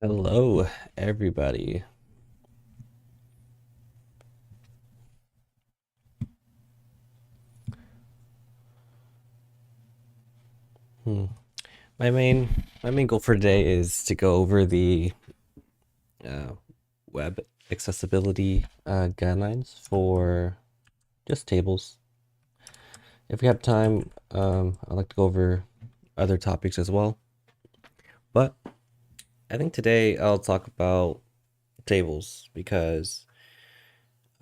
Hello, everybody. Hmm. My main goal for today is to go over the uh, web accessibility guidelines for just tables. If we have time, I'd like to go over other topics as well. But I think today I'll talk about tables because,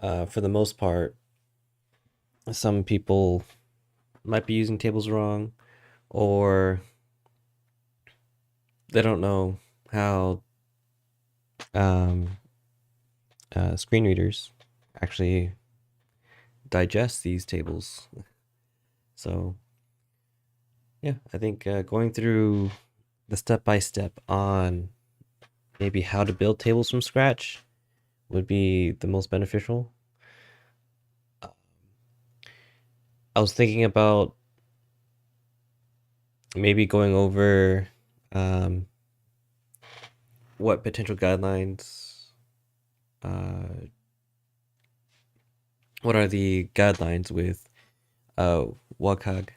for the most part, some people might be using tables wrong, or they don't know how um, screen readers actually digest these tables. So, yeah, I think going through the step by step on maybe how to build tables from scratch would be the most beneficial. Uh, I was thinking about maybe going over um, what potential guidelines, uh, what are the guidelines with uh, WCAG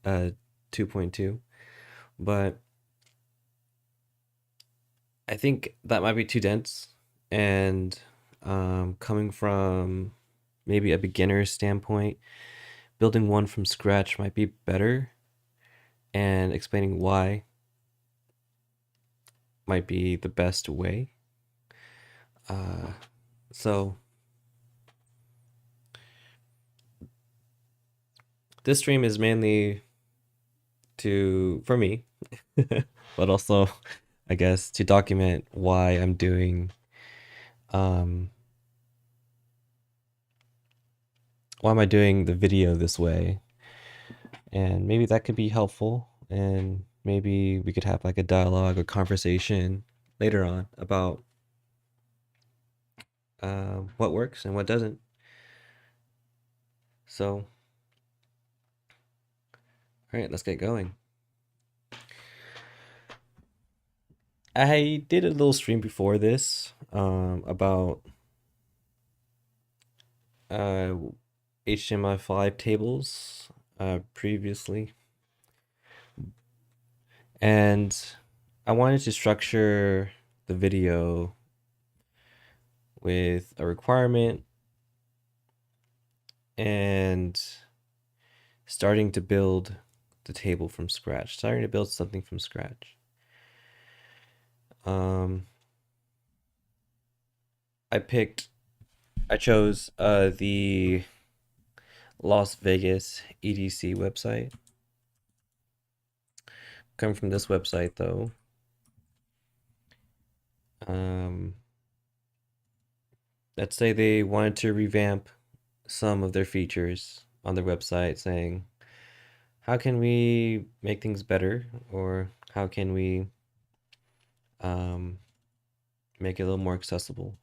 uh, 2.2, but I think that might be too dense. And coming from maybe a beginner's standpoint, building one from scratch might be better, and explaining why might be the best way. Uh, so, this stream is mainly for me, but also, I guess, to document um, why am I doing the video this way, and maybe that could be helpful, and maybe we could have like a dialogue or conversation later on about what works and what doesn't. So, all right, let's get going. I did a little stream before this about uh, HTML5 tables previously, and I wanted to structure the video with a requirement and starting to build the table from scratch, starting to build something from scratch. Um, I picked, I chose the Las Vegas EDC website. Coming from this website though, um, let's say they wanted to revamp some of their features on their website, saying, how can we make things better? Or how can we um, make it a little more accessible?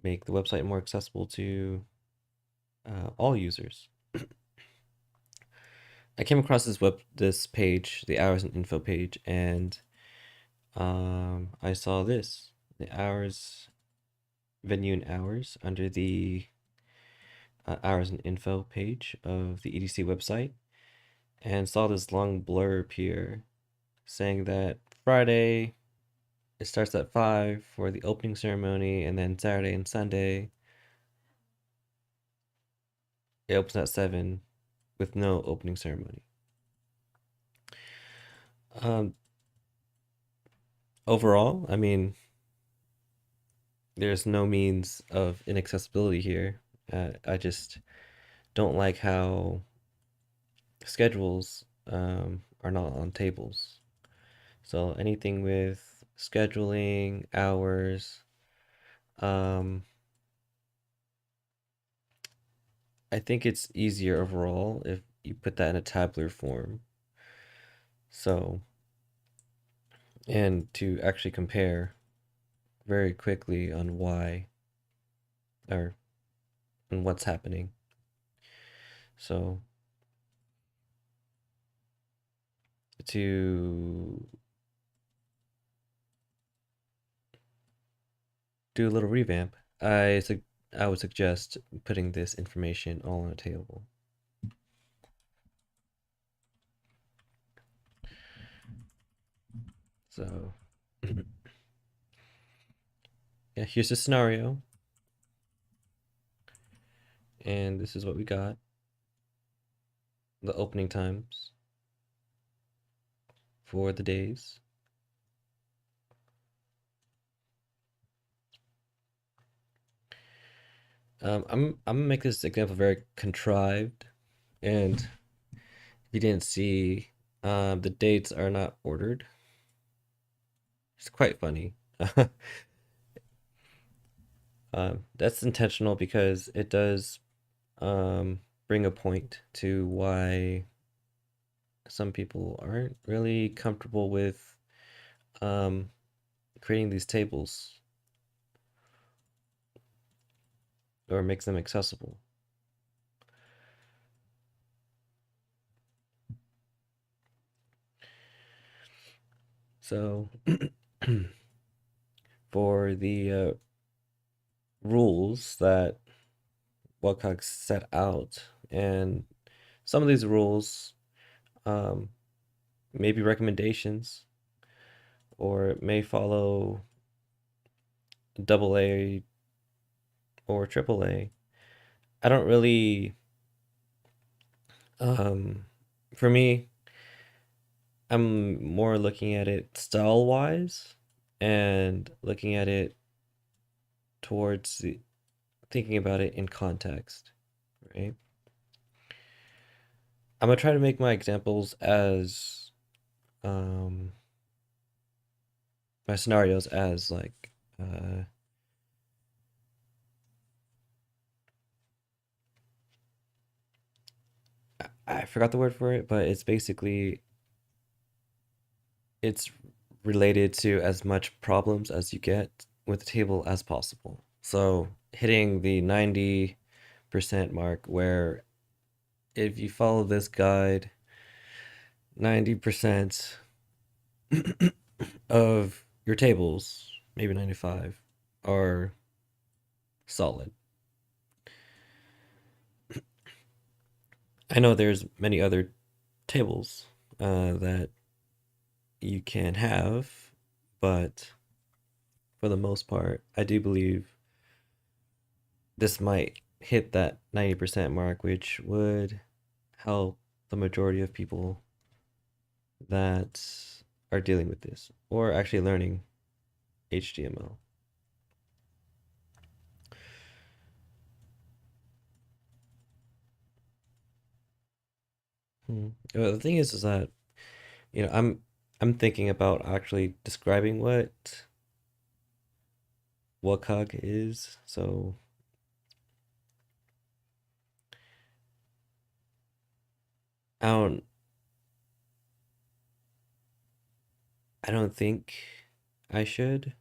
Make the website more accessible to all users. I came across this page, the hours and info page, and I saw this, the hours, venue and hours under the hours and info page of the EDC website, and saw this long blurb here saying that Friday it starts at 5 for the opening ceremony, and then Saturday and Sunday it opens at 7 with no opening ceremony. Um, Overall, I mean, there's no means of inaccessibility here. I just don't like how schedules are not on tables. So anything with scheduling, hours, um, I think it's easier overall if you put that in a tabular form. So, and to actually compare very quickly on why or on what's happening. So, to do a little revamp, I would suggest putting this information all on a table. So yeah, here's the scenario, and this is what we got. The opening times for the days. I'm gonna make this example very contrived, and if you didn't see, the dates are not ordered. It's quite funny. That's intentional because it does bring a point to why some people aren't really comfortable with um, creating these tables or makes them accessible. So for the rules that Wilcox set out, and some of these rules um, may be recommendations or may follow double A or triple A. I don't really, um, for me, I'm more looking at it style wise and looking at it towards thinking about it in context, right? I'm gonna try to make my examples as um my scenarios as like I forgot the word for it, but it's basically it's related to as much problems as you get with the table as possible. So hitting the 90% mark where if you follow this guide, 90% of your tables, maybe 95, are solid. I know there's many other tables that you can have, but for the most part, I do believe this might hit that 90% mark, which would help the majority of people that are dealing with this or actually learning HTML. The thing is that I'm thinking about actually describing what WCAG is. So I don't I don't think I should.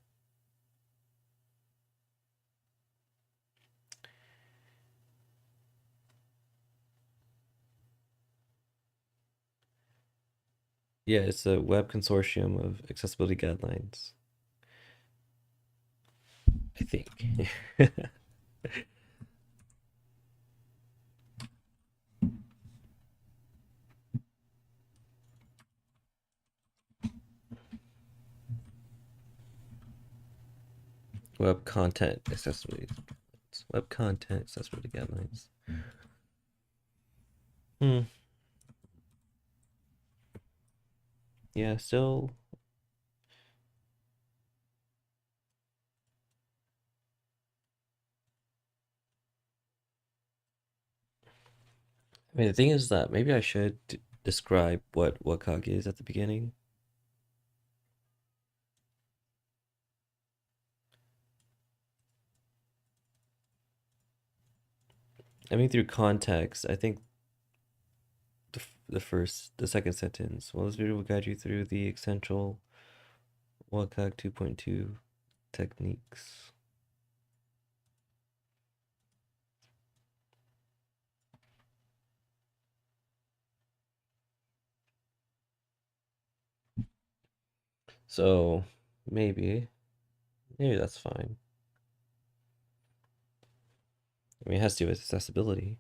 Yeah, it's a web consortium of accessibility guidelines, I think. Web content accessibility guidelines. Web content accessibility guidelines. Hmm. Yeah, still. I mean, the thing is that maybe I should describe what WCAG is at the beginning. I mean, through context, I think the second sentence. Well, this video will guide you through the essential WCAG 2.2 techniques. So maybe that's fine. I mean, it has to do with accessibility.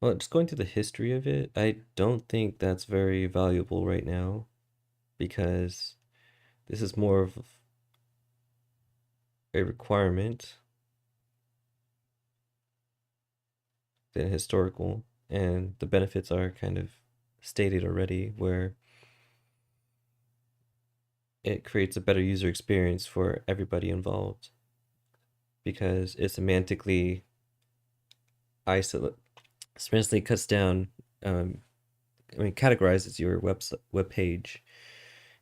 Well, just going through the history of it, I don't think that's very valuable right now because this is more of a requirement than historical, and the benefits are kind of stated already, where it creates a better user experience for everybody involved because it semantically isolate, semantically cuts down, um, categorizes your web page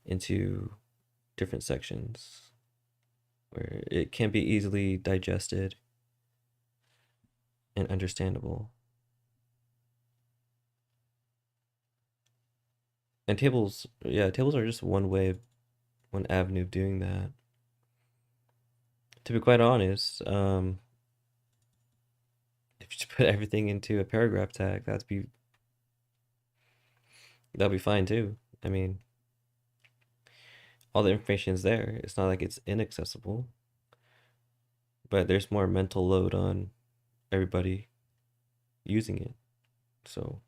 into different sections where it can be easily digested and understandable. And tables, yeah, tables are just one way, one avenue of doing that. To be quite honest, if you just put everything into a paragraph tag, that'll be fine too. I mean, all the information is there. It's not like it's inaccessible, but there's more mental load on everybody using it. So,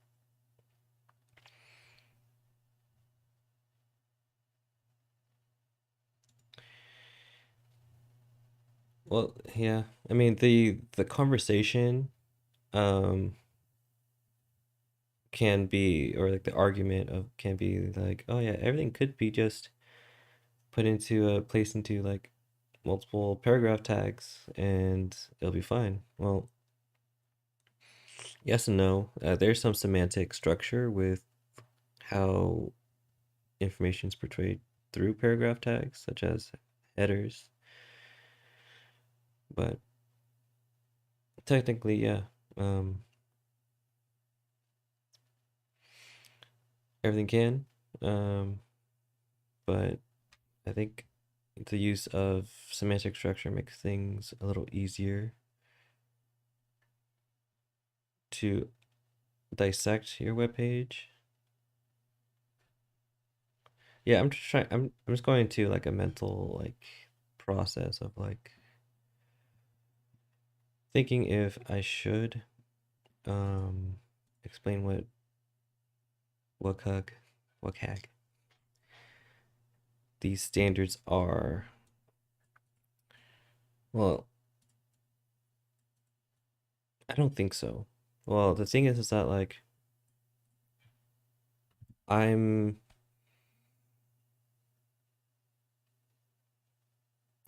well, yeah. I mean, the conversation um can be, or like the argument of can be like, oh yeah, everything could be just put into a place into like multiple paragraph tags and it'll be fine. Well, yes and no. There's some semantic structure with how information is portrayed through paragraph tags, such as headers, but technically, yeah, um, everything can. Um, but I think the use of semantic structure makes things a little easier to dissect your web page. Yeah, I'm just trying. I'm just going to like a mental like process of like thinking if I should um explain what WCAG WCAG these standards are. Well, I don't think so. Well, the thing is that like I'm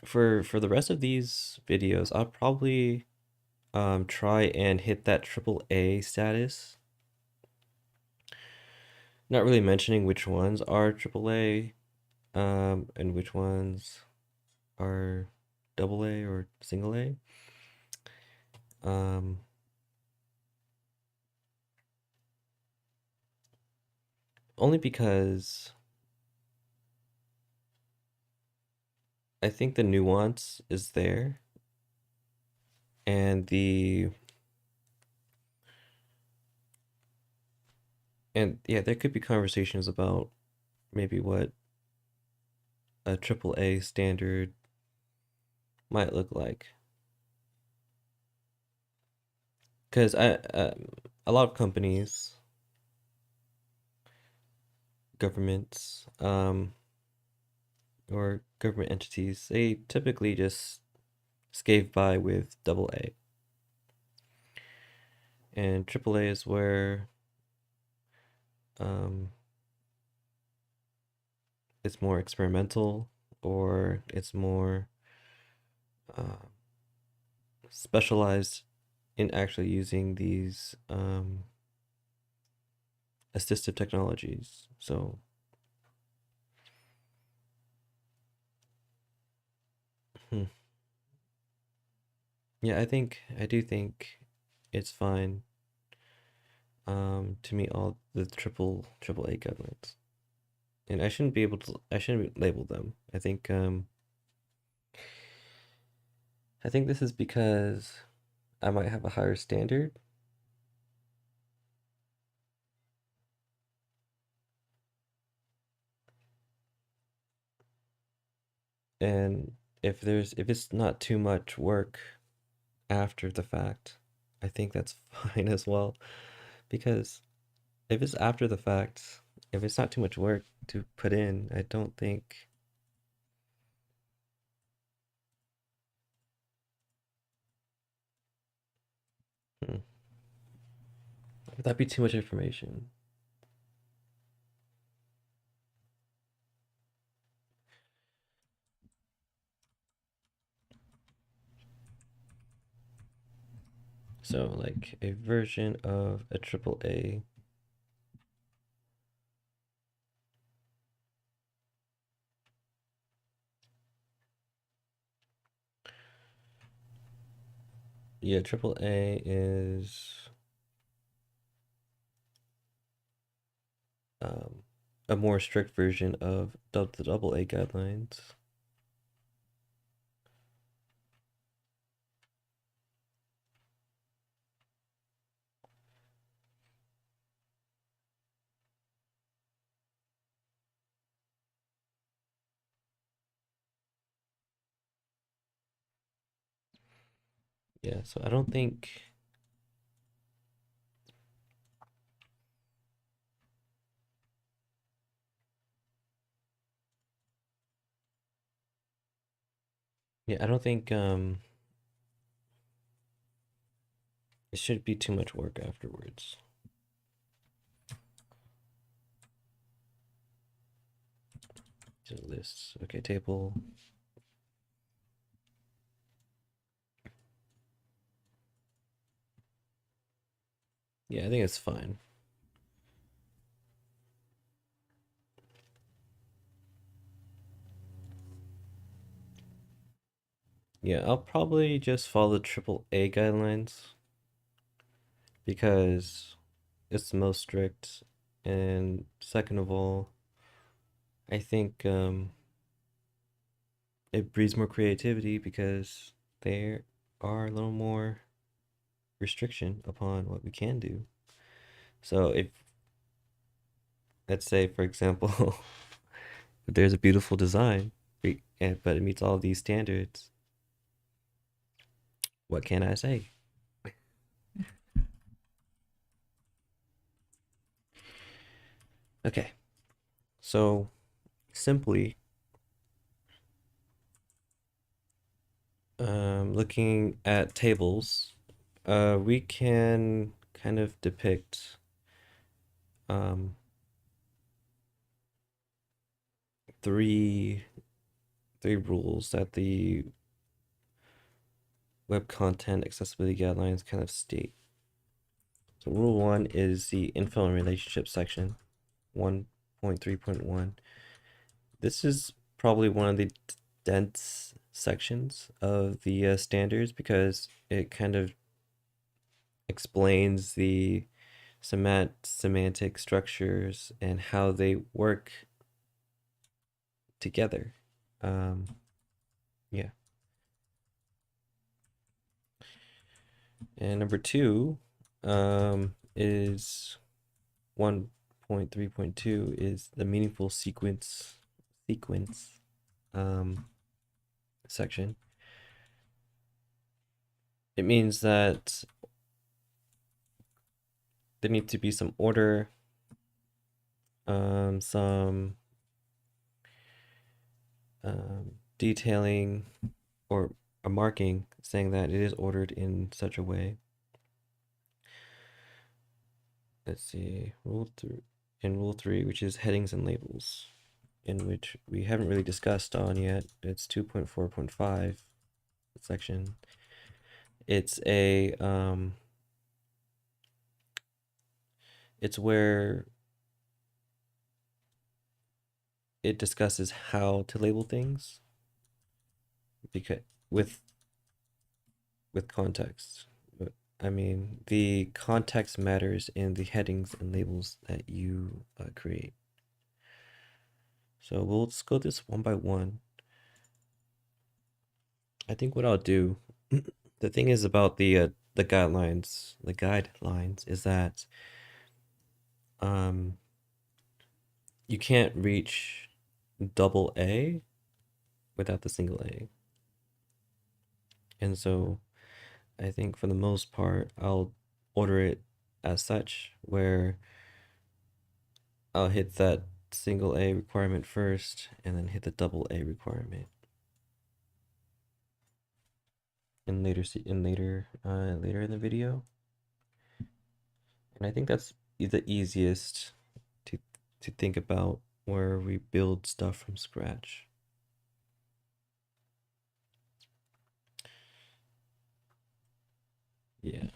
for the rest of these videos, I'll probably try and hit that triple A status. Not really mentioning which ones are triple A, and which ones are double A or single A. Um, Only because I think the nuance is there, and yeah, there could be conversations about maybe what a triple A standard might look like. Because a lot of companies, governments, or government entities, they typically just scave by with double A. And triple A is where um, it's more experimental or it's more uh, specialized in actually using these assistive technologies. So, hmm, yeah, I do think it's fine to meet all the triple A guidelines. And I shouldn't label them. I think this is because I might have a higher standard. And if it's not too much work after the fact, I think that's fine as well. Because if it's after the fact, if it's not too much work to put in, I don't think hmm, would that be too much information? So like a version of a triple A. Yeah, triple A is um, a more strict version of the double A guidelines. Yeah, so I don't think, yeah, I don't think it should be too much work afterwards. So lists, okay, table. Yeah, I think it's fine. Yeah, I'll probably just follow the triple A guidelines because it's the most strict. And second of all, I think it breeds more creativity because there are a little more restriction upon what we can do. So if let's say, for example, if there's a beautiful design, but it meets all these standards, what can I say? Okay, so simply looking at tables, we can kind of depict um, three three rules that the web content accessibility guidelines kind of state. So rule one is the info and relationship section, 1.3.1. This is probably one of the dense sections of the standards because it kind of explains the semantic structures and how they work together. Um, yeah. And number two is 1.3.2 is the meaningful sequence um, section. It means that there needs to be some order, some detailing, or a marking saying that it is ordered in such a way. Let's see, rule three, which is headings and labels, in which we haven't really discussed on yet. It's 2.4.5 section. It's a it's where it discusses how to label things because with with context. I mean, the context matters in the headings and labels that you create. So we'll just go this one by one. I think what I'll do, the thing is about the guidelines is that um you can't reach double A without the single A. And so I think for the most part, I'll order it as such, where I'll hit that single A requirement first and then hit the double A requirement in later in the video. And I think that's the easiest to think about, where we build stuff from scratch. Yeah.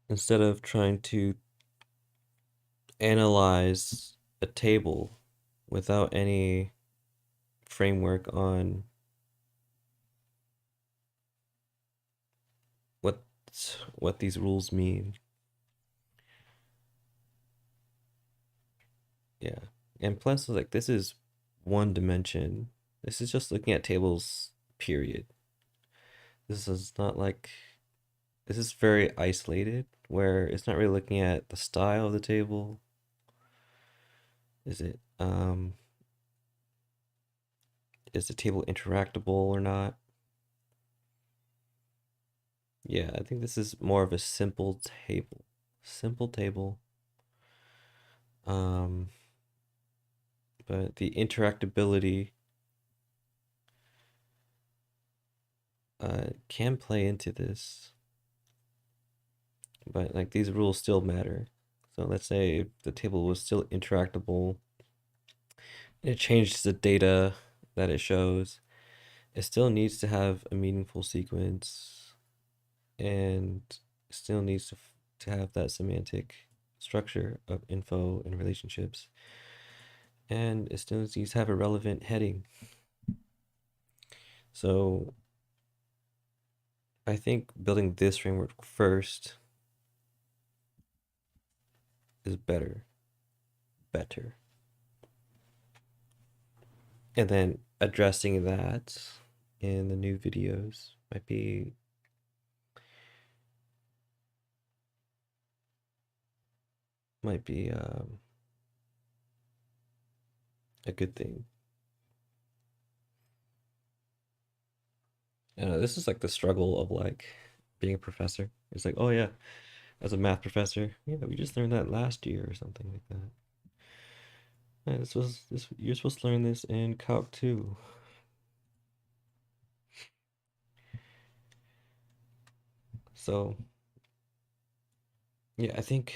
Instead of trying to analyze a table without any framework on what these rules mean. Yeah. And plus, like, this is one dimension. This is just looking at tables, period. This is not like, this is very isolated, where it's not really looking at the style of the table. Is it, is the table interactable or not? Yeah, I think this is more of a simple table. Simple table. Um, but the interactability can play into this. But like, these rules still matter. So let's say if the table was still interactable, it changes the data that it shows. It still needs to have a meaningful sequence, and still needs to have that semantic structure of info and relationships, and it still needs to have a relevant heading. So I think building this framework first is better. And then addressing that in the new videos might be a good thing. This is like the struggle of like being a professor. It's like, oh yeah, as a math professor, yeah, we just learned that last year or something like that. Yeah, this you're supposed to learn this in Calc 2. So yeah, I think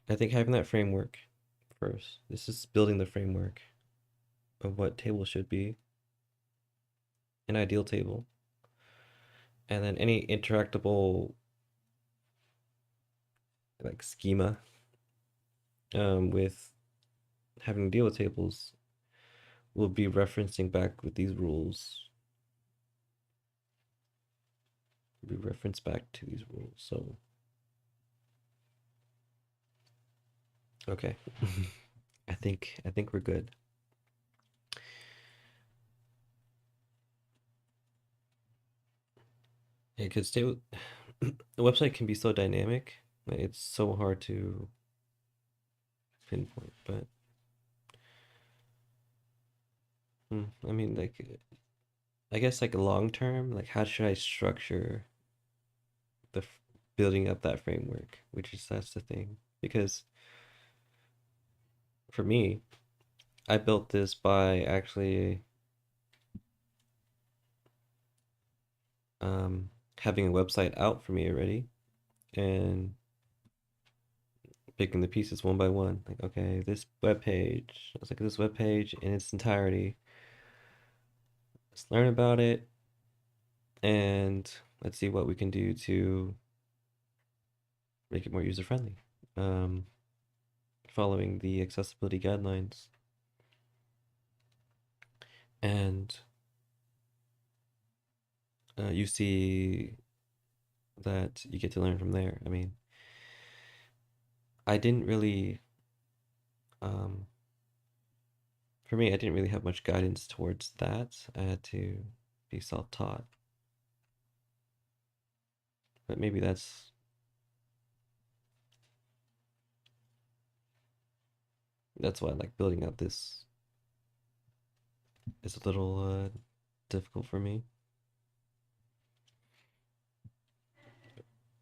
having that framework first. This is building the framework of what table should be, an ideal table. And then any interactable like schema with having to deal with tables will be referencing back with these rules. Be referenced back to these rules. So okay. I think we're good. Yeah, because the website can be so dynamic. Like, it's so hard to pinpoint, but I mean, like, I guess like long term, like how should I structure the building up that framework? Which is that's the thing, because for me, I built this by actually having a website out for me already, and picking the pieces one by one. Like, okay, this web page. I was like, this web page in its entirety. Let's learn about it, and let's see what we can do to make it more user friendly. Um, Following the accessibility guidelines, and you see that you get to learn from there. I mean, I didn't really, um, for me, I didn't really have much guidance towards that. I had to be self-taught, but maybe that's why I like building out this is a little difficult for me.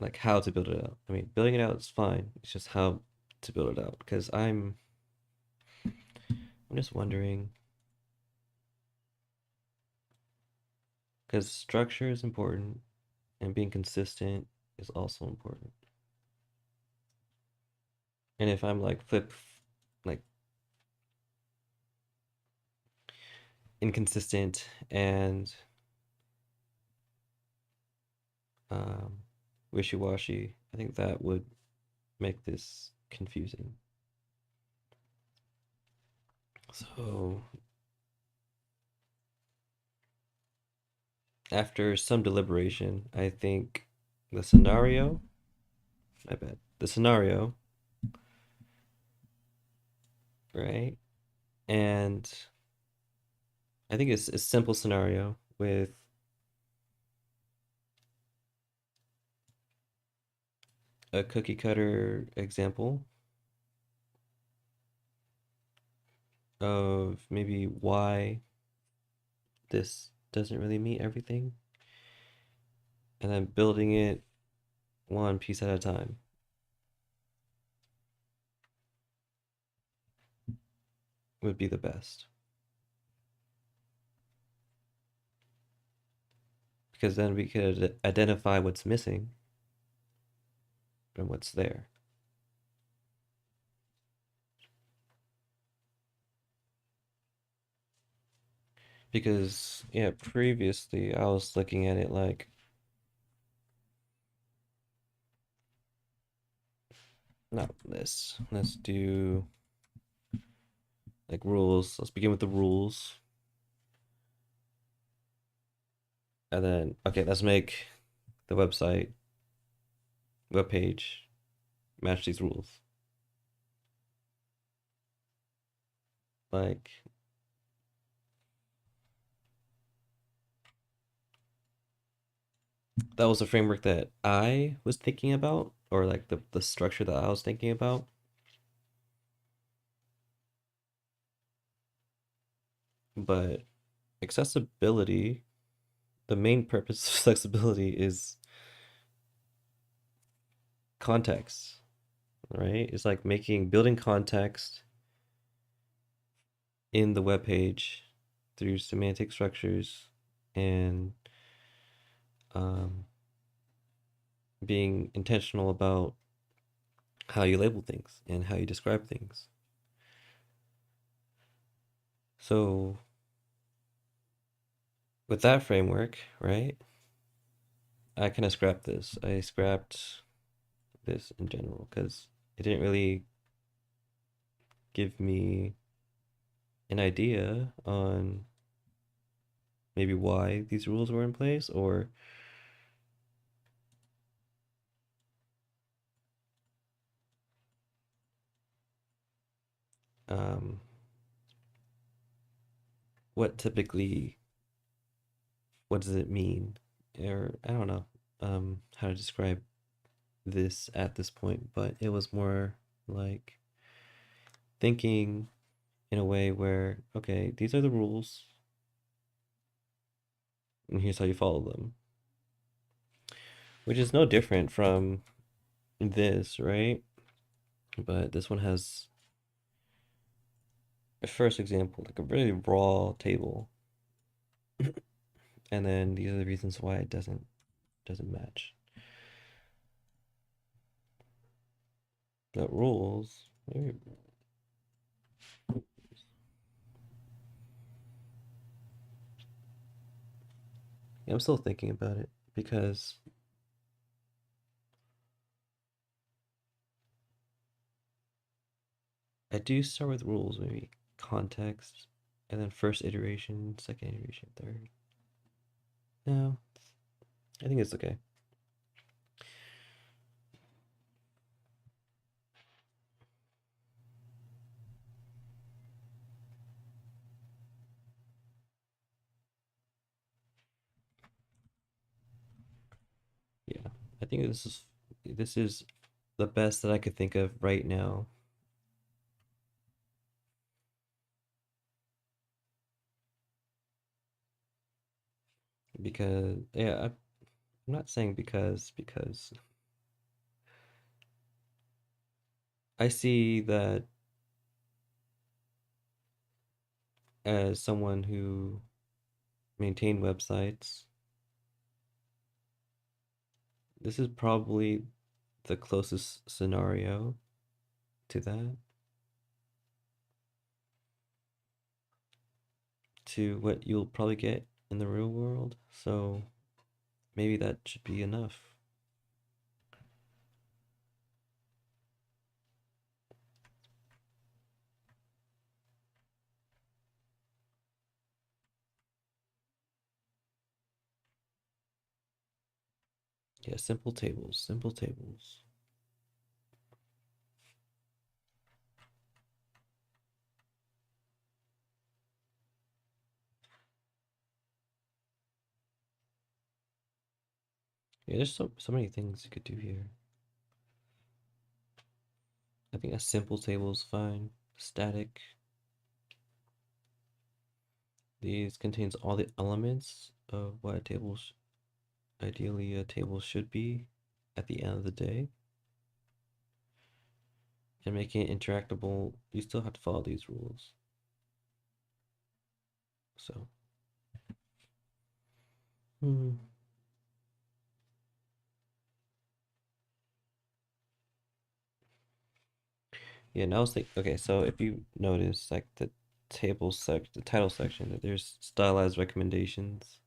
Like how to build it out. I mean, building it out is fine. It's just how to build it out. Because I'm just wondering. Because structure is important, and being consistent is also important. And if I'm like inconsistent and um, wishy-washy, I think that would make this confusing. So after some deliberation, I think the scenario, I bet, the scenario, right? And I think it's a simple scenario with a cookie cutter example of maybe why this doesn't really meet everything, and then building it one piece at a time would be the best. Because then we could identify what's missing and what's there. Because, yeah, previously I was looking at it like, not this. Let's do like rules. Let's begin with the rules. And then, okay, let's make the web page match these rules. Like, that was a framework that I was thinking about, or like the structure that I was thinking about. But accessibility, the main purpose of accessibility is context, right? It's like building context in the web page through semantic structures and um, being intentional about how you label things and how you describe things. So with that framework, right, I kind of scrapped this. I scrapped this in general because it didn't really give me an idea on maybe why these rules were in place or um, what typically, what does it mean? Or I don't know how to describe this at this point, but it was more like thinking in a way where, okay, these are the rules, and here's how you follow them, which is no different from this, right? But this one has a first example, like a really raw table, and then these are the reasons why it doesn't match. The rules, maybe, yeah, I'm still thinking about it because I do start with rules, maybe context, and then first iteration, second iteration, third. No, I think it's okay. Yeah, I think this is the best that I could think of right now. because yeah, I'm not saying because I see that as someone who maintain websites, this is probably the closest scenario to that, to what you'll probably get in the real world. So maybe that should be enough. Yeah, simple tables, simple tables. Yeah, there's so many things you could do here. I think a simple table is fine. Static. These contains all the elements of what a table ideally a table should be at the end of the day. And making it interactable, you still have to follow these rules. So, hmm. Yeah, now it's like, okay, so if you notice like the the title section, that there's stylized recommendations.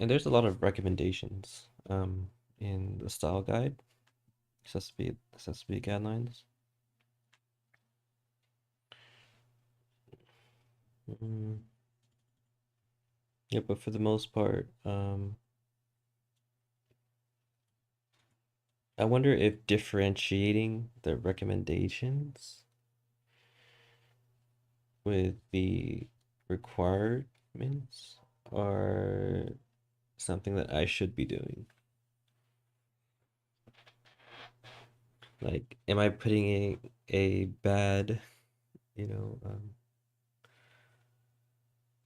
And there's a lot of recommendations in the style guide, accessibility guidelines. Mm, yeah, but for the most part, I wonder if differentiating the recommendations with the requirements are something that I should be doing. Like, am I putting a bad, you know,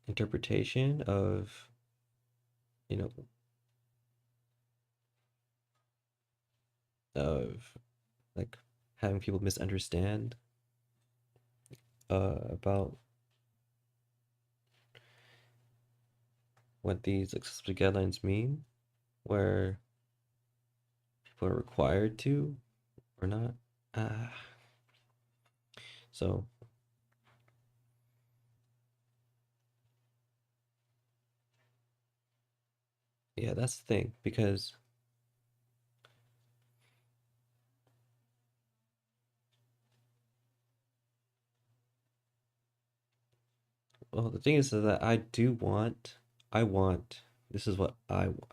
interpretation of, you know, of like having people misunderstand about what these accessibility guidelines mean, where people are required to or not. Uh, so yeah, that's the thing because well, the thing is that I want, this is what I want.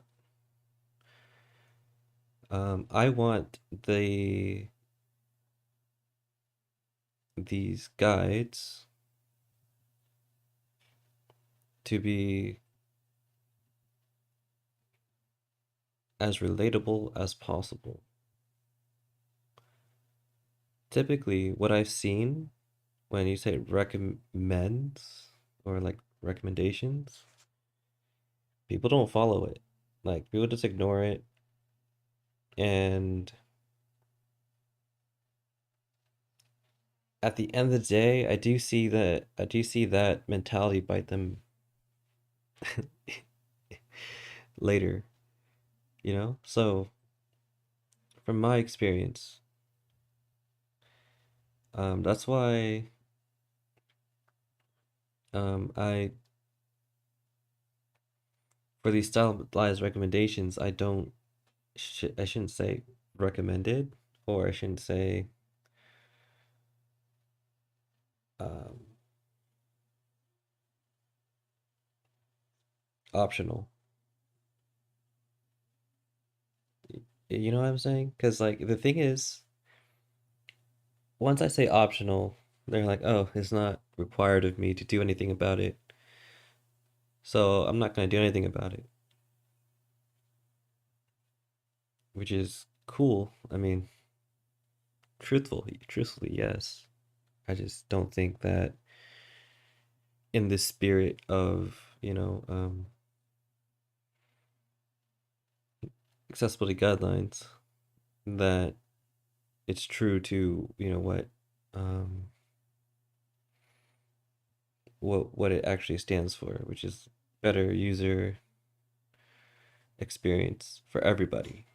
I want these guides to be as relatable as possible. Typically, what I've seen when you say recommends or like recommendations, people don't follow it. Like people just ignore it. And at the end of the day, I do see that mentality bite them later, you know? So from my experience, that's why I for these stylized recommendations, I shouldn't say recommended, or I shouldn't say um, optional. You know what I'm saying? Because like the thing is, once I say optional, they're like, oh, it's not required of me to do anything about it. So I'm not gonna do anything about it, which is cool. I mean, truthfully, yes. I just don't think that in the spirit of, accessibility guidelines, that it's true to, um, what it actually stands for, which is better user experience for everybody.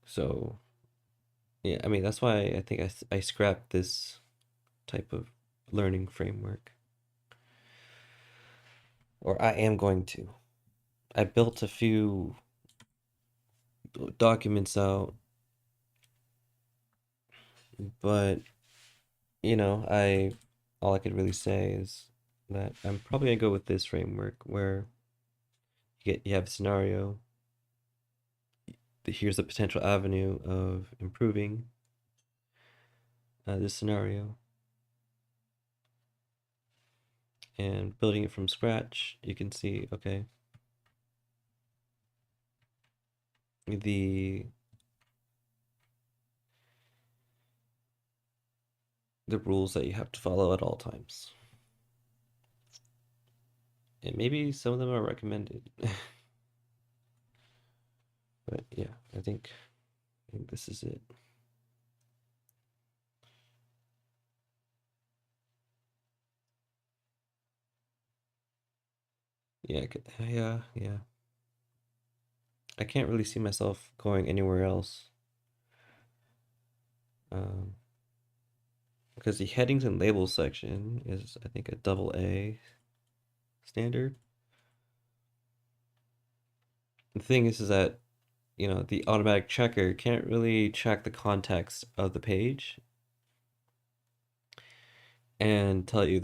So, yeah, I mean, that's why I think I scrapped this type of learning framework, or I am going to. I built a few documents out, but I all I could really say is that I'm probably gonna go with this framework where you have a scenario. Here's a potential avenue of improving this scenario, and building it from scratch. You can see, okay, the the rules that you have to follow at all times, and maybe some of them are recommended. But yeah, I think this is it. Yeah, yeah. I can't really see myself going anywhere else. Um, because the headings and labels section is, I think, a double A standard. The thing is that, the automatic checker can't really check the context of the page and tell you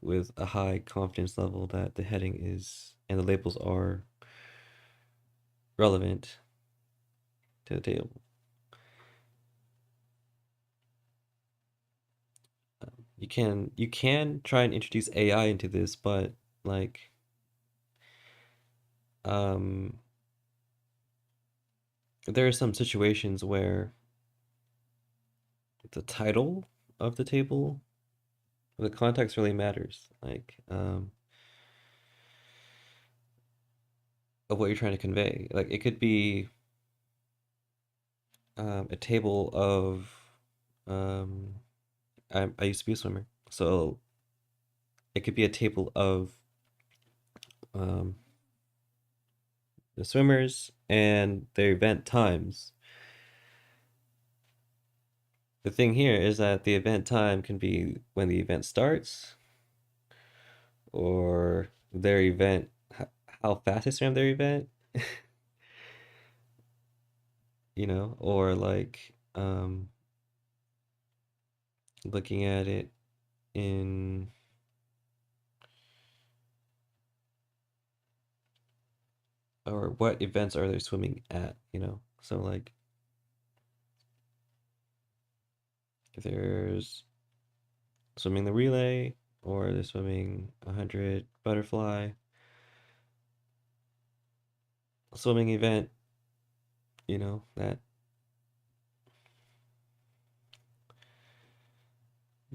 with a high confidence level that the heading is and the labels are relevant to the table. You can try and introduce AI into this, but like um there are some situations where the title of the table, the context really matters, like of what you're trying to convey. Like it could be a table of um I used to be a swimmer, so it could be a table of um the swimmers and their event times. The thing here is that the event time can be when the event starts, or their event, how fast they swam their event, or like looking at it in or what events are they swimming at, So like if there's swimming the relay, or they're swimming 100 butterfly swimming event, that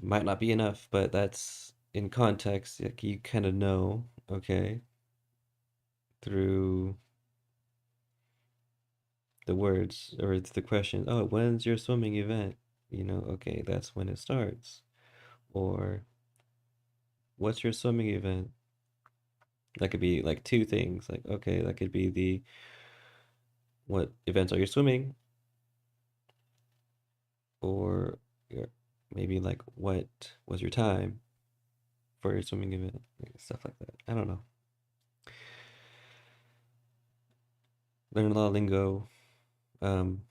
might not be enough, but that's in context. Like you kind of know, okay, through the words or the question, oh, when's your swimming event? Okay, that's when it starts. Or what's your swimming event? That could be like two things. Like, okay, that could be the what events are you swimming? Or your, maybe like what was your time for your swimming event? Like, stuff like that. I don't know. Learn a lot of lingo. Um,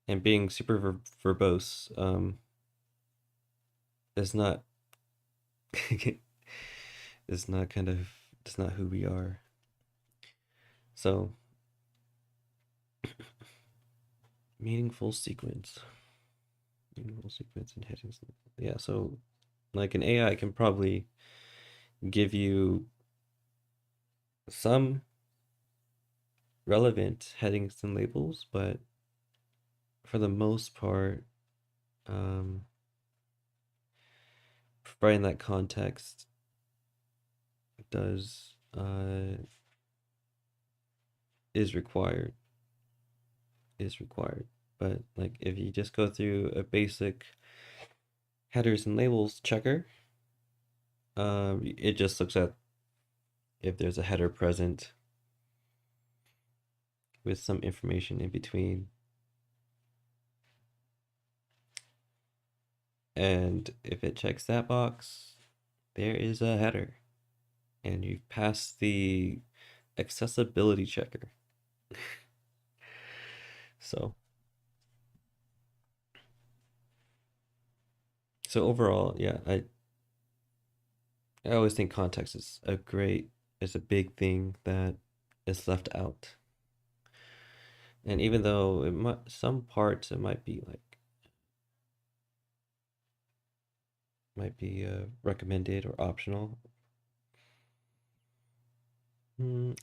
and being super verbose is not is not kind of it's not who we are. So meaningful sequence, meaningful sequence and headings. Yeah, so like an AI can probably give you some relevant headings and labels, but for the most part, um, providing that context does is required is required. But like if you just go through a basic headers and labels checker, it just looks at if there's a header present with some information in between. And if it checks that box, there is a header. And you've passed the accessibility checker. So, so overall, yeah, I always think context is a big thing that is left out. And even though some parts it might be recommended or optional.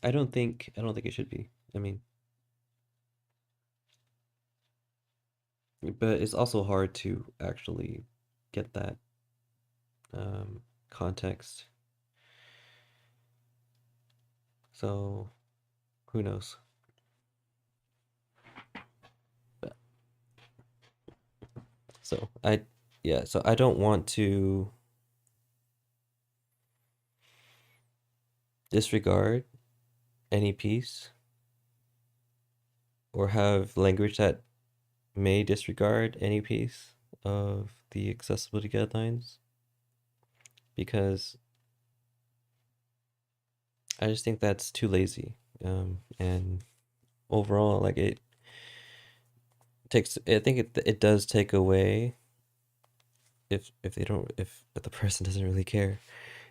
I don't think it should be. I mean, but it's also hard to actually get that context. So who knows? But, so I yeah, so I don't want to disregard any piece or have language that may disregard any piece of the accessibility guidelines because I just think that's too lazy. And overall, like it takes, I think it does take away if they don't, if the person doesn't really care,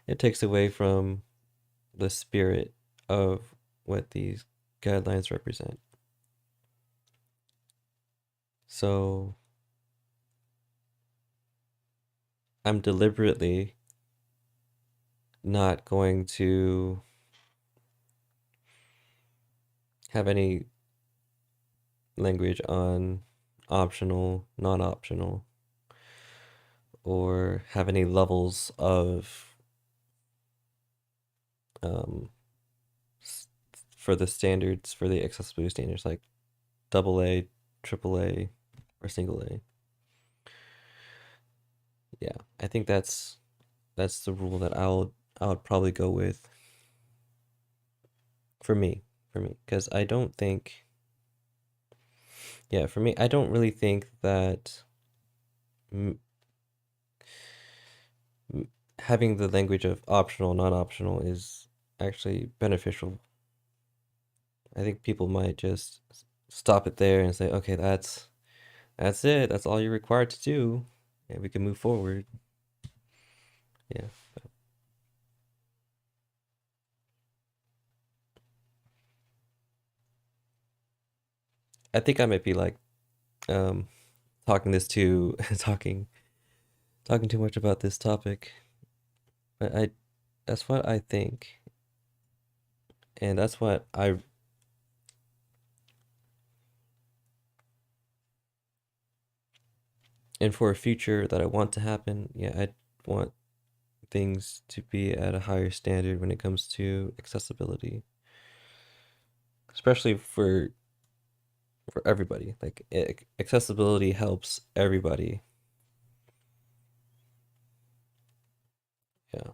it takes away from the spirit of what these guidelines represent. So I'm deliberately not going to have any language on optional, non-optional, or have any levels of um, for the standards, for the accessibility standards, like double A, triple A, or single A. Yeah, I think that's the rule that I would probably go with for me, because I don't think, yeah, for me, I don't really think that m having the language of optional, non-optional is actually beneficial. I think people might just stop it there and say, okay, that's it. That's all you're required to do, and we can move forward. Yeah. I think I might be like um talking this too talking too much about this topic. But I that's what I think. And that's what I and for a future that I want to happen, yeah, I want things to be at a higher standard when it comes to accessibility, especially for everybody. Like accessibility helps everybody. Yeah.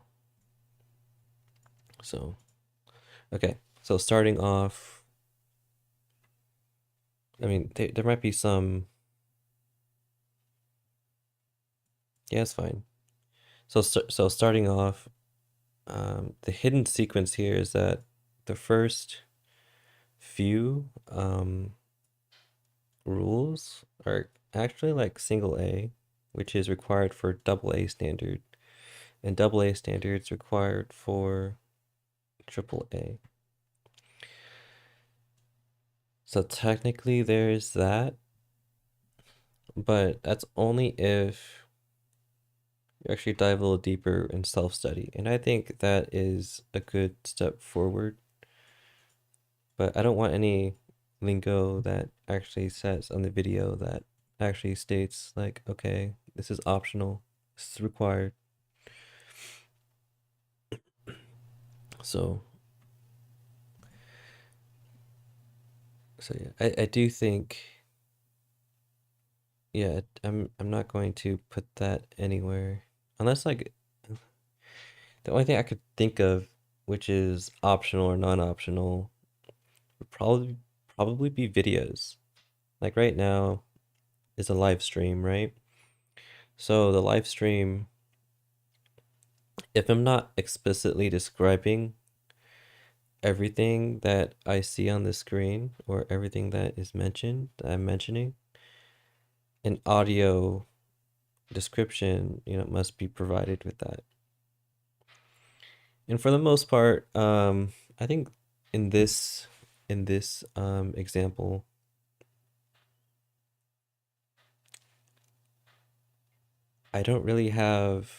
So, okay. So starting off, I mean, there might be some, yeah, it's fine. So starting off, the hidden sequence here is that the first few rules are actually like single A, which is required for double A standard, and double A standards required for triple A. So technically there's that, but that's only if you actually dive a little deeper in self-study. And I think that is a good step forward. But I don't want any lingo that actually says on the video that actually states like, okay, this is optional, this is required. So yeah, I do think, yeah, I'm not going to put that anywhere unless like the only thing I could think of which is optional or non-optional would probably be videos. Like right now is a live stream, right? So the live stream, if I'm not explicitly describing everything that I see on the screen or everything that is mentioned, that I'm mentioning, an audio description, must be provided with that. And for the most part, I think in this example, I don't really have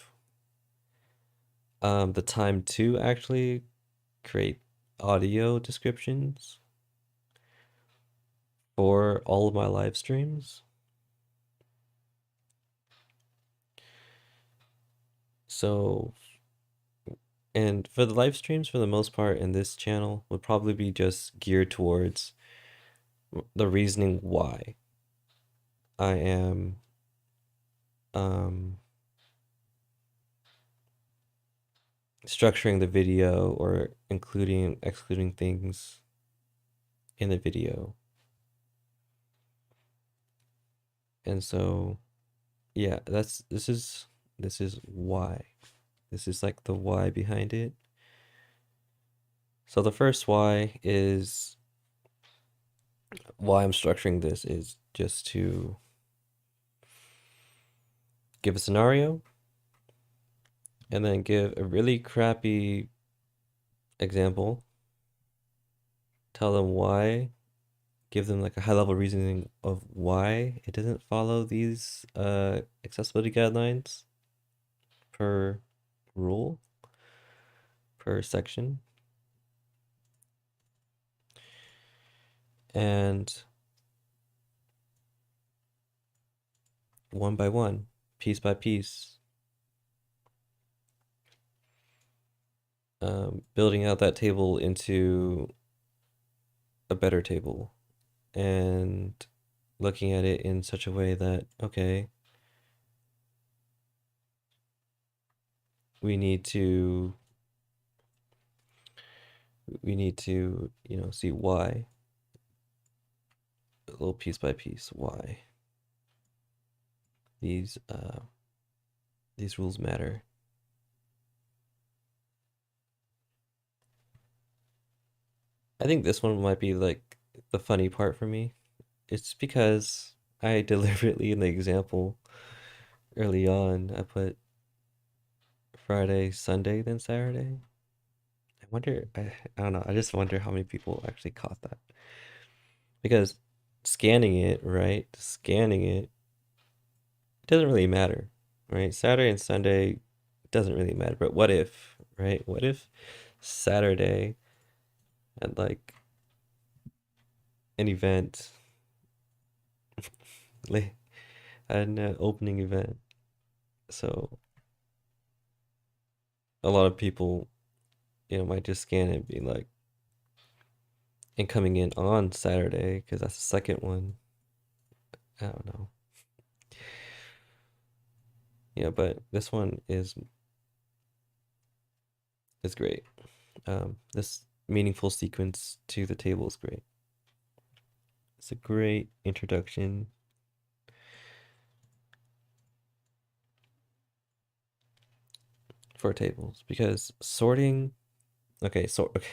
the time to actually create audio descriptions for all of my live streams. So, and for the live streams, for the most part, in this channel, would probably be just geared towards the reasoning why I am um, structuring the video or including excluding things in the video. And so, yeah, this is why. This is like the why behind it. So the first why I'm structuring this is just to give a scenario and then give a really crappy example, tell them why, give them like a high level reasoning of why it doesn't follow these accessibility guidelines per rule, per section. And one by one, piece by piece, building out that table into a better table and looking at it in such a way that, okay, we need to see why, a little piece by piece, why these rules matter. I think this one might be like the funny part for me. It's because I deliberately in the example early on I put Friday, Sunday, then Saturday. I wonder, I don't know, I just wonder how many people actually caught that. Because scanning it, right? Scanning it doesn't really matter, right? Saturday and Sunday doesn't really matter. But what if, right? What if Saturday had like an event, like an opening event? So a lot of people, might just scan it and be like, and coming in on Saturday because that's the second one. I don't know. Yeah, but this one is great. This meaningful sequence to the table is great. It's a great introduction for tables because sorting. Okay, so okay.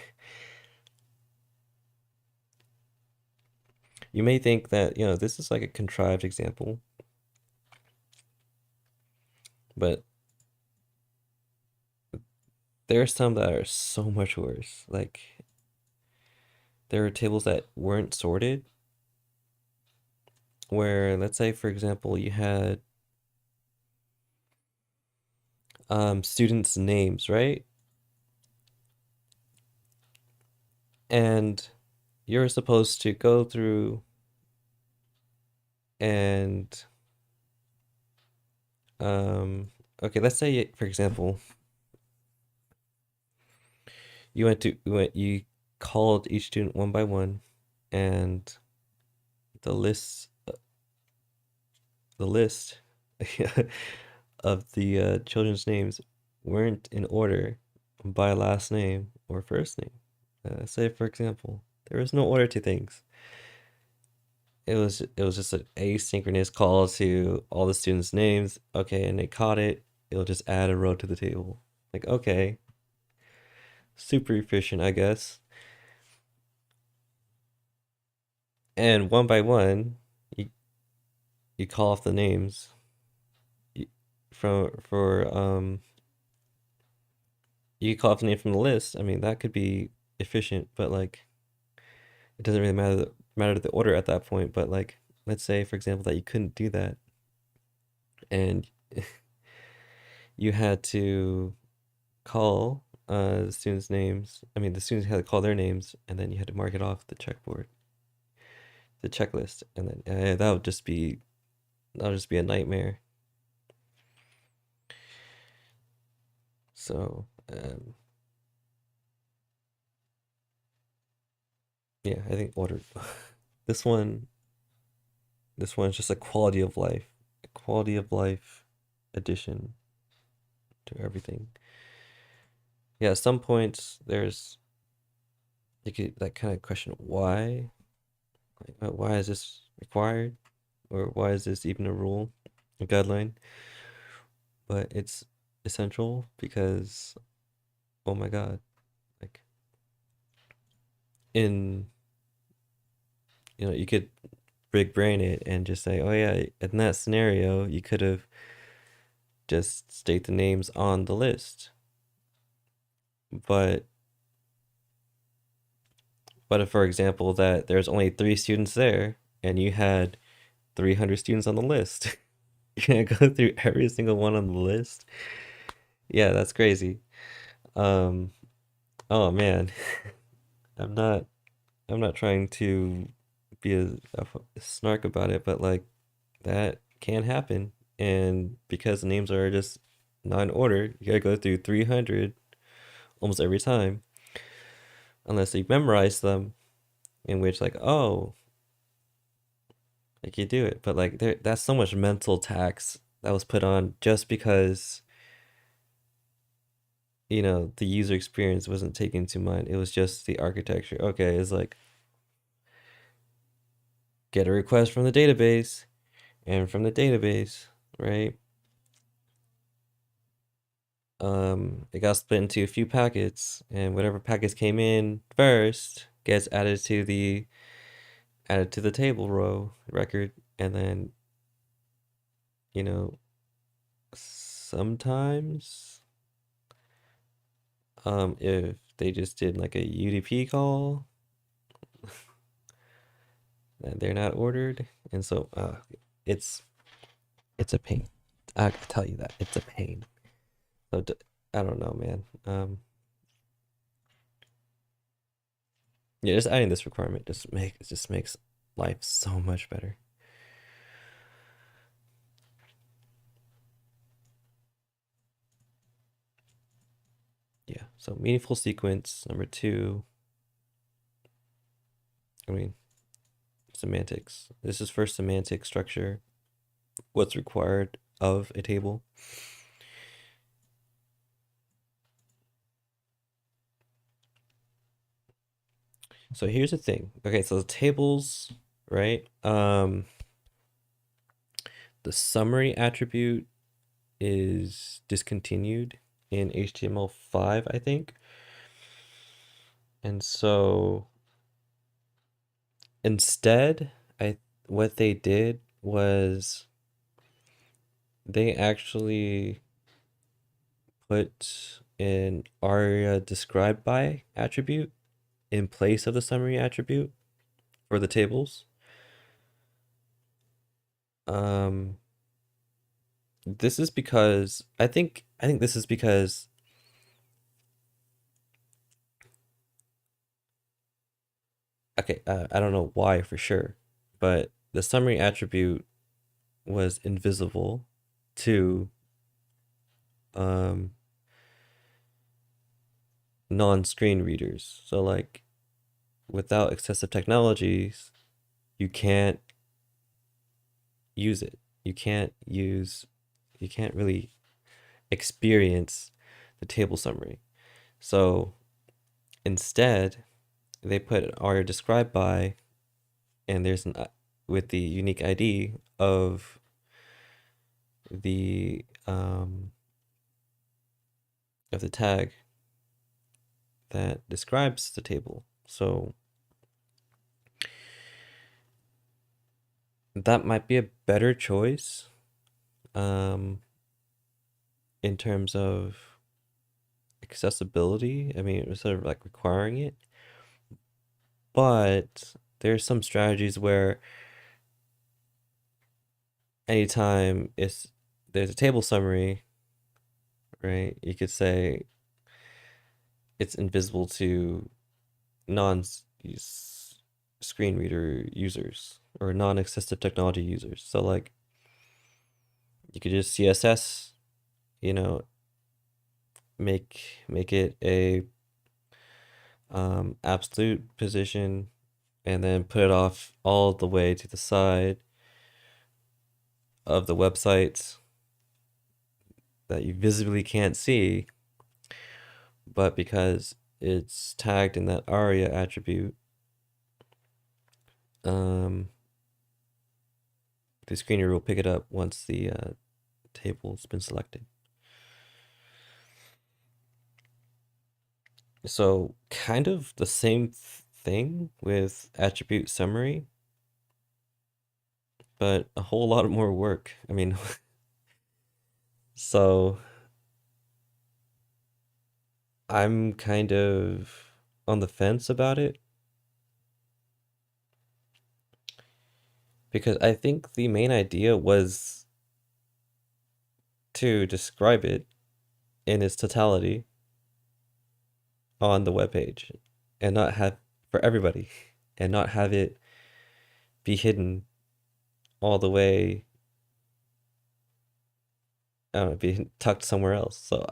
You may think that this is like a contrived example, but there are some that are so much worse. Like there are tables that weren't sorted, where let's say for example you had students' names, right? And you're supposed to go through And um, okay, let's say for example, you called each student one by one, and the list the list of the children's names weren't in order by last name or first name. Say for example, there was no order to things. It was just an asynchronous call to all the students' names. Okay, and they caught it. It'll just add a row to the table. Like, okay, super efficient, I guess. And one by one, you you call off the names y- for you call off the name from the list. I mean, that could be efficient, but like it doesn't really matter the order at that point. But like, let's say for example that you couldn't do that, and you had to call the students' names. I mean, the students had to call their names, and then you had to mark it off the checkboard, the checklist, and then that would just be a nightmare. So yeah, I think order. This one, this one's just a quality of life addition to everything. Yeah, at some points there's you could like kind of question why, like, why is this required, or why is this even a rule, a guideline? But it's essential because oh my God, like in you could big brain it and just say, oh yeah, in that scenario, you could have just state the names on the list. But if, for example, that there's only 3 students there and you had 300 students on the list, you're gonna go through every single one on the list. Yeah, that's crazy. Um, oh man, I'm not I'm not trying to be a snark about it, but like that can happen. And because the names are just not in order, you gotta go through 300 almost every time, unless you memorize them, in which like, oh, like you do it. But like that's so much mental tax that was put on just because, the user experience wasn't taken into mind. It was just the architecture. Okay, it's like get a request from the database, and from the database, right? It got split into a few packets, and whatever packets came in first gets added to the table row record, and then you know sometimes if they just did like a UDP call, and they're not ordered, and so it's it's a pain. I can tell you that it's a pain. So I don't know, man. Yeah, just adding this requirement just makes life so much better. Yeah. So meaningful sequence number two. I mean, semantics. This is for semantic structure. What's required of a table. So here's the thing. Okay, so the tables, right? The summary attribute is discontinued in HTML5, I think. And so instead, I what they did was they actually put an aria described by attribute in place of the summary attribute for the tables. Um, this is because I think this is because okay, I don't know why for sure, but the summary attribute was invisible to um, non-screen readers. So like without excessive technologies, you can't use it. You can't really experience the table summary. So instead, they put are described by, and there's an with the unique ID the um, of the tag that describes the table. So that might be a better choice um, in terms of accessibility. I mean, sort of like requiring it, but there's some strategies where anytime there's a table summary, right? You could say it's invisible to non screen reader users or non-accessible technology users. So like you could just CSS, you know, make it a absolute position and then put it off all the way to the side of the website that you visibly can't see, but because it's tagged in that ARIA attribute, um, the screener will pick it up once the table's been selected. So kind of the same thing with attribute summary, but a whole lot more work. I mean, so I'm kind of on the fence about it because I think the main idea was to describe it in its totality on the web page and not have for everybody and not have it be hidden all the way, I don't know, be tucked somewhere else. So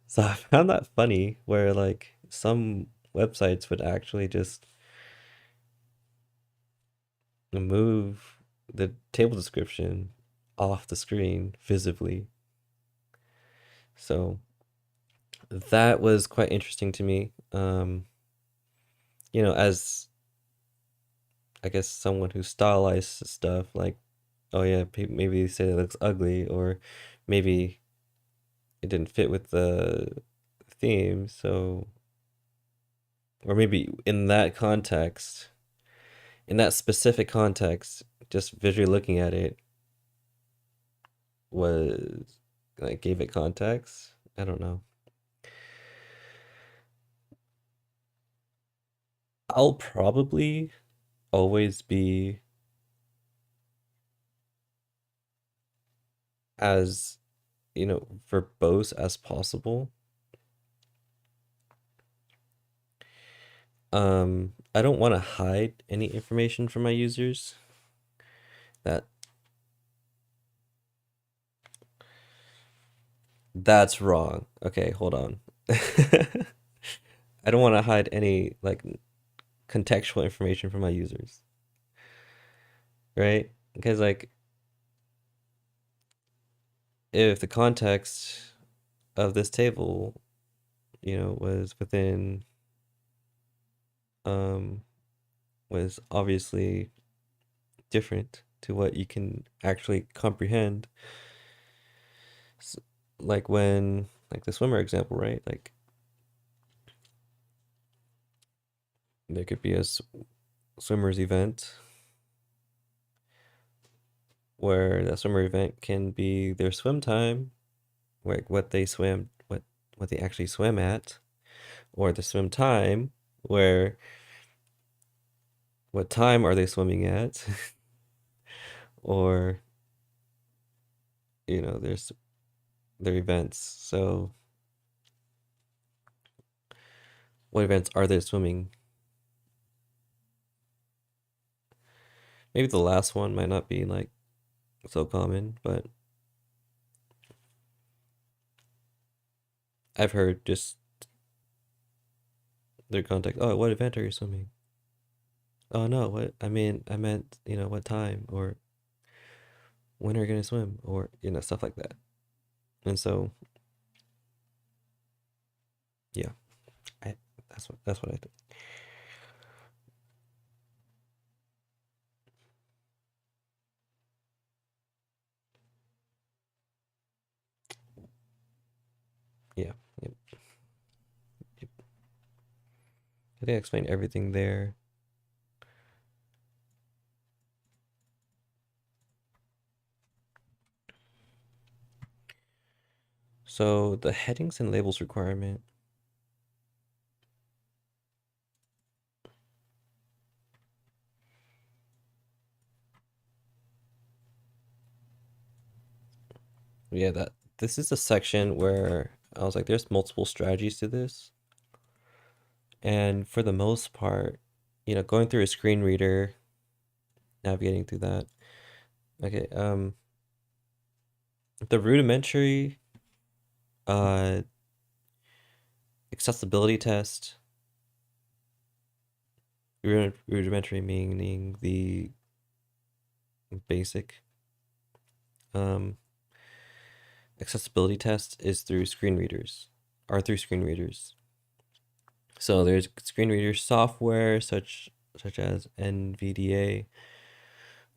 so I found that funny where like some websites would actually just move the table description off the screen visibly. So that was quite interesting to me. As I guess someone who stylized stuff, like, oh yeah, maybe they said it looks ugly, or maybe it didn't fit with the theme, so, or maybe in that specific context, just visually looking at it was like gave it context. I don't know. I'll probably always be as, verbose as possible. I don't want to hide any information from my users. That that's wrong. Okay, hold on. I don't want to hide any like contextual information from my users, right? Because like if the context of this table, was within um was obviously different to what you can actually comprehend. S like when like the swimmer example, right? Like there could be a swimmer's event where that swimmer event can be their swim time, like what they actually swim at, or the swim time, where what time are they swimming at, or there's their events. So what events are they swimming? Maybe the last one might not be like so common, but I've heard just their contact. Oh, what event are you swimming? Oh no, what I meant, what time or when are you gonna swim or stuff like that. And so yeah, I that's what I think. Yeah, yep, yep. I think I explained everything there. So the headings and labels requirement. Yeah, that this is a section where I was like, there's multiple strategies to this. And for the most part, going through a screen reader, navigating through that. Okay, the rudimentary uh accessibility test, rudimentary meaning the basic um accessibility test is through screen readers, are through screen readers. So there's screen reader software such as NVDA,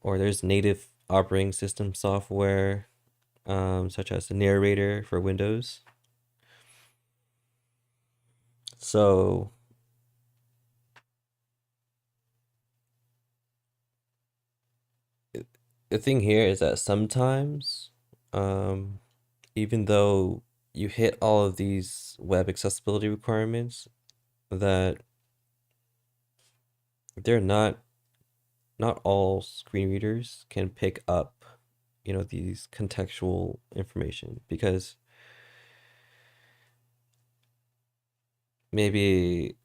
or there's native operating system software, such as the narrator for Windows. So the thing here is that sometimes, um, even though you hit all of these web accessibility requirements, that they're not all screen readers can pick up, these contextual information because maybe,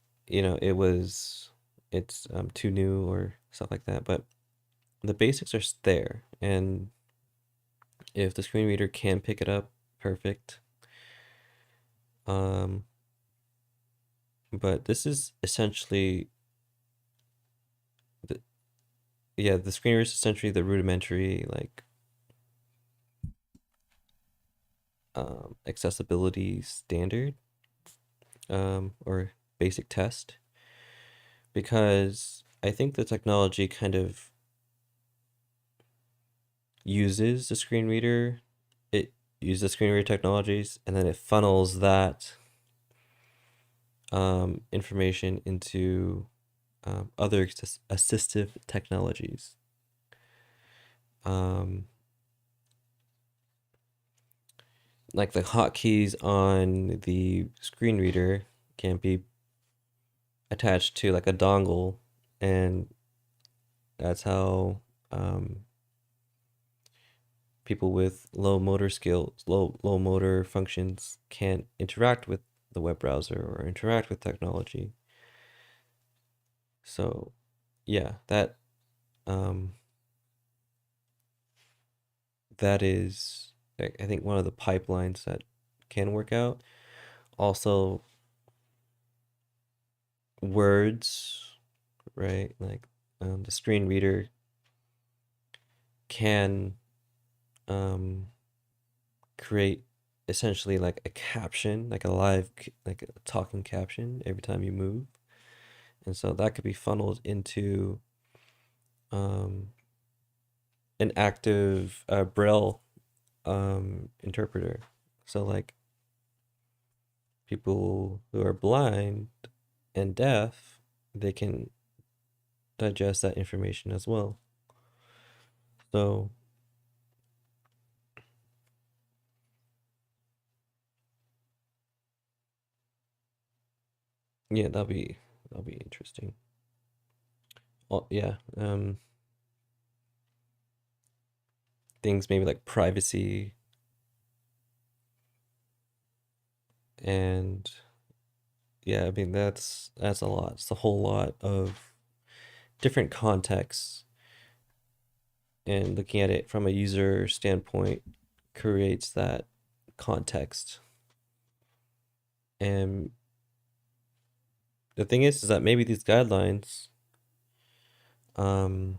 it's too new or stuff like that, but the basics are there, and if the screen reader can pick it up, perfect. Um, but this is essentially the yeah, the screen reader is essentially the rudimentary like accessibility standard or basic test, because I think the technology kind of uses the screen reader. It uses the screen reader technologies, and then it funnels that information into other assistive technologies. Um, like the hotkeys on the screen reader can be attached to like a dongle, and that's how people with low motor skills, low motor functions can't interact with the web browser or interact with technology. So, yeah, um, that is, I think, one of the pipelines that can work out. Also, words, right? Like the screen reader can um, create essentially like a caption, like a like a talking caption every time you move. And so that could be funneled into um, an active Braille interpreter. So, like people who are blind and deaf, they can digest that information as well. So, yeah, that'll be interesting. Well, yeah, things maybe like privacy and yeah, I mean that's a lot. It's a whole lot of different contexts. and looking at it from a user standpoint creates that context. And the thing is that maybe these guidelines um,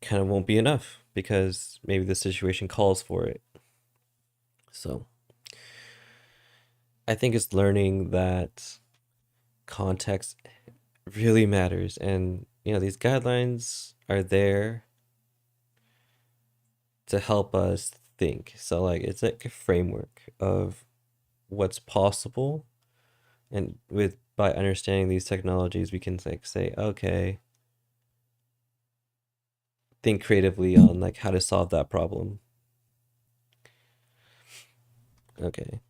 kind of won't be enough because maybe the situation calls for it. So I think it's learning that context really matters, and these guidelines are there to help us think. So like it's like a framework of what's possible, and with by understanding these technologies we can like say, okay, think creatively on like how to solve that problem. Okay.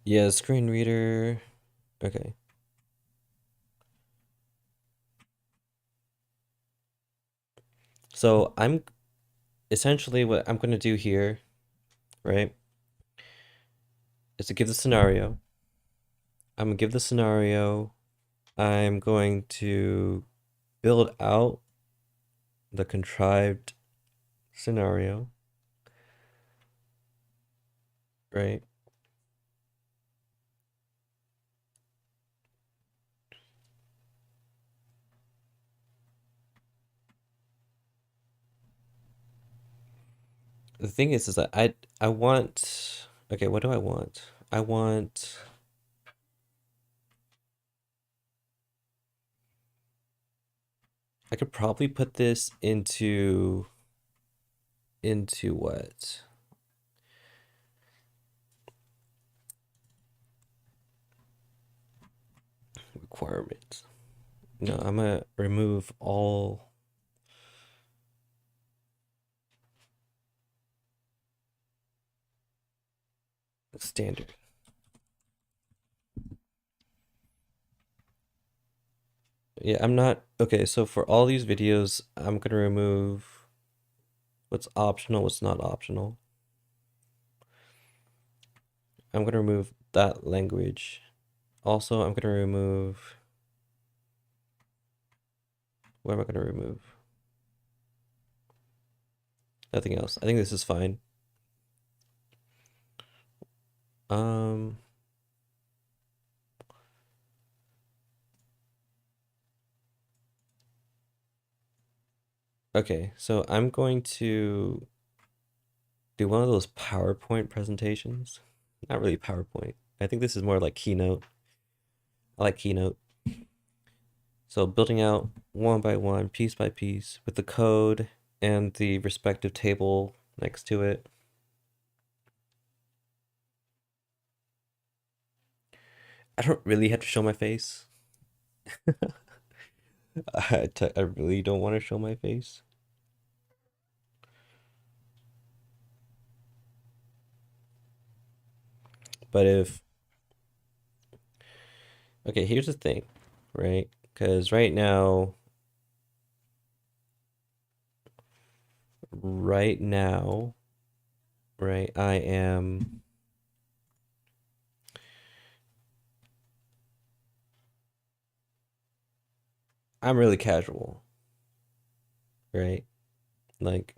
Yeah, screen reader. Okay. So I'm essentially what I'm going to do here, right, is to give the scenario. I'm going to give the scenario. I'm going to build out the contrived scenario, right? The thing is that I want, okay, what do I want? I want, I could probably put this into what? Requirements. No, I'm gonna remove all standard. Yeah, I'm not, okay, so for all these videos, I'm gonna remove what's optional, what's not optional. I'm gonna remove that language. Also, I'm gonna remove, what am I gonna remove? Nothing else. I think this is fine. Um, okay, so I'm going to do one of those PowerPoint presentations. Not really PowerPoint. I think this is more like Keynote. I like Keynote. So building out one by one, piece by piece, with the code and the respective table next to it. I don't really have to show my face. I really don't want to show my face. But if, okay, here's the thing, right? Because right now, right, I'm really casual, right? Like,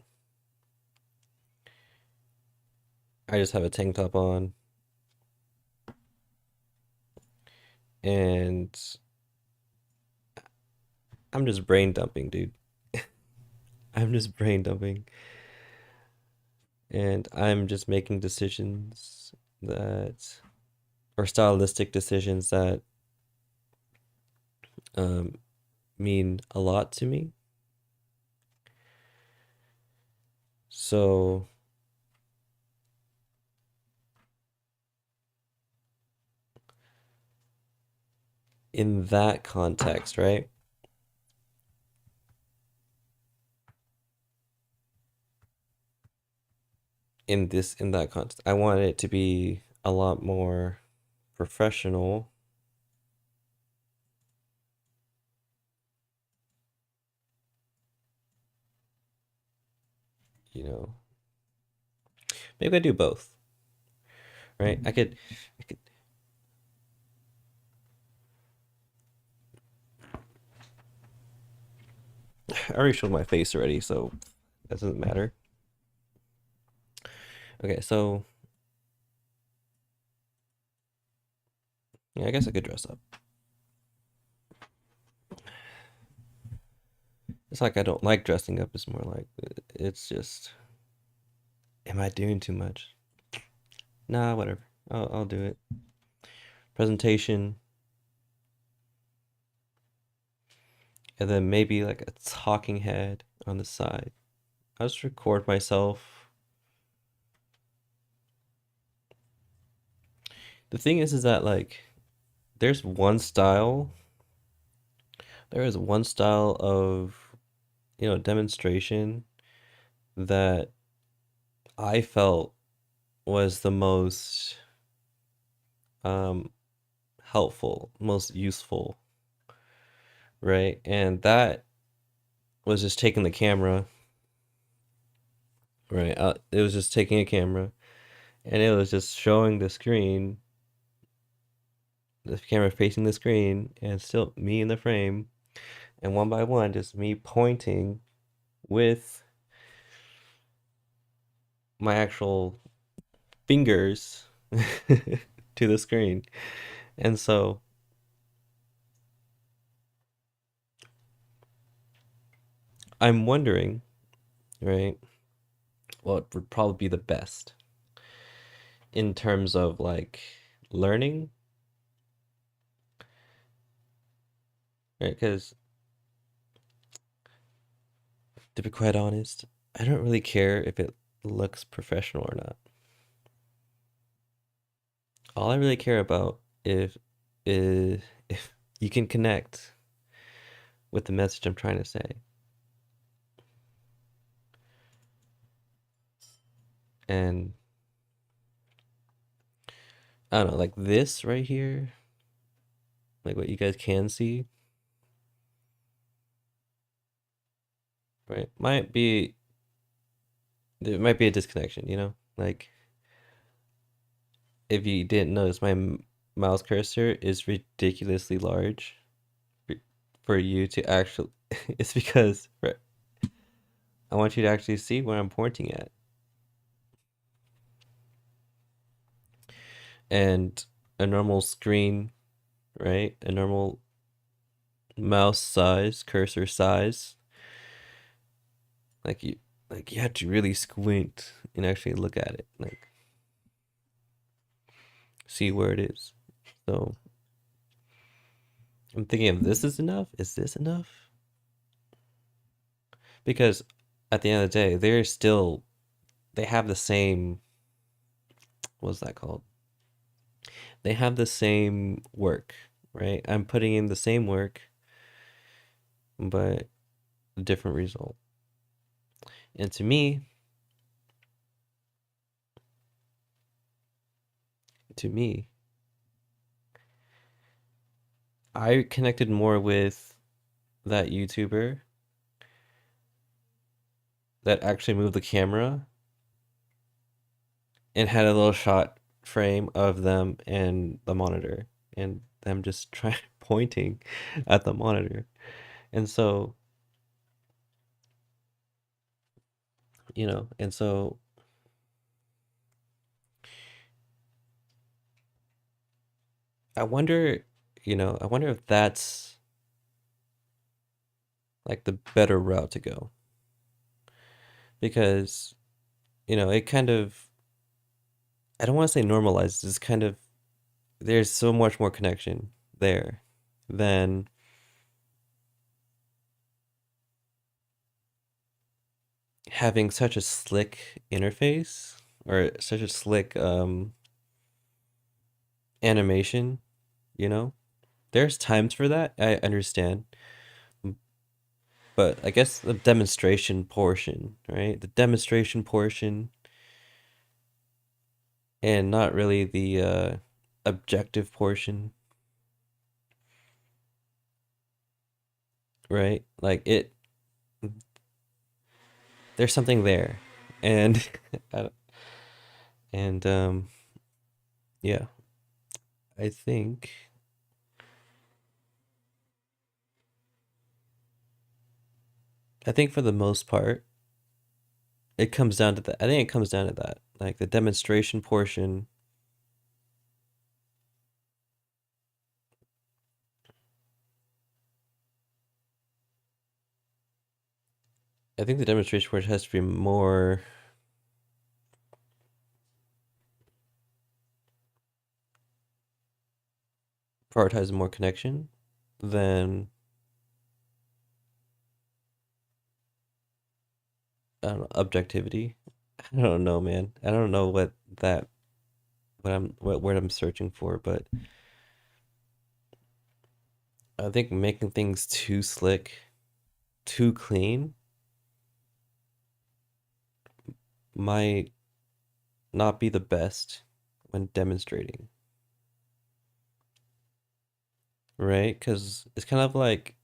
I just have a tank top on and I'm just brain dumping, dude. I'm just brain dumping and I'm just making decisions that, or stylistic decisions that um, mean a lot to me. So, in that context, right? In that context, I want it to be a lot more professional, you know. Maybe I do both, right? I could I already showed my face already, so that doesn't matter. Okay, so yeah, I guess I could dress up. It's like I don't like dressing up. It's more like it's just, am I doing too much? Nah, whatever. I'll do it. Presentation, and then maybe like a talking head on the side. I'll just record myself. The thing is that like there's one style. There is one style of demonstration that I felt was the most um helpful, most useful, right? And that was just taking the camera, right? It was just taking a camera and it was just showing the camera facing the screen, and still me in the frame, and one by one, just me pointing with my actual fingers to the screen. And so I'm wondering, right, what would probably be the best in terms of like learning, right? Because to be quite honest, I don't really care if it looks professional or not. All I really care about is if you can connect with the message I'm trying to say. And I don't know, like this right here, like what you guys can see, right? There might be a disconnection, you know? Like if you didn't notice, my mouse cursor is ridiculously large for you to actually. It's because I want you to actually see where I'm pointing at. And a normal screen, right? A normal mouse size, cursor size, like you have to really squint and actually look at it, like see where it is. So I'm thinking if this is enough, is this enough? Because at the end of the day, they have the same, what's that called? They have the same work, right? I'm putting in the same work, but a different result. And to me, I connected more with that YouTuber that actually moved the camera and had a little shot frame of them and the monitor and them just trying pointing at the monitor. And so, and so I wonder, I wonder if that's like the better route to go, because, it kind of, I don't want to say normalizes, it's kind of, there's so much more connection there than having such a slick interface or such a slick animation, you know? There's times for that, I understand. But I guess the demonstration portion, right? The demonstration portion and not really the objective portion, right? Like there's something there. And I don't- and yeah, I think I think for the most part, it comes down to that. I think it comes down to that. Like the demonstration portion, I think the demonstration portion has to be more prioritizing more connection than I don't know, objectivity. I don't know, man. I don't know what word I'm searching for, but I think making things too slick, too clean might not be the best when demonstrating, right? Because it's kind of like,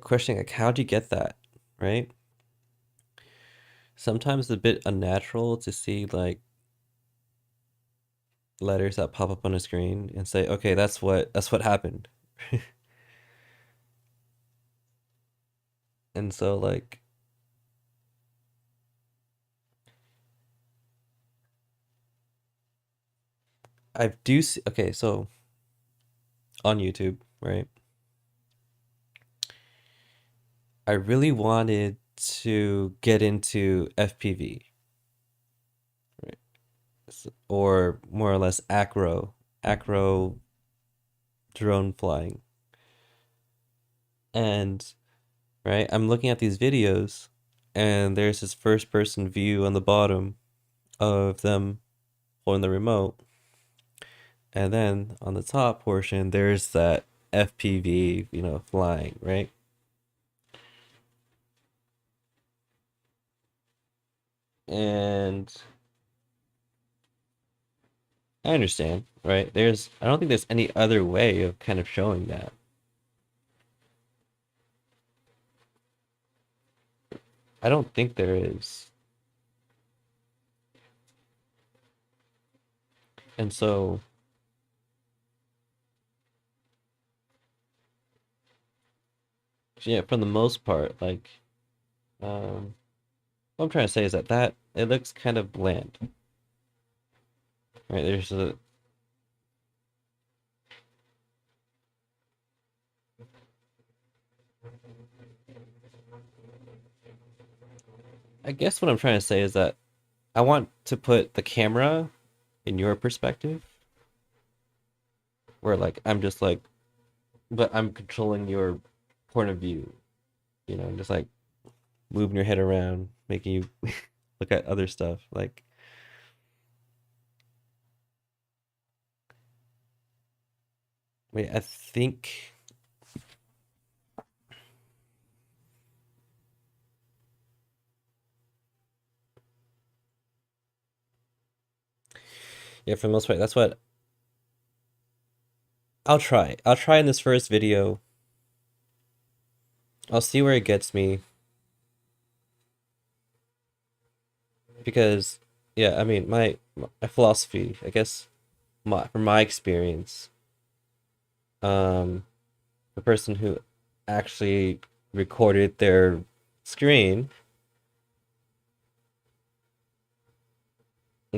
questioning like how do you get that, right? Sometimes it's a bit unnatural to see like letters that pop up on a screen and say, okay, that's what happened. And so like I do see, okay, so on YouTube, right? I really wanted to get into FPV, right? Or more or less acro drone flying. And right, I'm looking at these videos and there's this first person view on the bottom of them holding the remote. And then on the top portion, there's that FPV, flying, right? And I understand, right? I don't think there's any other way of kind of showing that. I don't think there is. And so, yeah, for the most part, like, what I'm trying to say is that it looks kind of bland, right? I guess what I'm trying to say is that I want to put the camera in your perspective, where like I'm just like, but I'm controlling your point of view, just like moving your head around, making you look at other stuff. Like, wait, I think, yeah, for the most part, that's what I'll try. I'll try in this first video. I'll see where it gets me because, yeah, I mean, my philosophy, I guess, from my experience, um, the person who actually recorded their screen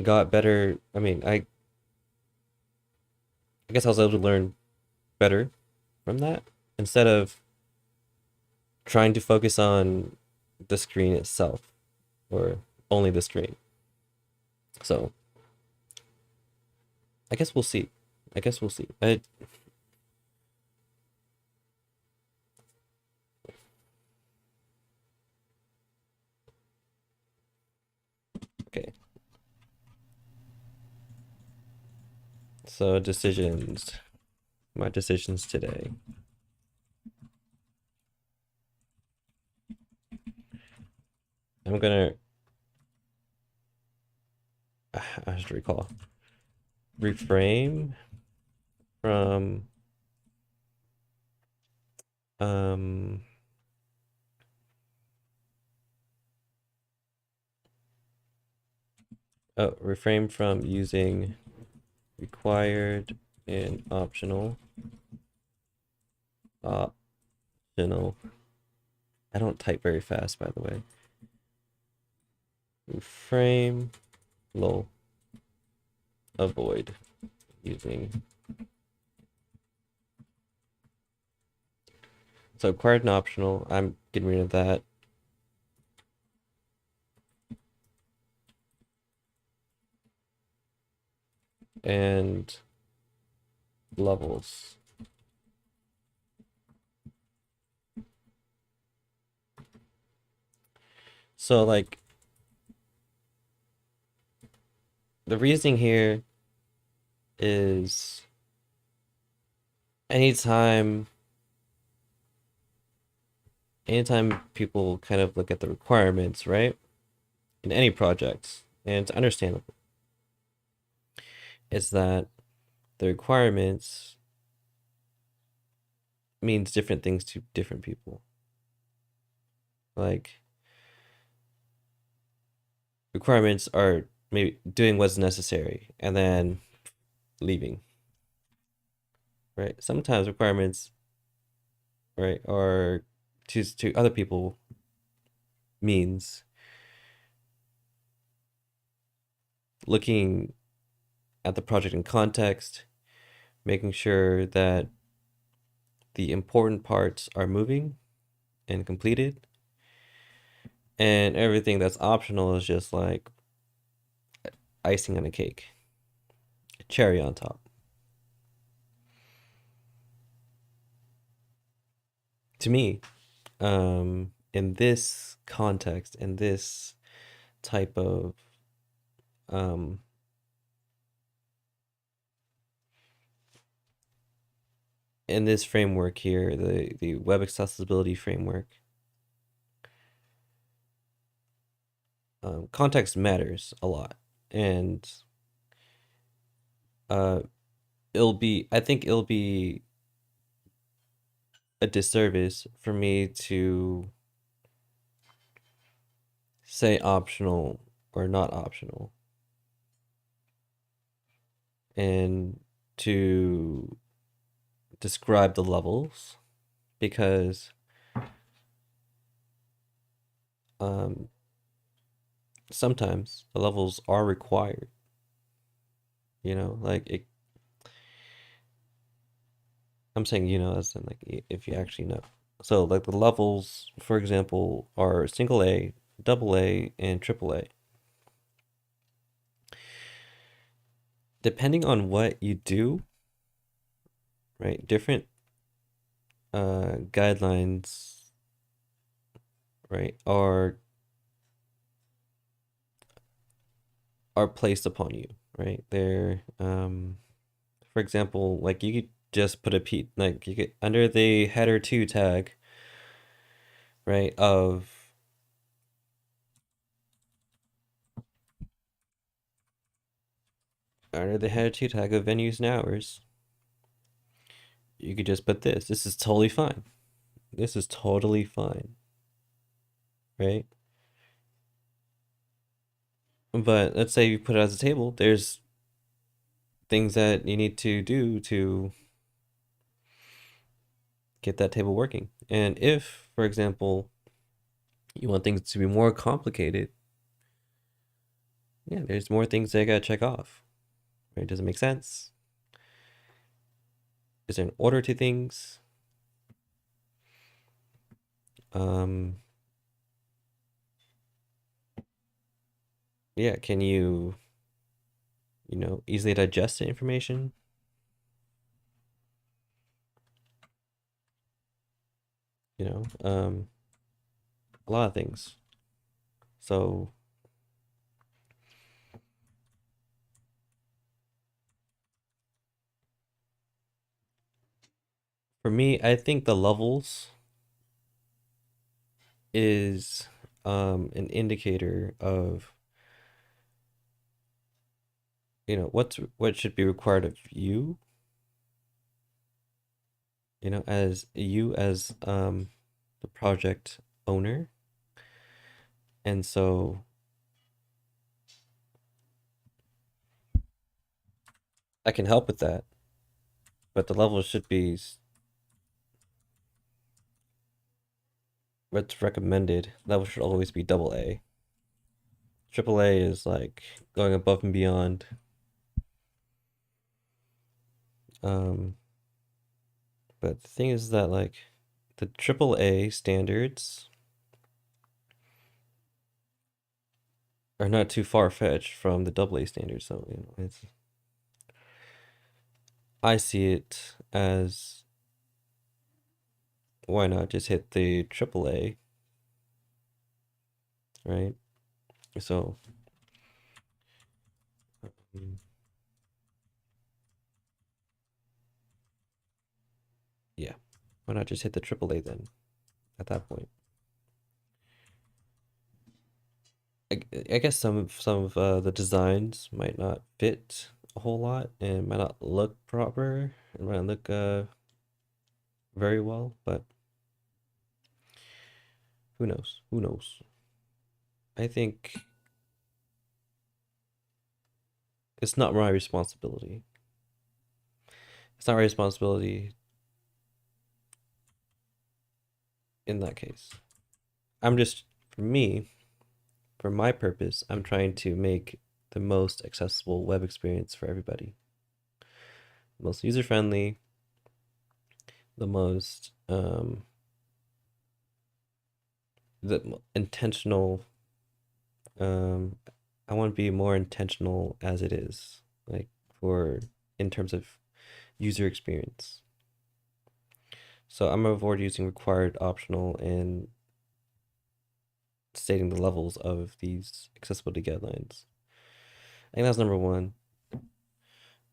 got better. I mean, I guess I was able to learn better from that instead of trying to focus on the screen itself or only the screen. So I guess we'll see. I guess we'll see. Okay. So decisions. My decisions today. I'm gonna. I have to recall. Reframe from um refrain from using required and optional. I don't type very fast, by the way. Refrain, lol, avoid using. So required and optional, I'm getting rid of that. And levels. So like the reasoning here is anytime people kind of look at the requirements, right? In any project, and it's understandable, is that the requirements means different things to different people. Like requirements are maybe doing what's necessary and then leaving, right? Sometimes requirements, right, are to other people means looking at the project in context, making sure that the important parts are moving and completed, and everything that's optional is just like icing on a cake, cherry on top. To me, in this context, in this type of um, in this framework here, the web accessibility framework, context matters a lot, and uh, I think it'll be a disservice for me to say optional or not optional, and to describe the levels, because um, sometimes the levels are required. Like I'm saying, as in like if you actually know. So like the levels, for example, are single A, double A, and triple A. Depending on what you do, right? Different guidelines, right, are placed upon you, right? They're for example, like you could just put a p like you could under the header 2 tag, right, of under the header 2 tag of venues and hours, you could just put this. This is totally fine. This is totally fine, right? But let's say you put it as a table, there's things that you need to do to get that table working. And if, for example, you want things to be more complicated, yeah, there's more things that you gotta check off. Right? Does it make sense? Is there an order to things? Um, yeah, can you, easily digest the information? You know, um, a lot of things. So for me, I think the levels is an indicator of what should be required of you, as the project owner. And so I can help with that, but the level should be what's recommended. Level should always be double A. Triple A is like going above and beyond. Um, but the thing is that like the triple A standards are not too far fetched from the double A standards. So I see it as why not just hit the triple A, right? So um, yeah, why not just hit the triple A then at that point? I guess some of the designs might not fit a whole lot and might not look proper. It might not look very well, but who knows? Who knows? I think it's not my responsibility. It's not my responsibility in that case. I'm just, for me, for my purpose, I'm trying to make the most accessible web experience for everybody. The most user friendly, the most the intentional. Um, I want to be more intentional as it is, like for in terms of user experience. So I'm gonna avoid using required, optional, and stating the levels of these accessibility guidelines. I think that's number one.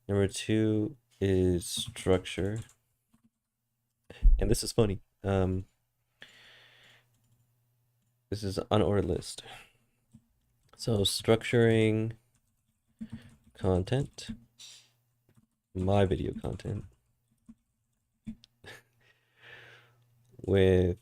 Number two is structure, and this is funny. This is an unordered list. So structuring content, my video content, with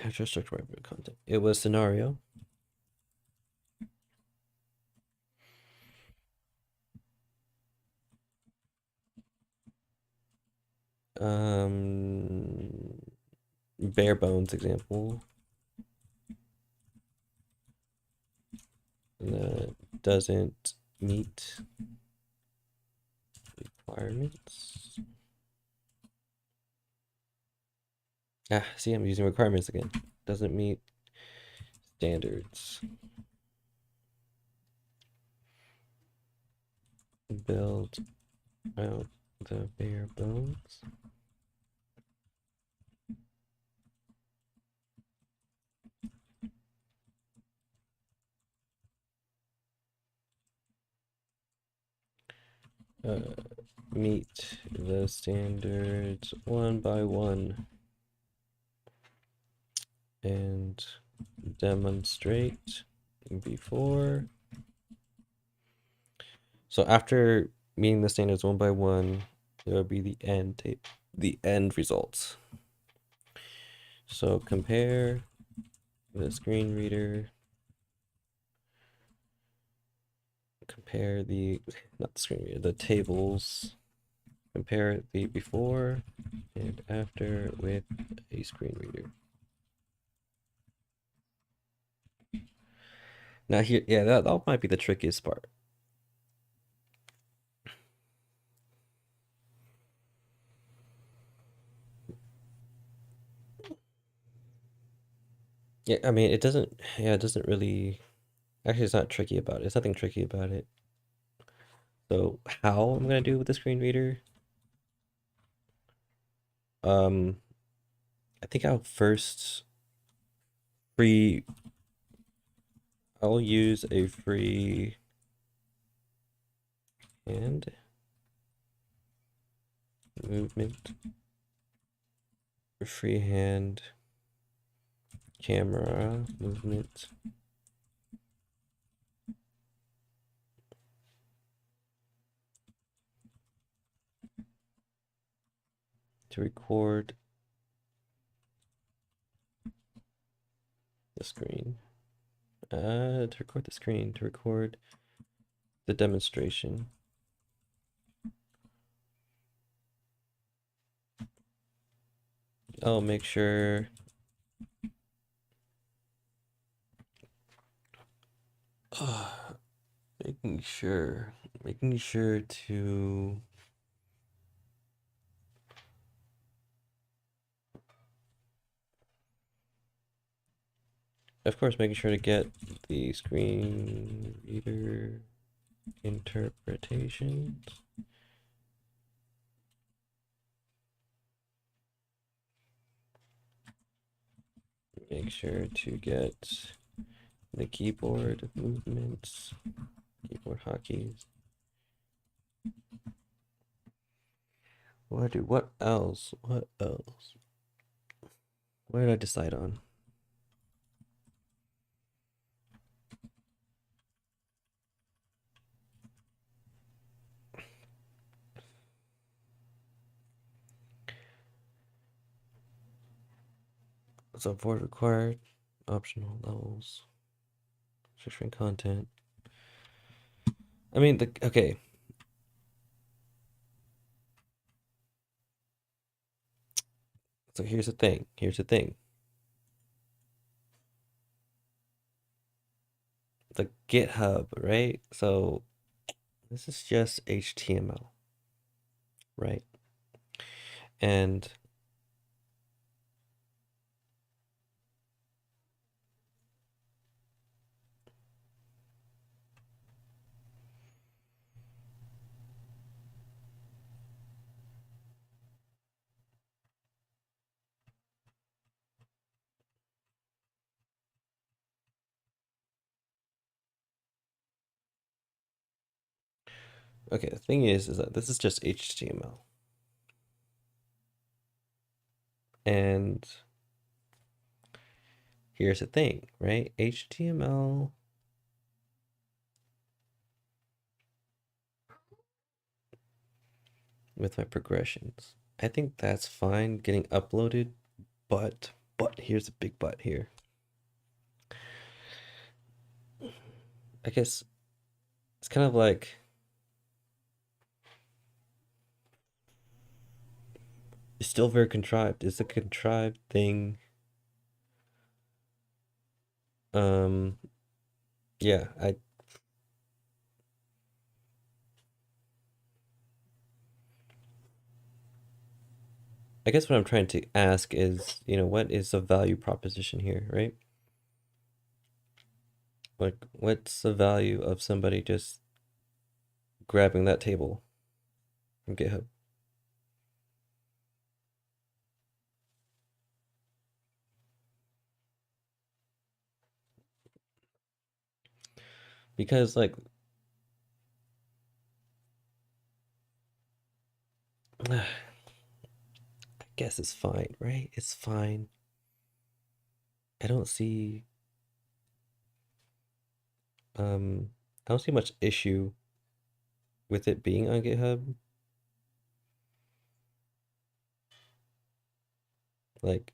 how to structure my video content. It was scenario. Um, bare bones example that doesn't meet requirements. Ah, see, I'm using requirements again. Doesn't meet standards. Build out the bare bones. Meet the standards one by one and demonstrate before. So after meeting the standards one by one, there will be the end results. So compare the screen reader, compare the, not the screen reader, the tables, compare the before and after with a screen reader. Now here, yeah, that might be the trickiest part. Yeah, I mean, it doesn't really, actually, it's not tricky about it. It's nothing tricky about it. So how I'm gonna do it with the screen reader? Um, I think free, I'll use a free hand movement, freehand camera movement. to record the screen. To record the screen, to record the demonstration. Oh, make sure. Making sure to. Of course, making sure to get the screen reader interpretations. Make sure to get the keyboard movements, keyboard hotkeys. What else? What else? What did I decide on? So void required, optional levels, structuring content. I mean, okay. So here's the thing. Here's the thing. The GitHub, right? So this is just HTML, right? And okay, the thing is that this is just HTML. And here's the thing, right? HTML with my progressions. I think that's fine getting uploaded, but here's a big but here. I guess it's kind of like it's still very contrived. It's a contrived thing. Um, yeah, I guess what I'm trying to ask is, what is the value proposition here, right? Like, what's the value of somebody just grabbing that table from GitHub? Because, like, I guess it's fine, right? It's fine. I don't see, um, I don't see much issue with it being on GitHub. Like,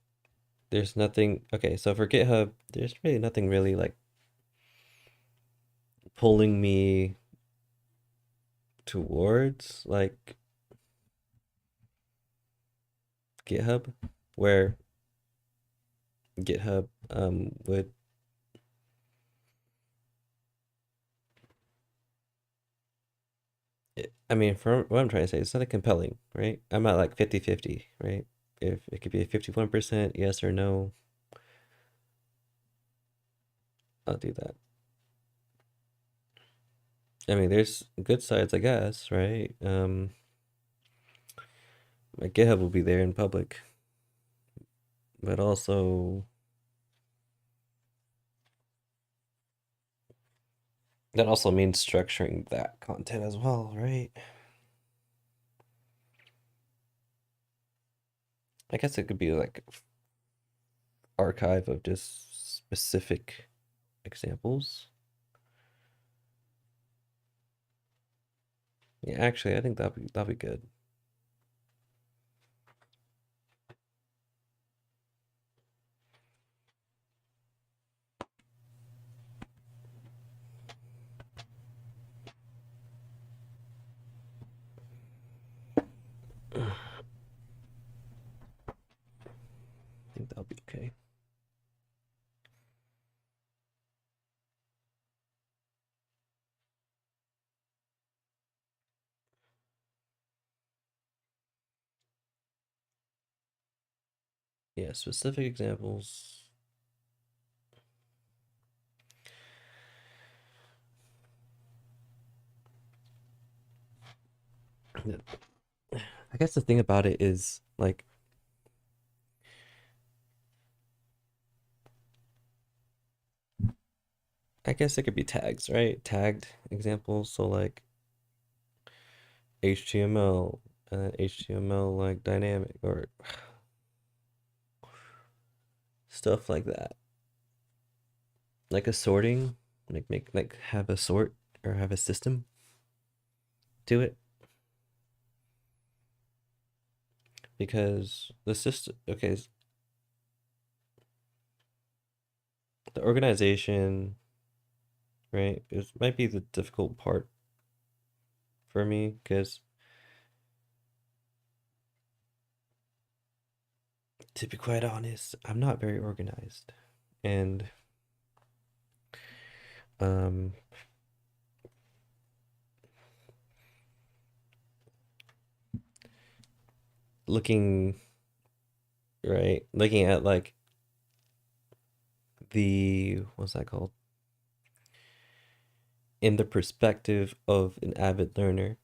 there's nothing, okay, so for GitHub, there's really nothing really like pulling me towards like GitHub, where GitHub would, I mean, for what I'm trying to say, it's not compelling, right? I'm at like 50-50, right? If it could be a 51% yes or no, I'll do that. I mean, there's good sides, I guess, right? My GitHub will be there in public, but also that also means structuring that content as well, right? I guess it could be like archive of just specific examples. Yeah, actually, I think that'd be good. Yeah, specific examples. I guess the thing about it is like I guess it could be tags, right? Tagged examples. So like HTML and then HTML like dynamic or stuff like that. Like a sorting, like have a sort or have a system to it because the system okay, the organization, right? It might be the difficult part for me because to be quite honest, I'm not very organized. And um looking right, looking at like the what's that called? In the perspective of an avid learner,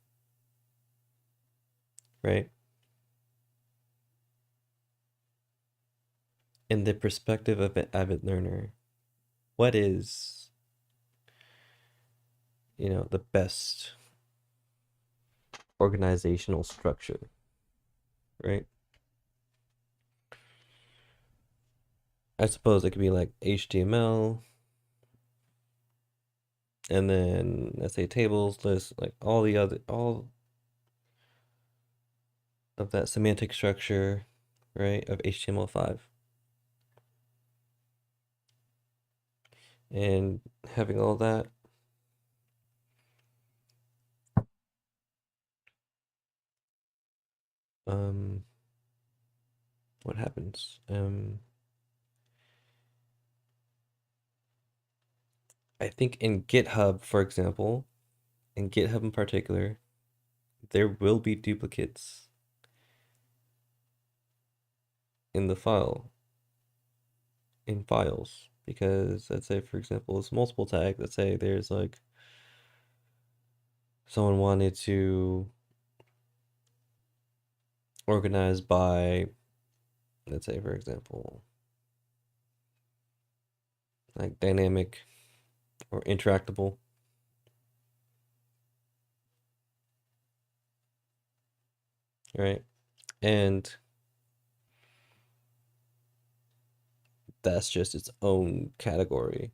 right? In the perspective of an avid learner, what is, the best organizational structure, right? I suppose it could be like HTML and then let's say tables, list, like all of that semantic structure, right, of HTML5. And having all that, um, what happens? I think in GitHub, for example, in GitHub in particular, there will be duplicates in the file, in files, because let's say, for example, it's multiple tag. Let's say there's like someone wanted to organize by, let's say, for example, like dynamic or interactable, right? And that's just its own category.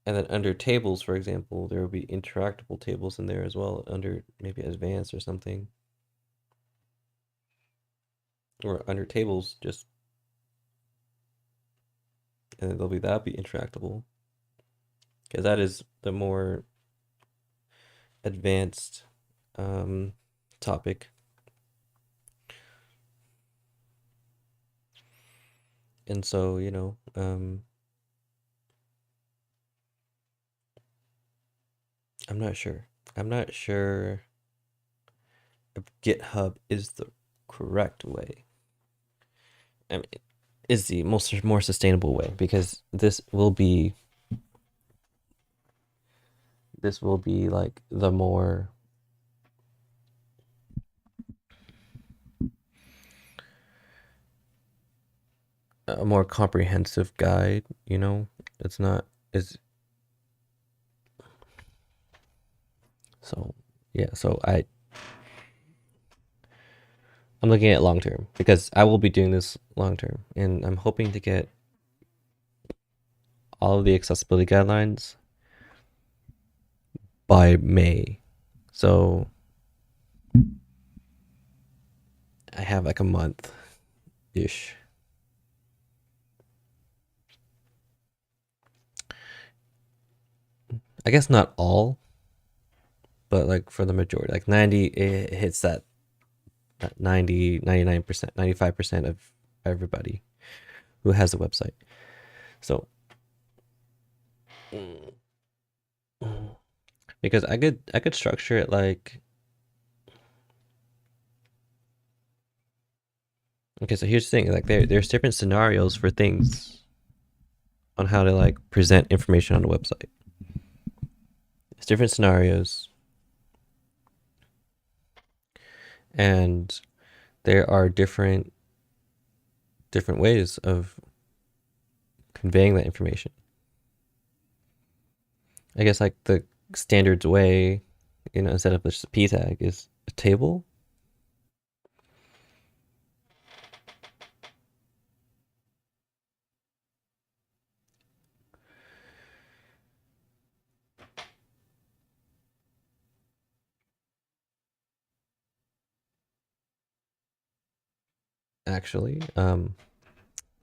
And then under tables, for example, there will be interactable tables in there as well, under maybe advanced or something. Or under tables, just, and that'll be interactable. Because that is the more advanced um, topic. And so, I'm not sure. I'm not sure if GitHub is the correct way. I mean, is the more sustainable way because this will be like the more a more comprehensive guide, It's not is so yeah, so I'm looking at long term because I will be doing this long term and I'm hoping to get all of the accessibility guidelines by May. So I have like a month ish. I guess not all, but like for the majority, like 90, it hits that 90, 99%, 95% of everybody who has a website. So because I could structure it like Okay, so here's the thing, like there's different scenarios for things on how to like present information on a website. There's different scenarios, and there are different ways of conveying that information. I guess like the standards way, instead of just a p tag, is a table. Actually,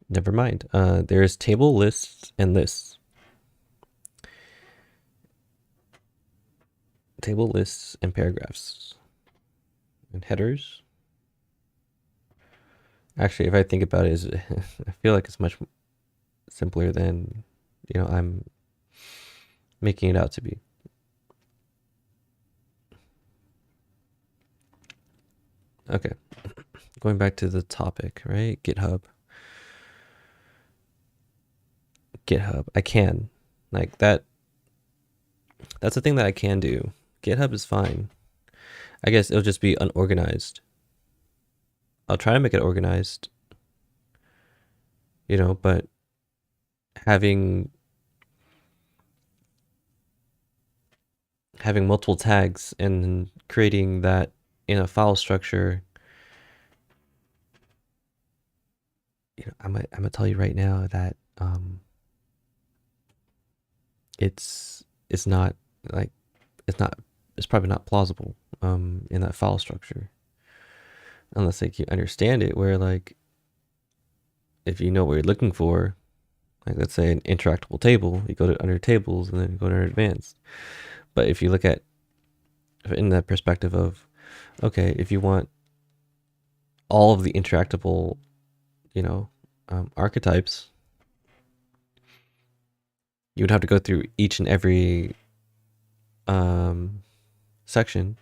never mind. There's table, lists, and lists. Table, lists, and paragraphs, and headers. Actually, if I think about it, I feel like it's much simpler than I'm making it out to be. Okay, going back to the topic, right? GitHub. I can like that. That's the thing that I can do. GitHub is fine. I guess it'll just be unorganized. I'll try to make it organized, but having multiple tags and creating that in a file structure, I'm gonna tell you right now that it's not like it's probably not plausible in that file structure unless like you understand it, where like if you know what you're looking for, like let's say an interactable table, you go to under tables and then go to under advanced. But if you look at in that perspective of, okay, if you want all of the interactable archetypes, you would have to go through each and every section,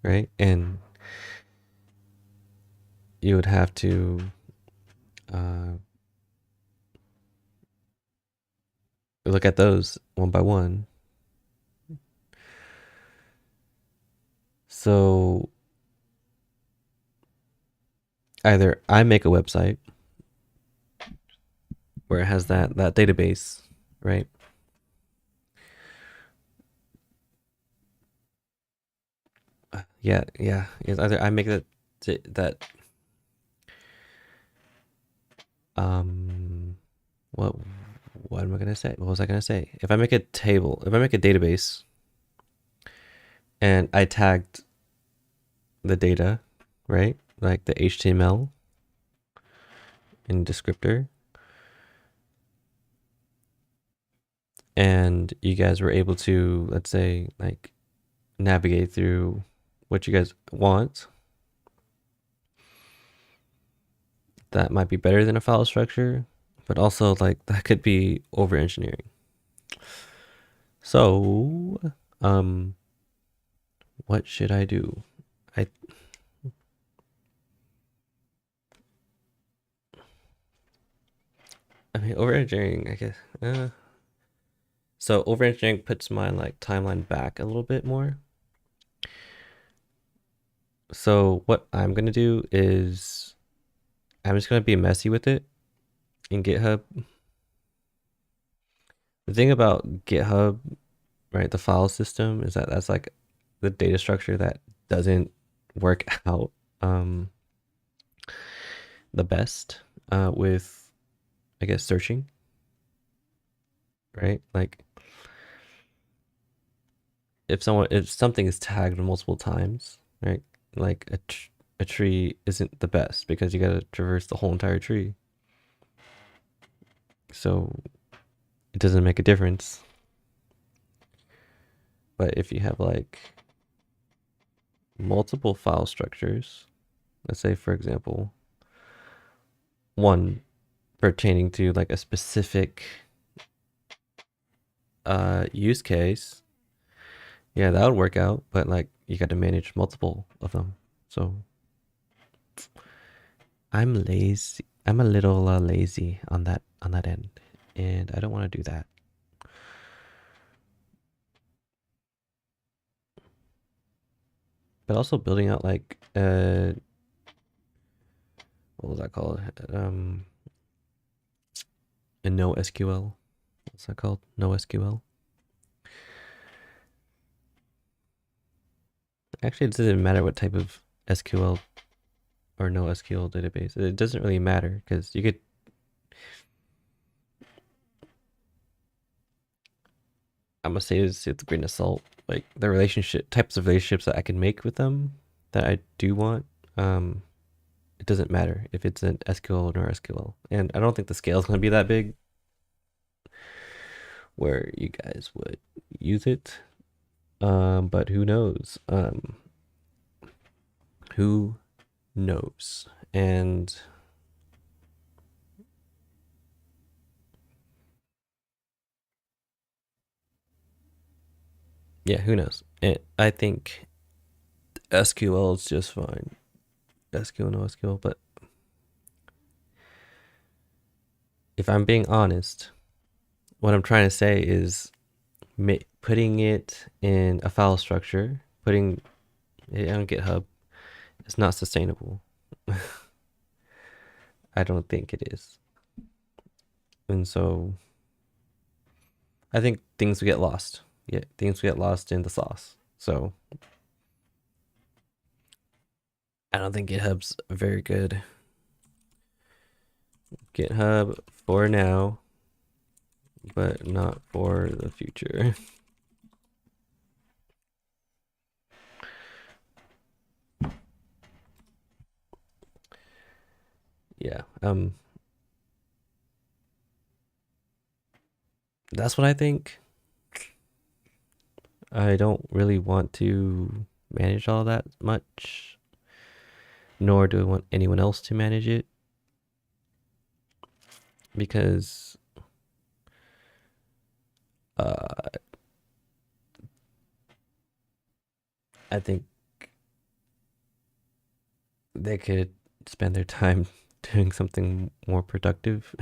right? And you would have to look at those one by one. So either I make a website where it has that database, right? Yeah. It's either I make that what am I gonna say? What was I gonna say? If I make a database and I tagged the data, right? Like the HTML and descriptor, and you guys were able to, let's say, like navigate through what you guys want, that might be better than a file structure, but also like that could be over engineering. So, what should I do? I mean, over engineering, I guess. So over engineering puts my like timeline back a little bit more. So what I'm gonna do is I'm just gonna be messy with it in GitHub. The thing about GitHub, right, the file system, is that that's like the data structure that doesn't work out the best with, I guess, searching, right? Like if something is tagged multiple times, right? Like a tree isn't the best because you got to traverse the whole entire tree. So it doesn't make a difference. But if you have like multiple file structures, let's say for example, one pertaining to like a specific use case, yeah, that would work out, but like you got to manage multiple of them. So I'm lazy. I'm a little lazy on that end, and I don't want to do that. But also building out like what was that called? A no SQL. What's that called? No SQL. Actually, it doesn't matter what type of SQL or no SQL database. It doesn't really matter because you could. I'm gonna say this with a grain of salt. Like the relationship types of relationships that I can make with them that I do want. Um, it doesn't matter if it's an SQL or SQL, and I don't think the scale is gonna be that big where you guys would use it. But who knows? Who knows? And yeah, who knows? I think SQL is just fine. SQL, no SQL. But if I'm being honest, what I'm trying to say is putting it in a file structure, putting it on GitHub, is not sustainable. I don't think it is. And so I think things get lost. Yeah, things get lost in the sauce. So I don't think GitHub's very good. GitHub for now, but not for the future. Yeah. That's what I think. I don't really want to manage all that much, nor do I want anyone else to manage it because uh, I think they could spend their time doing something more productive.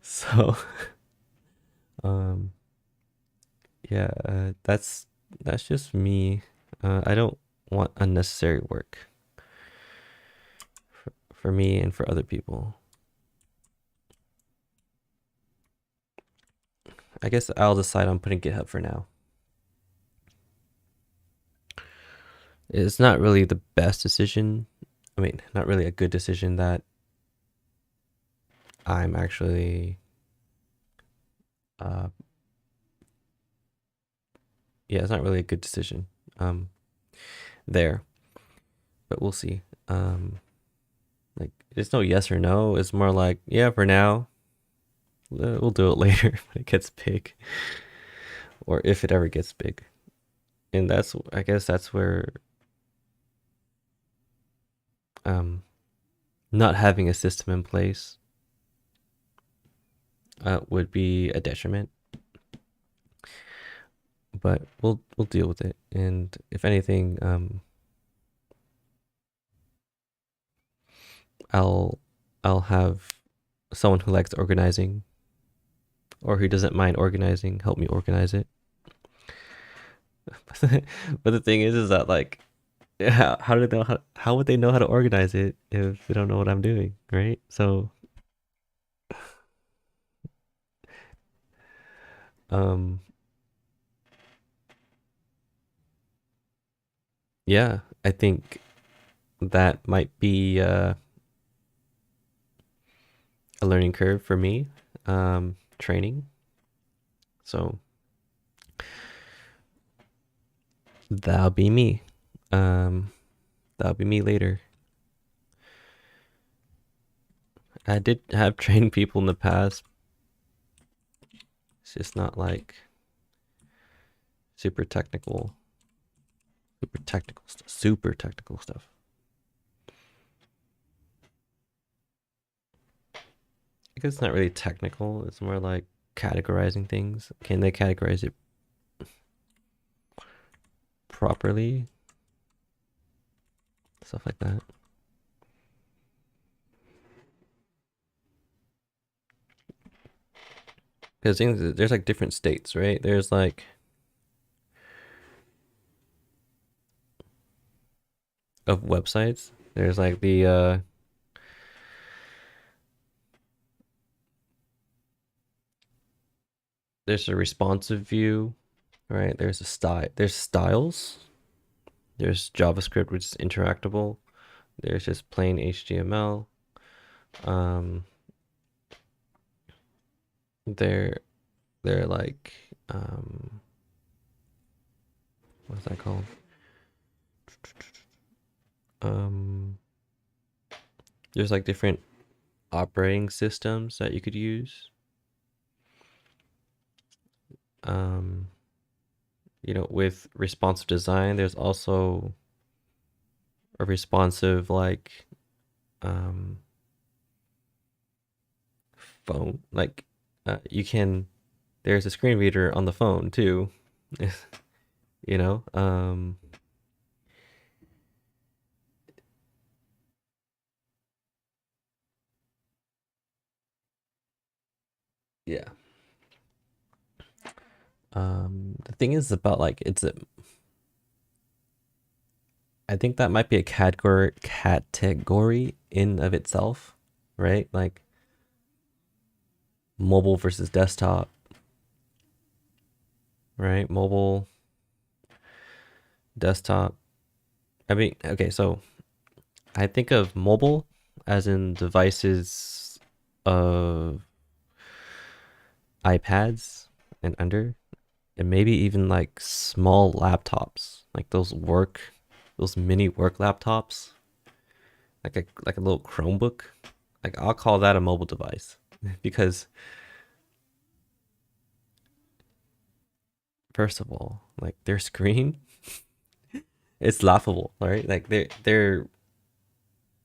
So, um, yeah, that's just me. I don't want unnecessary work for me and for other people. I guess I'll decide on putting GitHub for now. It's not really the best decision. I mean, not really a good decision that I'm actually, uh, yeah, it's not really a good decision, um, there, but we'll see. Like, it's no yes or no. It's more like, yeah, for now, we'll do it later when it gets big, or if it ever gets big. And I guess that's where, um, not having a system in place, would be a detriment. But we'll deal with it. And if anything, I'll I'll have someone who likes organizing or who doesn't mind organizing help me organize it. But the thing is that like, how do they know how would they know how to organize it if they don't know what I'm doing, right? So, um, yeah, I think that might be a learning curve for me, training. So that'll be me. Um, that'll be me later. I did have trained people in the past. It's just not like super technical, super technical stuff. I guess it's not really technical. It's more like categorizing things. Can they categorize it properly? Stuff like that. because there's like different states, right? There's like of websites. There's like there's a responsive view, right? There's a style. There's styles. There's JavaScript, which is interactable. There's just plain HTML. Um, they're they're like what's that called? Um, there's like different operating systems that you could use. Um, with responsive design, there's also a responsive like um phone. Like you can there's a screen reader on the phone too. you know? Yeah. The thing is about like I think that might be a category in of itself, right? Like mobile versus desktop, right? Mobile, desktop. I mean, okay, so I think of mobile as in devices of iPads and under, and maybe even like small laptops, like those mini work laptops, like a little Chromebook. Like I'll call that a mobile device because first of all, like their screen, it's laughable, right? Like they're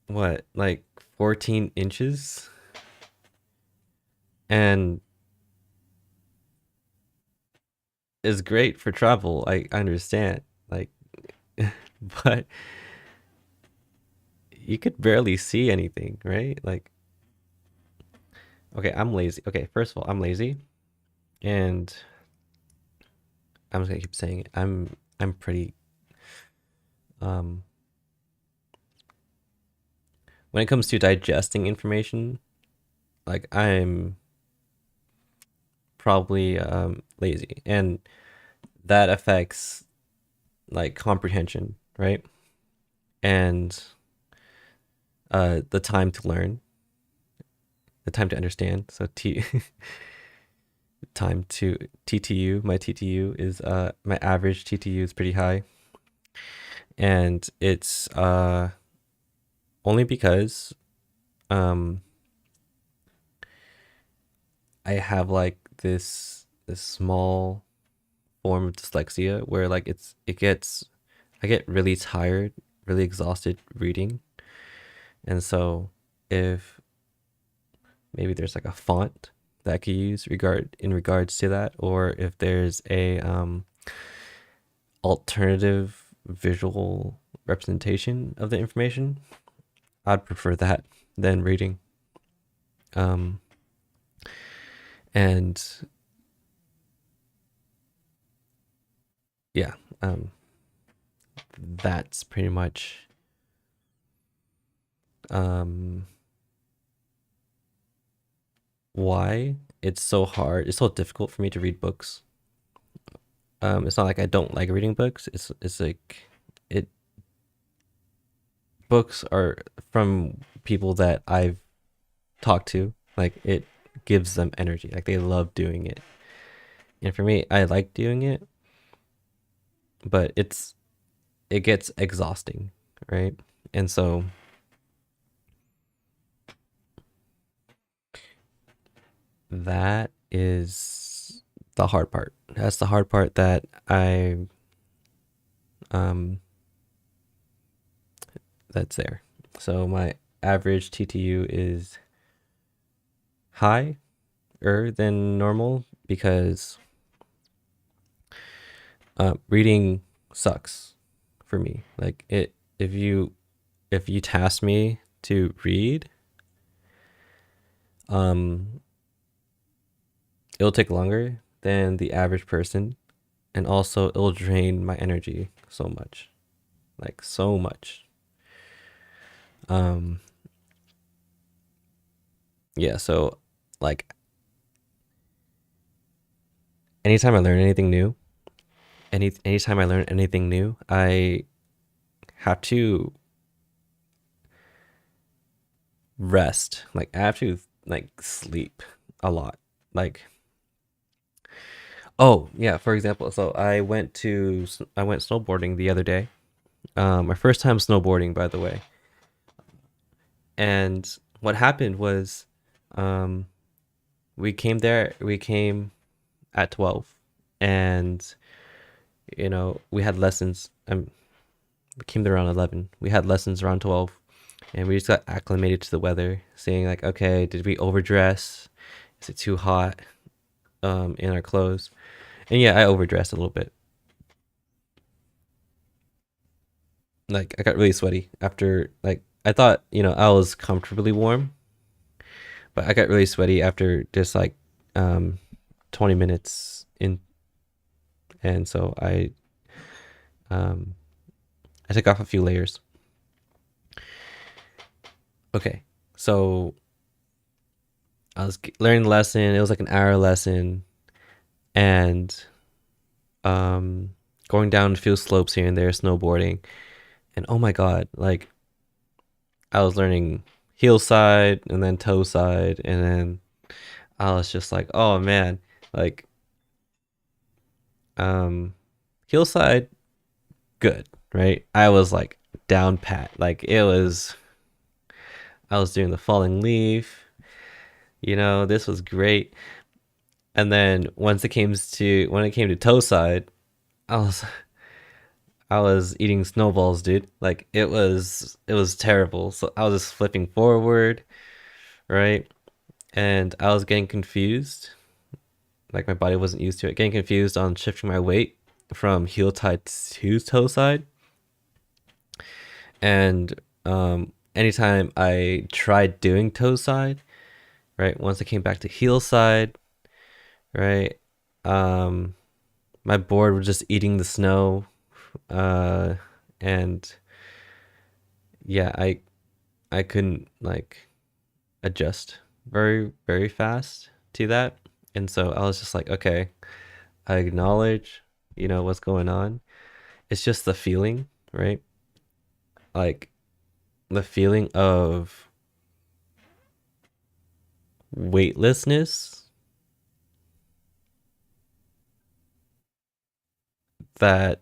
what, like 14 inches, and is great for travel. I understand, like, but you could barely see anything, right? Like, okay, I'm lazy. Okay, first of all, I'm lazy, and I'm just gonna keep saying it. I'm pretty um when it comes to digesting information, like I'm probably lazy, and that affects like comprehension, right? And the time to learn, the time to understand. So T time to TTU, my TTU is my average TTU is pretty high, and it's only because um I have like this small form of dyslexia where like it gets I get really tired, really exhausted reading. And so if maybe there's like a font that I could use in regards to that, or if there's a alternative visual representation of the information, I'd prefer that than reading. Um, and yeah, um, that's pretty much um, why it's so hard. It's so difficult for me to read books. It's not like I don't like reading books. It's like it books are from people that I've talked to. Like it gives them energy. Like they love doing it. And for me, I like doing it, but it gets exhausting, right? And so that is the hard part. That's the hard part that I um that's there. So my average TTU is higher than normal because reading sucks for me. Like it if you task me to read, um it'll take longer than the average person, and also it'll drain my energy so much, like so much. Um, yeah, so like anytime I learn anything new, anytime I learn anything new, I have to rest. Like I have to like sleep a lot. Like oh yeah, for example, so I went snowboarding the other day. My first time snowboarding, by the way. And what happened was, um, we came at 12, and we had lessons. We came there around 11. We had lessons around 12, and we just got acclimated to the weather, saying like, okay, did we overdress? Is it too hot in our clothes? And yeah, I overdressed a little bit. Like I got really sweaty after, like, I thought, I was comfortably warm, but I got really sweaty after just like 20 minutes in, and so um I took off a few layers. Okay. So I was learning the lesson. It was like an hour lesson, and um going down a few slopes here and there snowboarding. And oh my god, like I was learning heel side and then toe side, and then I was just like, oh man, like um heel side good, right? I was like down pat. Like I was doing the falling leaf, this was great. And then when it came to toe side, I was I was eating snowballs, dude. Like it was terrible. So I was just flipping forward, right? And I was getting confused. Like my body wasn't used to it. Getting confused on shifting my weight from heel side to toe side. And anytime I tried doing toe side, right? Once I came back to heel side, right? Um my board was just eating the snow. Uh and yeah, I couldn't like adjust very fast to that. And so I was just like, okay, I acknowledge, what's going on. It's just the feeling, right? Like the feeling of weightlessness that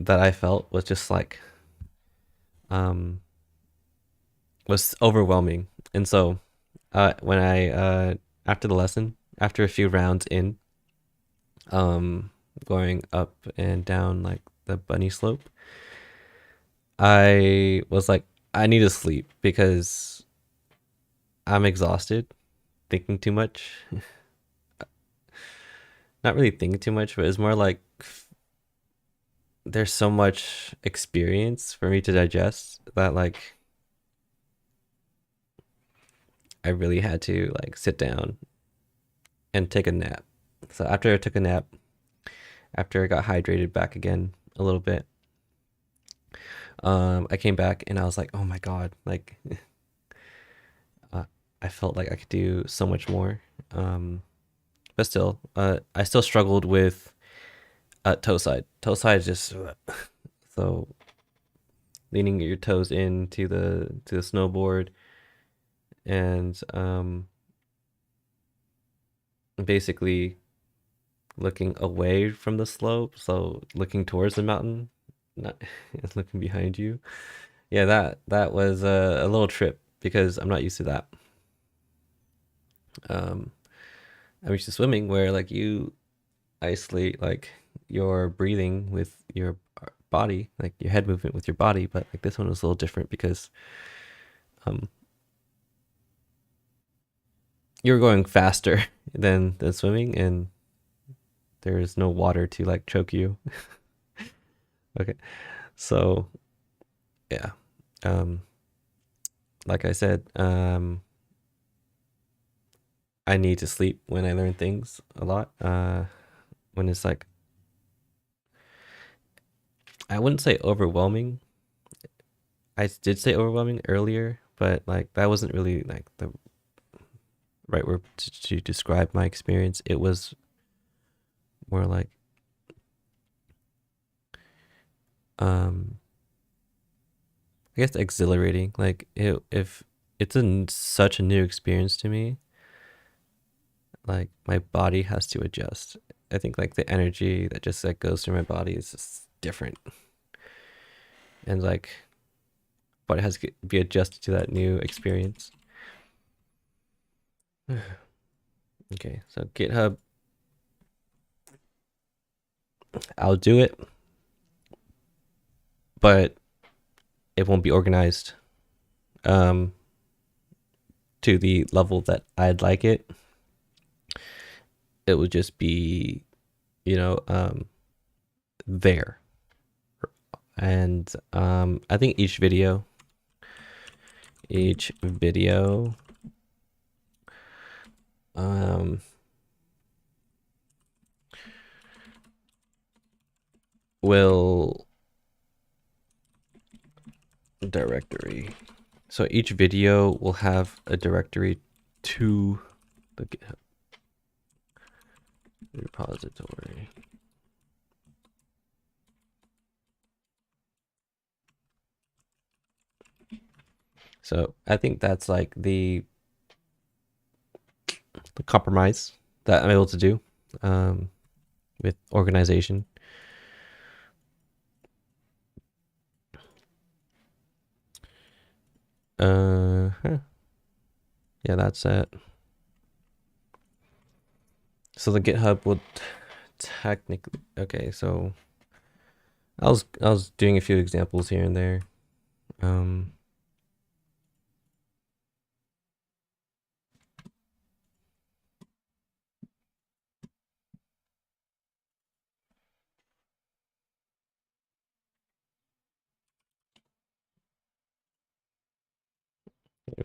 I felt was just like um was overwhelming. And so when I after the lesson, after a few rounds in, going up and down like the bunny slope, I was like, I need to sleep because I'm exhausted, thinking too much. Not really thinking too much, but it's more like there's so much experience for me to digest that like I really had to like sit down and take a nap. So after I took a nap, after I got hydrated back again a little bit, I came back and I was like, oh my god, like uh, I felt like I could do so much more. But still, I still struggled with toe side. Toe side is just so leaning your toes into the snowboard, and basically looking away from the slope, so looking towards the mountain, not looking behind you. Yeah, that was a little trip because I'm not used to that. Um, I'm used to swimming where like you isolate like your breathing with your body, like your head movement with your body, but like this one was a little different because um you're going faster than swimming, and there is no water to like choke you. Okay. So, yeah. Um like I said, I need to sleep when I learn things a lot. When it's like, I wouldn't say overwhelming. I did say overwhelming earlier, but like that wasn't really like the right word to describe my experience. It was more like um I guess exhilarating. Like if it's such a new experience to me, like my body has to adjust. I think like the energy that just like goes through my body is just different, and like body has to be adjusted to that new experience. Okay, so GitHub, I'll do it, but it won't be organized um to the level that I'd like it. It would just be, you know, there. And I think each video um will directory. So each video will have a directory to the GitHub repository. So I think that's like the compromise that I'm able to do with organization. Huh. Yeah, that's it. So the GitHub would technically, okay, so I was doing a few examples here and there.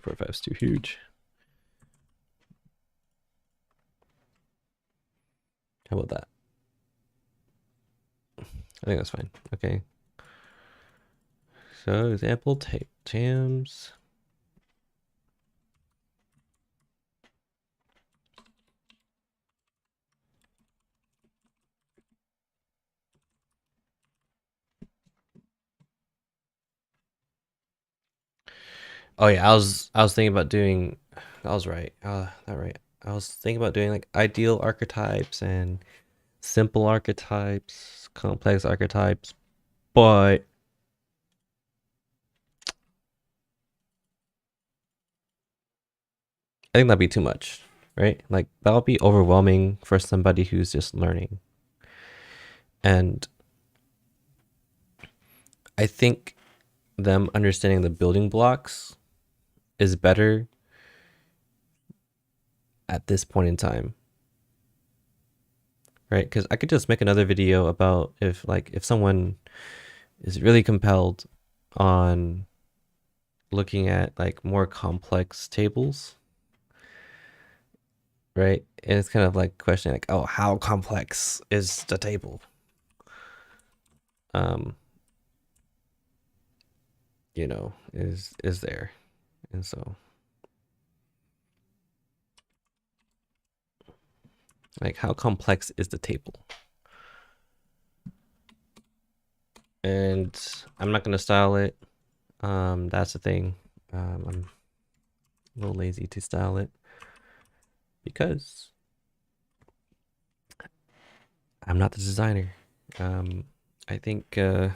45 is too huge. How about that? I think that's fine. Okay. So example TAMs. Oh yeah, I was thinking about doing. I was right. That right. I was thinking about doing like ideal archetypes and simple archetypes, complex archetypes, but I think that'd be too much, right? Like that'll be overwhelming for somebody who's just learning. And I think them understanding the building blocks is better at this point in time, right? Because I could just make another video about if someone is really compelled on looking at like more complex tables, right? And it's kind of like questioning like, oh, how complex is the table? Um, is there. And so like how complex is the table? And I'm not gonna style it. That's the thing. I'm a little lazy to style it because I'm not the designer. I think I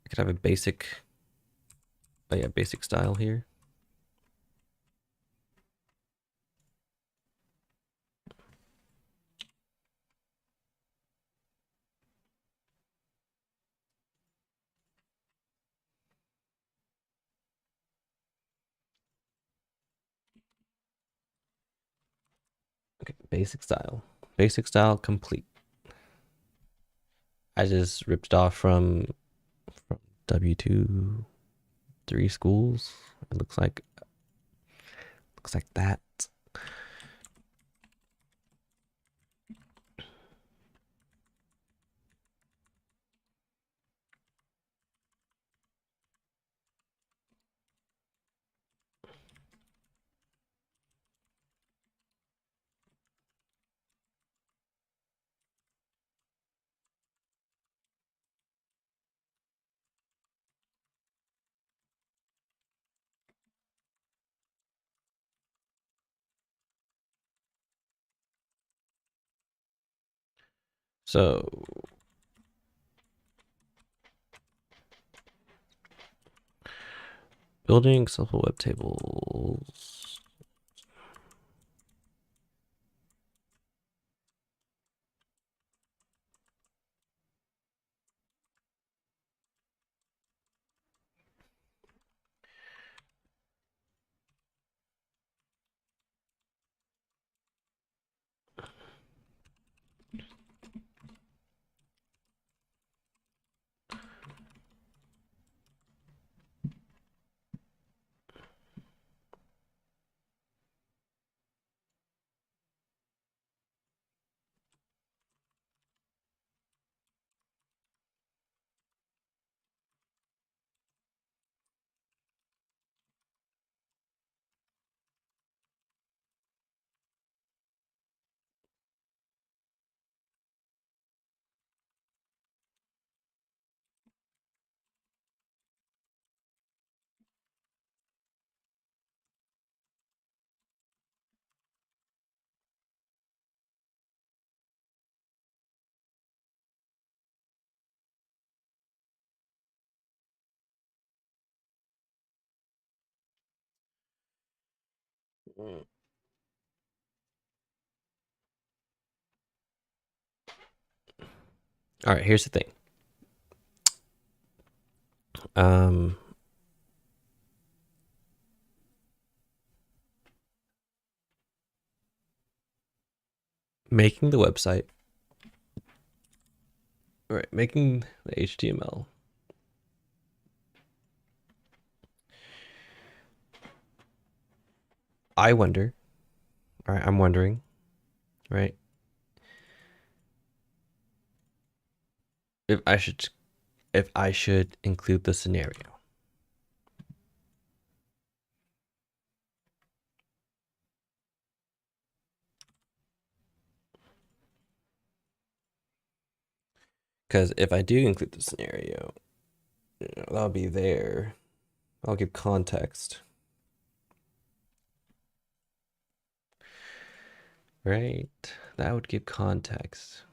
could have a basic, oh yeah, basic style here. Okay, basic style complete. I just ripped it off from W2 3 schools. It looks looks like that. So building accessible web tables. All right, here's the thing. Um, making the website, all right, making the HTML. I wonder, all right, I'm wondering, right, if I should include the scenario. Because if I do include the scenario, that'll be there. I'll give context. Right? That would give context.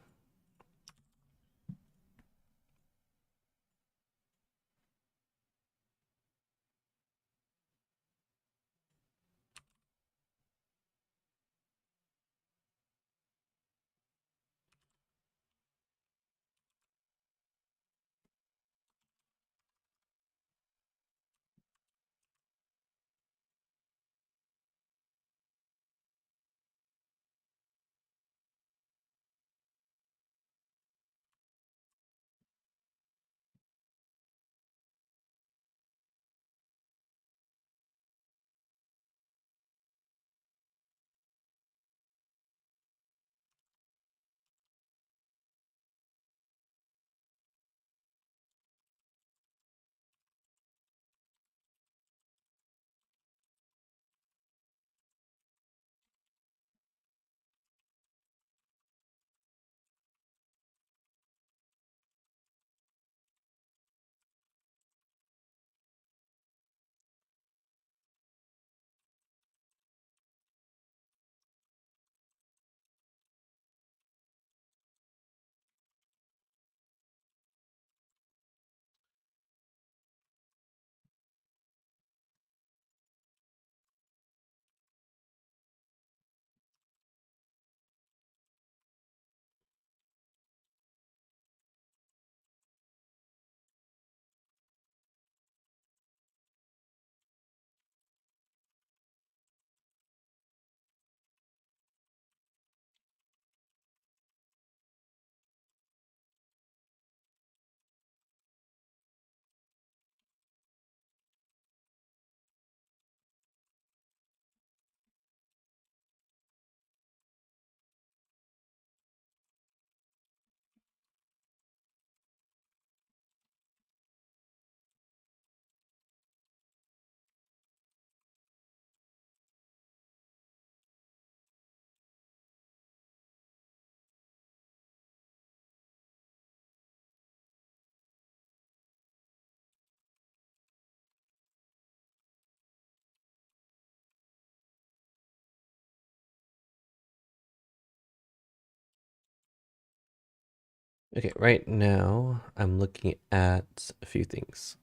Okay, right now I'm looking at a few things.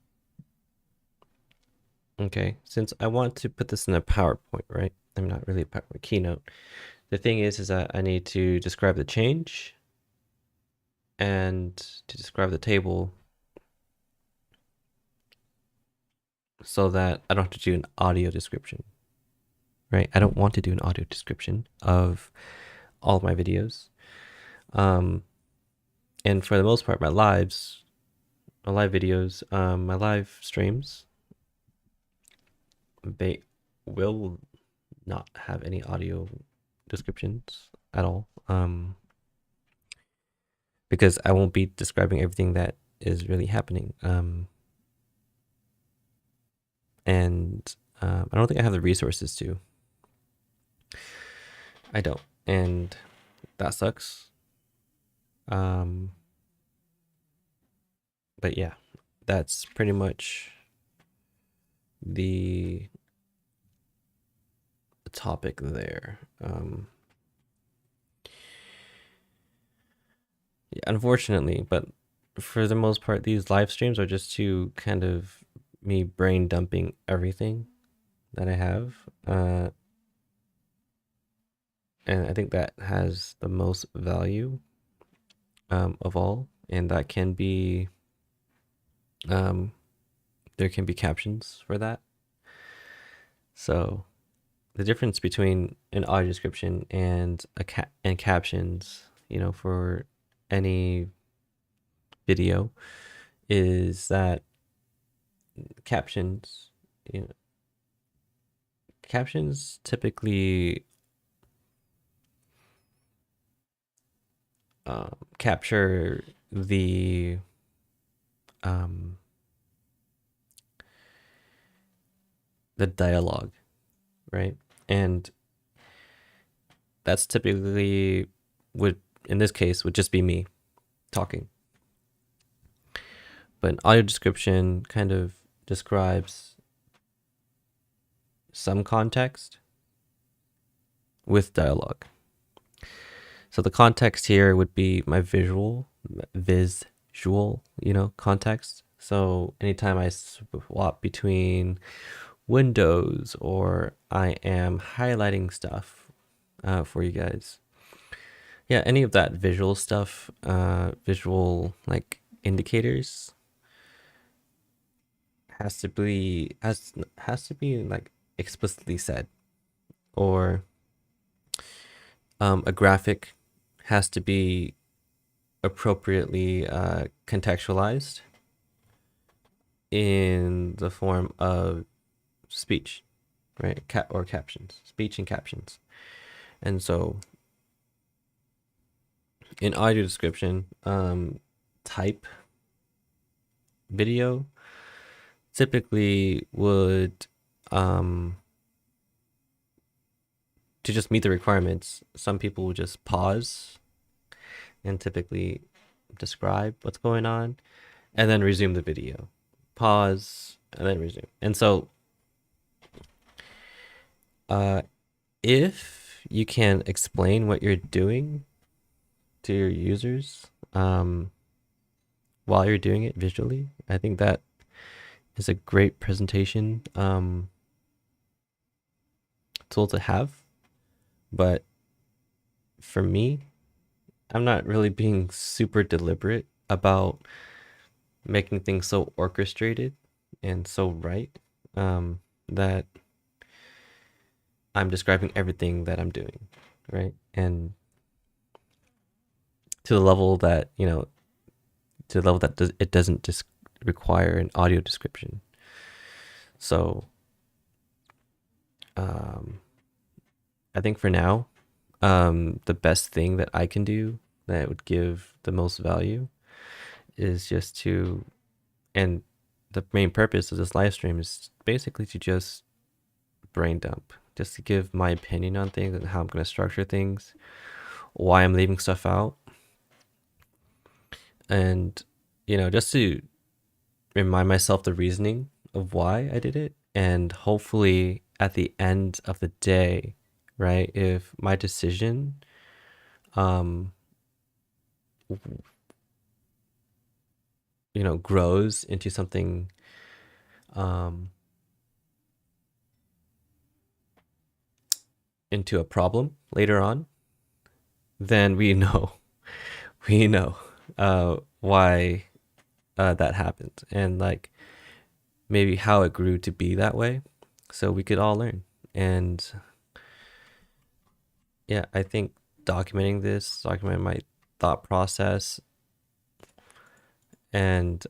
Okay, since I want to put this in a PowerPoint, right? I'm not really a PowerPoint keynote. The thing is that I need to describe the change and to describe the table so that I don't have to do an audio description, right? I don't want to do an audio description of all of my videos. And for the most part, my live videos, my live streams, they will not have any audio descriptions at all. Because I won't be describing everything that is really happening. And I don't think I have the resources to. I don't, and that sucks. Um, but yeah, that's pretty much the topic there. Yeah, unfortunately, but for the most part, these live streams are just to kind of me brain dumping everything that I have. And I think that has the most value of all, and that can be there can be captions for that. So the difference between an audio description and and captions, for any video is that captions, you know, captions typically capture um, the dialogue, right? And that's typically would in this case would just be me talking. But an audio description kind of describes some context with dialogue. So the context here would be my visual, context. So anytime I swap between windows or I am highlighting stuff for you guys, yeah, any of that visual stuff, visual like indicators has to be like explicitly said, or a graphic has to be appropriately contextualized in the form of speech, right? Or captions, speech and captions. And so in audio description, type video typically would to just meet the requirements, some people will just pause and typically describe what's going on and then resume the video. Pause and then resume. And so if you can explain what you're doing to your users while you're doing it visually, I think that is a great presentation tool to have. But for me, I'm not really being super deliberate about making things so orchestrated and so right that I'm describing everything that I'm doing, right? And to the level that, it doesn't just require an audio description. So I think for now, the best thing that I can do that would give the most value is just to, and the main purpose of this live stream is basically to just brain dump, just to give my opinion on things and how I'm going to structure things, why I'm leaving stuff out, and just to remind myself the reasoning of why I did it. And hopefully at the end of the day, right, if my decision grows into something, um, into a problem later on, then we know we know why that happened, and like maybe how it grew to be that way, so we could all learn. And yeah, I think documenting my thought process, and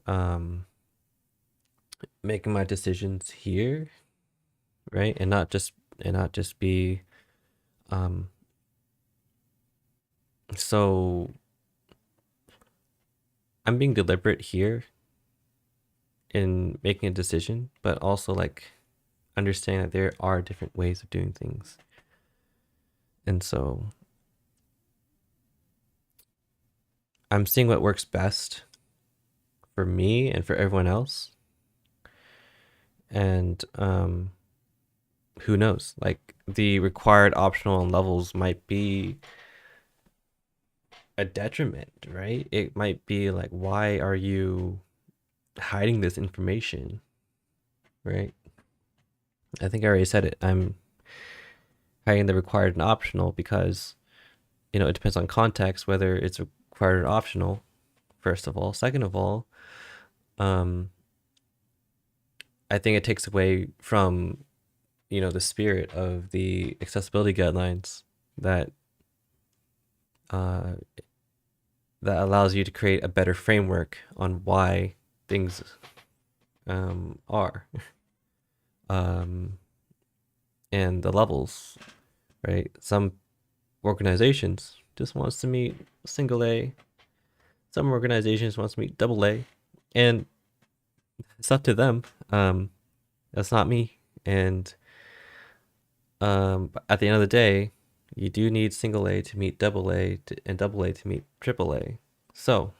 making my decisions here, right, and not just be um so I'm being deliberate here in making a decision, but also like understanding that there are different ways of doing things. And so I'm seeing what works best for me and for everyone else. And who knows? Like the required optional levels might be a detriment, right? It might be like, why are you hiding this information, right? I think I already said it. I'm hiding the required and optional because, it depends on context whether it's required or optional, first of all. Second of all, um, I think it takes away from, the spirit of the accessibility guidelines that uh, that allows you to create a better framework on why things are, um, and the levels, right? Some organizations just wants to meet single A. Some organizations wants to meet double A, and it's up to them. That's not me. And at the end of the day, you do need single A to meet double A and double A to meet triple A. So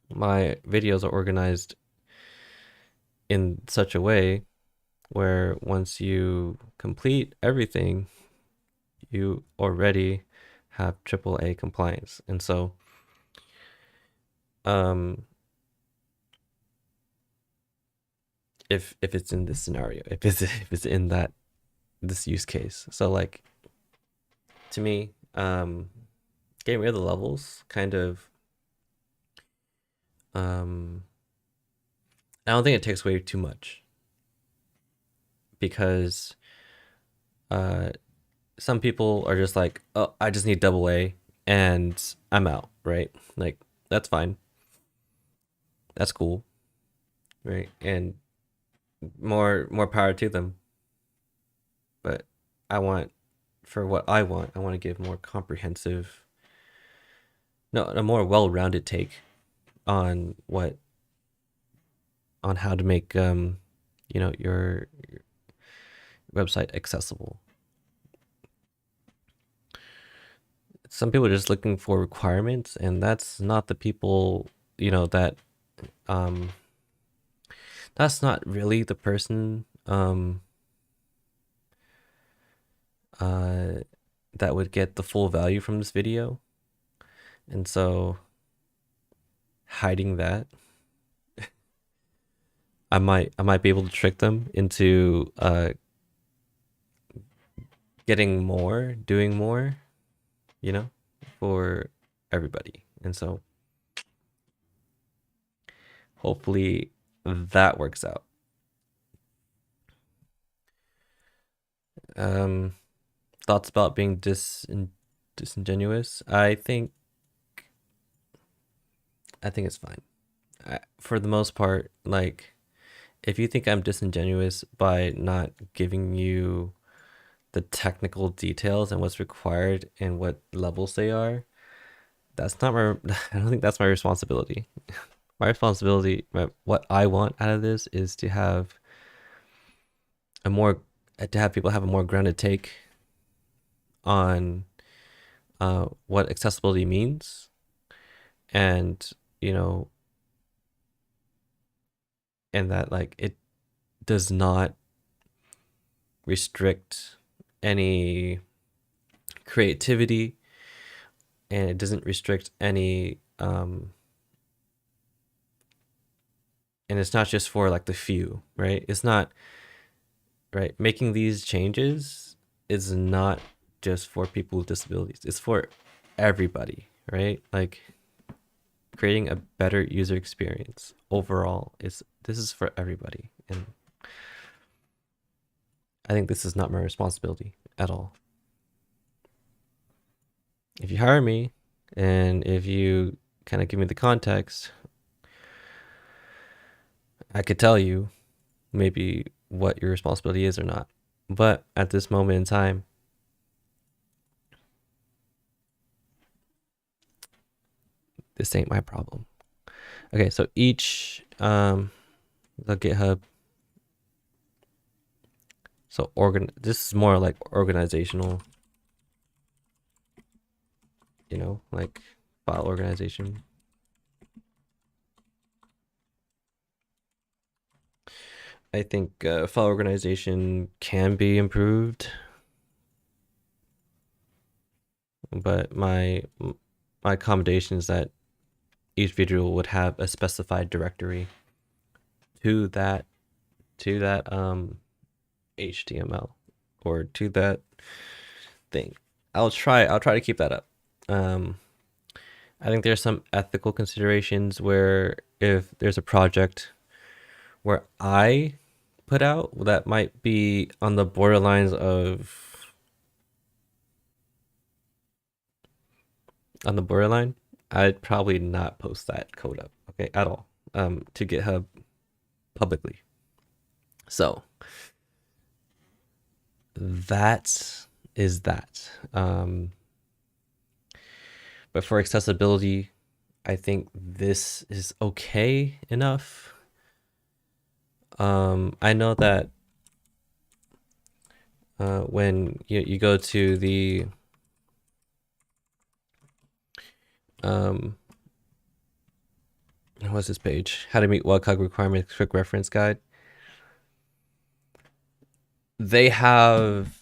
my videos are organized in such a way where once you complete everything, you already have triple A compliance. And so um if it's in this scenario, if it's in this use case. So like, to me, getting rid of the levels kind of, um I don't think it takes away too much, because uh some people are just like, oh, I just need double A and I'm out, right? Like, that's fine. That's cool, right? And more power to them. But I want, for what I want to give more comprehensive, no, a more well-rounded take on how to make your website accessible. Some people are just looking for requirements, and that's not the people, that um that's not really the person uh that would get the full value from this video. And so hiding that, I might be able to trick them into getting more, doing more, you know, for everybody. And so hopefully that works out. Um, Thoughts about being disingenuous? I think it's fine. For the most part, like, if you think I'm disingenuous by not giving you the technical details and what's required and what levels they are, that's not my I don't think that's my responsibility. My responsibility, what I want out of this is to have a more to have people have a more grounded take on what accessibility means, and you know and that, like, it does not restrict any creativity, and it doesn't restrict any and it's not just for like the few, right? It's not right. Making these changes is not just for people with disabilities. It's for everybody, right? Like creating a better user experience overall is this is for everybody. And I think this is not my responsibility at all. If you hire me and if you kind of give me the context, I could tell you maybe what your responsibility is or not. But at this moment in time, this ain't my problem. Okay, so each the GitHub. So this is more like organizational, like file organization. I think file organization can be improved, but my accommodation is that each video would have a specified directory to that HTML or to that thing. I'll try to keep that up. I think there's some ethical considerations where if there's a project where I put out that might be on the borderlines of on the borderline, I'd probably not post that code up, okay, at all, to GitHub publicly. So that is that. But for accessibility, I think this is okay enough. I know that when you go to the what's this page? How to meet WCAG requirements quick reference guide. They have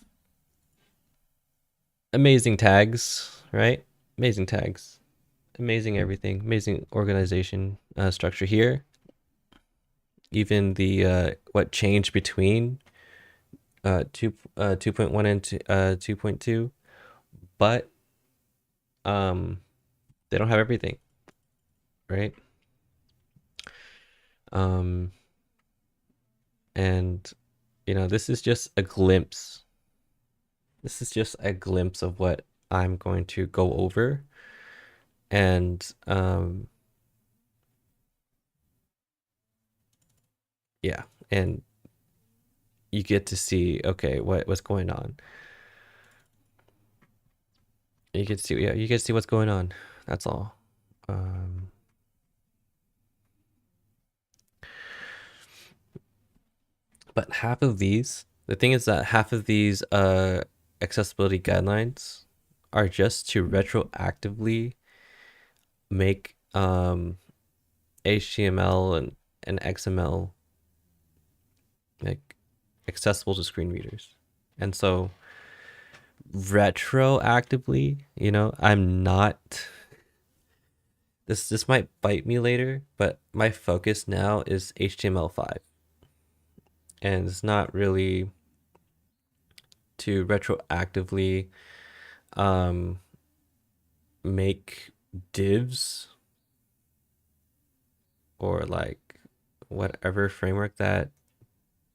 amazing tags, right? Amazing tags, amazing everything, amazing organization structure here. Even the what changed between 2.1 and 2.2, but they don't have everything, right? And this is just a glimpse. This is just a glimpse of what I'm going to go over, and yeah, and you get to see, okay, what's going on. You get to see, yeah, you get to see what's going on. That's all. But the thing is that half of these accessibility guidelines are just to retroactively make HTML and XML like accessible to screen readers. And so retroactively, I'm not this might bite me later, but my focus now is HTML5. And it's not really to retroactively make divs or like whatever framework that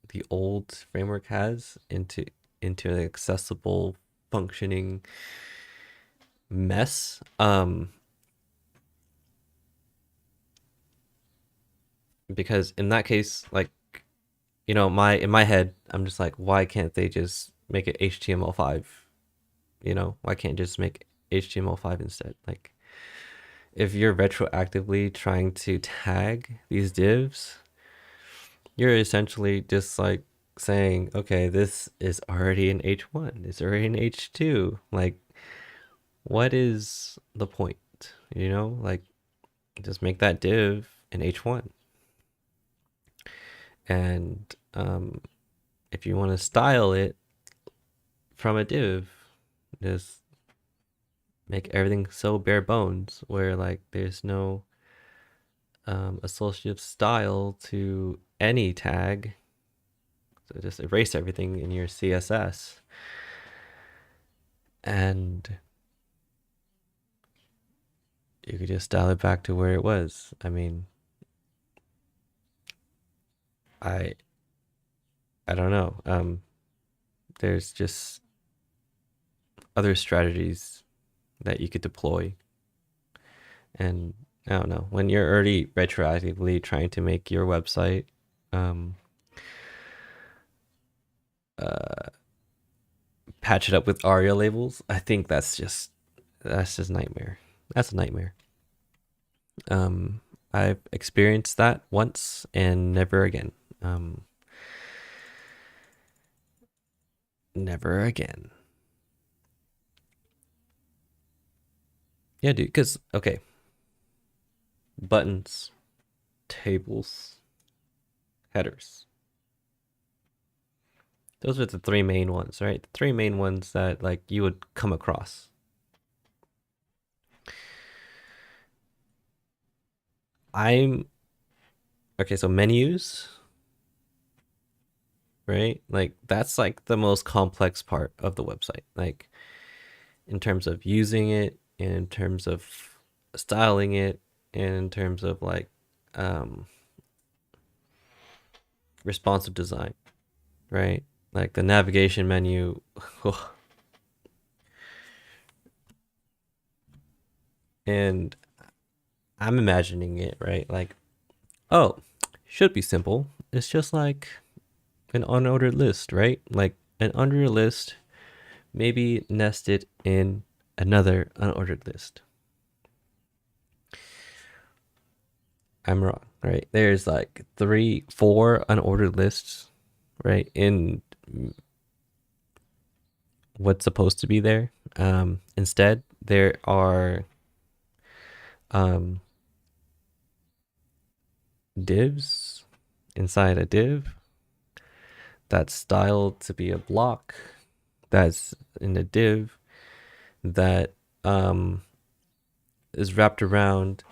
the old framework has into an accessible functioning mess. Because in that case, like, in my head, I'm just like, why can't they just make it HTML5? Why can't just make HTML5 instead? Like, if you're retroactively trying to tag these divs, you're essentially just like saying, okay, this is already in H1, it's already in H2. Like, what is the point? Like, just make that div in H1. And if you want to style it from a div, just make everything so bare bones where like there's no associative style to any tag. So just erase everything in your CSS. And you could just dial it back to where it was. I mean, I I don't know. There's just other strategies that you could deploy. And I don't know, when you're already retroactively trying to make your website um, uh, patch it up with ARIA labels, I think that's just nightmare. That's a nightmare. Um, I've experienced that once and never again. Um, Never again. Yeah, dude. Because okay, buttons, tables, headers. Those are the three main ones, right? The three main ones that like you would come across. I'm okay. So menus, right? Like that's like the most complex part of the website. Like in terms of using it, in terms of styling it, and in terms of like um, responsive design, right? Like the navigation menu. And I'm imagining it, right? Like, oh, should be simple. It's just like an unordered list, right? Like an unordered list, maybe nested in another unordered list. I'm wrong, right? There's like three, four unordered lists, right? In what's supposed to be there. Instead, there are um, divs inside a div that's styled to be a block that's in a div that is wrapped around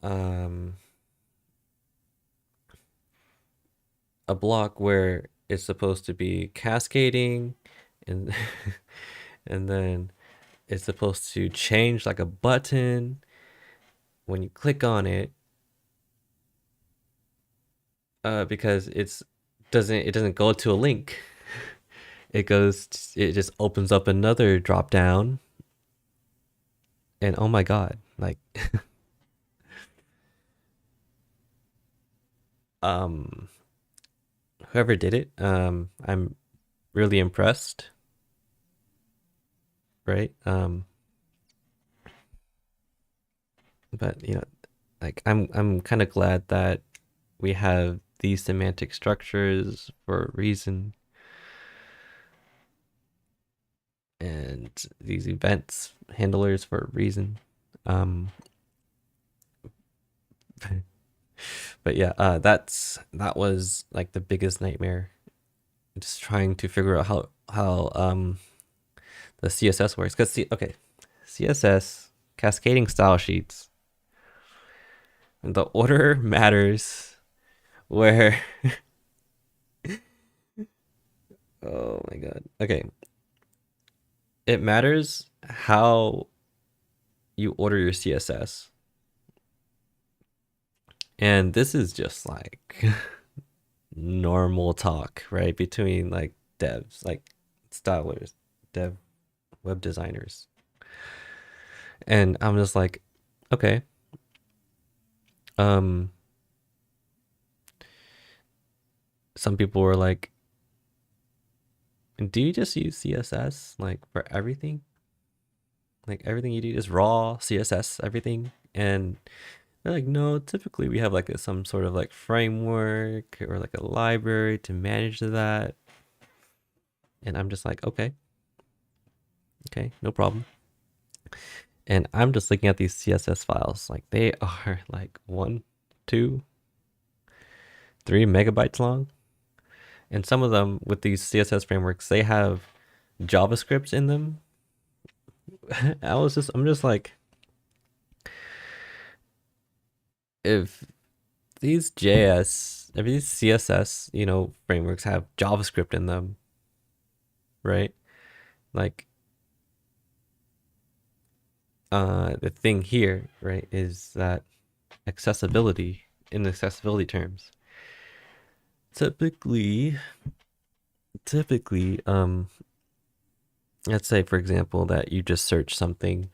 um, a block where it's supposed to be cascading and and then it's supposed to change like a button when you click on it because it doesn't go to a link. It just opens up another drop down and oh my god, like um whoever did it, I'm really impressed, right? But like I'm kind of glad that we have these semantic structures for a reason and these events handlers for a reason. Um, but yeah, that was like the biggest nightmare. Just trying to figure out how the CSS works. Cause okay, CSS cascading style sheets. The order matters. Where oh my god. Okay, it matters how you order your CSS. And this is just like normal talk, right? Between like devs, like stylers, dev web designers. And I'm just like, okay. Um some people were like, do you just use CSS like for everything? Like everything you do is raw CSS, everything? And they're like, no, typically we have like some sort of like framework or like a library to manage that. And I'm just like, okay, no problem. And I'm just looking at these CSS files. Like they are like 1, 2, 3 MB long. And some of them with these CSS frameworks, they have JavaScript in them. I'm just like, if these CSS, frameworks have JavaScript in them, right? Like, the thing here, right, is that accessibility, in accessibility terms, typically, typically, let's say, for example, that you just search something,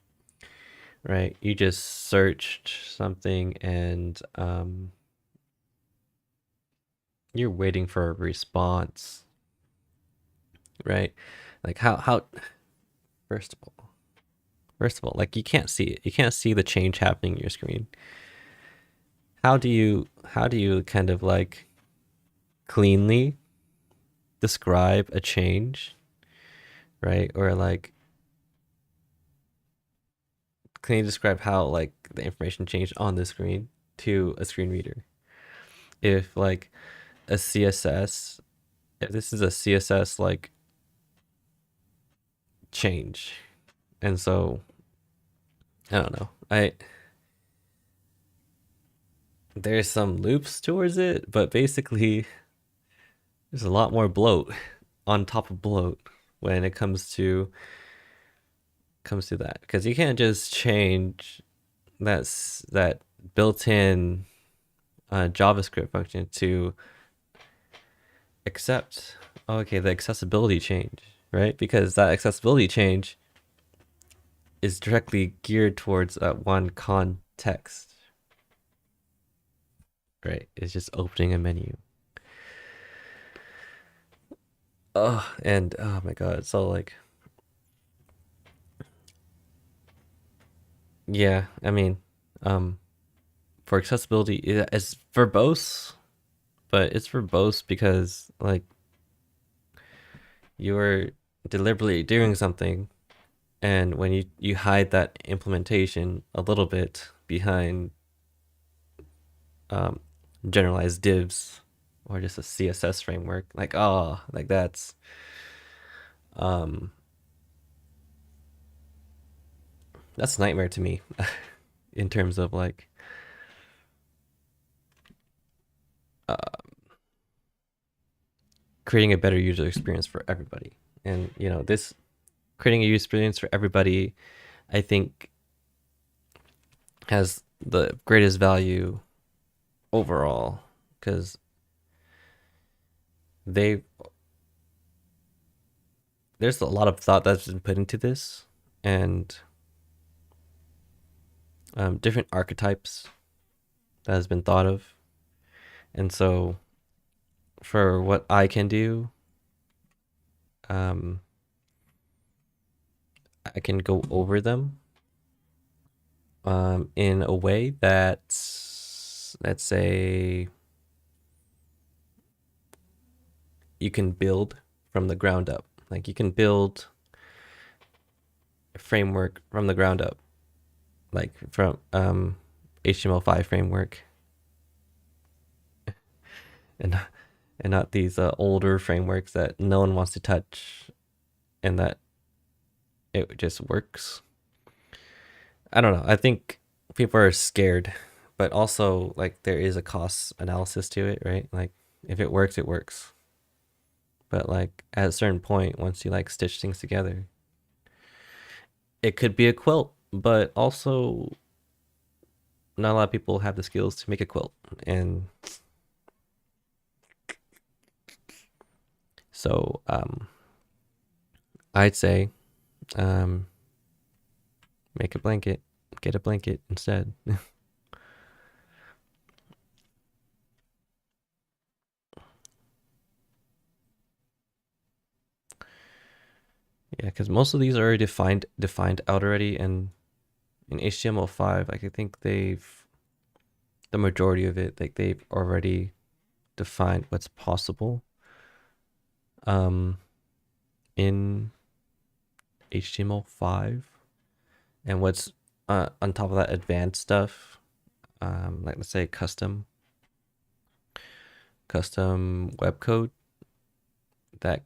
right? You just searched something and you're waiting for a response, right? Like how first of all, like you can't see it. You can't see the change happening in your screen. How do you kind of like cleanly describe a change, right? Or like cleanly describe how like the information changed on the screen to a screen reader. If like a CSS, if this is a CSS like change, and so I don't know. There's some loops towards it, but basically there's a lot more bloat on top of bloat when it comes to that, because you can't just change that built-in JavaScript function to accept, okay, the accessibility change, right? Because that accessibility change is directly geared towards one context, right? It's just opening a menu. Oh, and oh my God. So like, yeah, I mean, um, for accessibility, it's verbose, but it's verbose because like you're deliberately doing something, and when you hide that implementation a little bit behind um, generalized divs or just a CSS framework, like like um, that's a nightmare to me in terms of like uh, creating a better user experience for everybody. And this creating a user experience for everybody, I think, has the greatest value overall, because they there's a lot of thought that's been put into this, and different archetypes that has been thought of. And so for what I can do, um, I can go over them in a way that, let's say, you can build from the ground up. Like you can build a framework from the ground up, like from HTML5 framework, and not these older frameworks that no one wants to touch, and that it just works. I don't know. I think people are scared, but also like there is a cost analysis to it, right? Like if it works, it works. But like at a certain point, once you like stitch things together, it could be a quilt, but also not a lot of people have the skills to make a quilt. And so I'd say um, make a blanket, get a blanket instead. Yeah, because most of these are already defined out already, and in HTML5, like I think the majority of it, like they've already defined what's possible um, in HTML5, and what's on top of that advanced stuff, like let's say custom web code that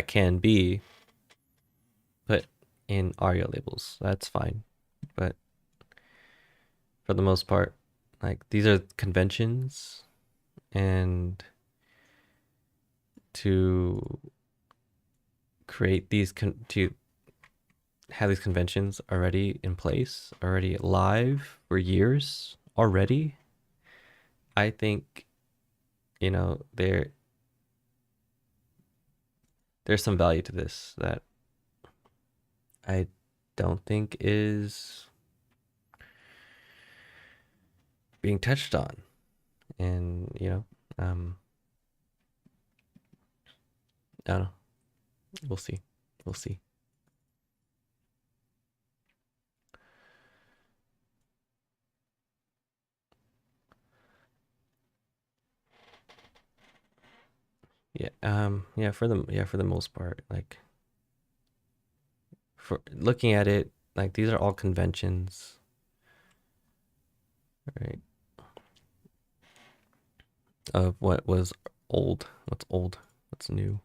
can be put in ARIA labels. That's fine, but for the most part, Like these are conventions, and to create these to have these conventions already in place, already live for years already, I think, you know, there's some value to this that I don't think is being touched on. And, I don't know. We'll see. We'll see. For the most part, like for looking at it, like these are all conventions, right? Of what was old, what's new.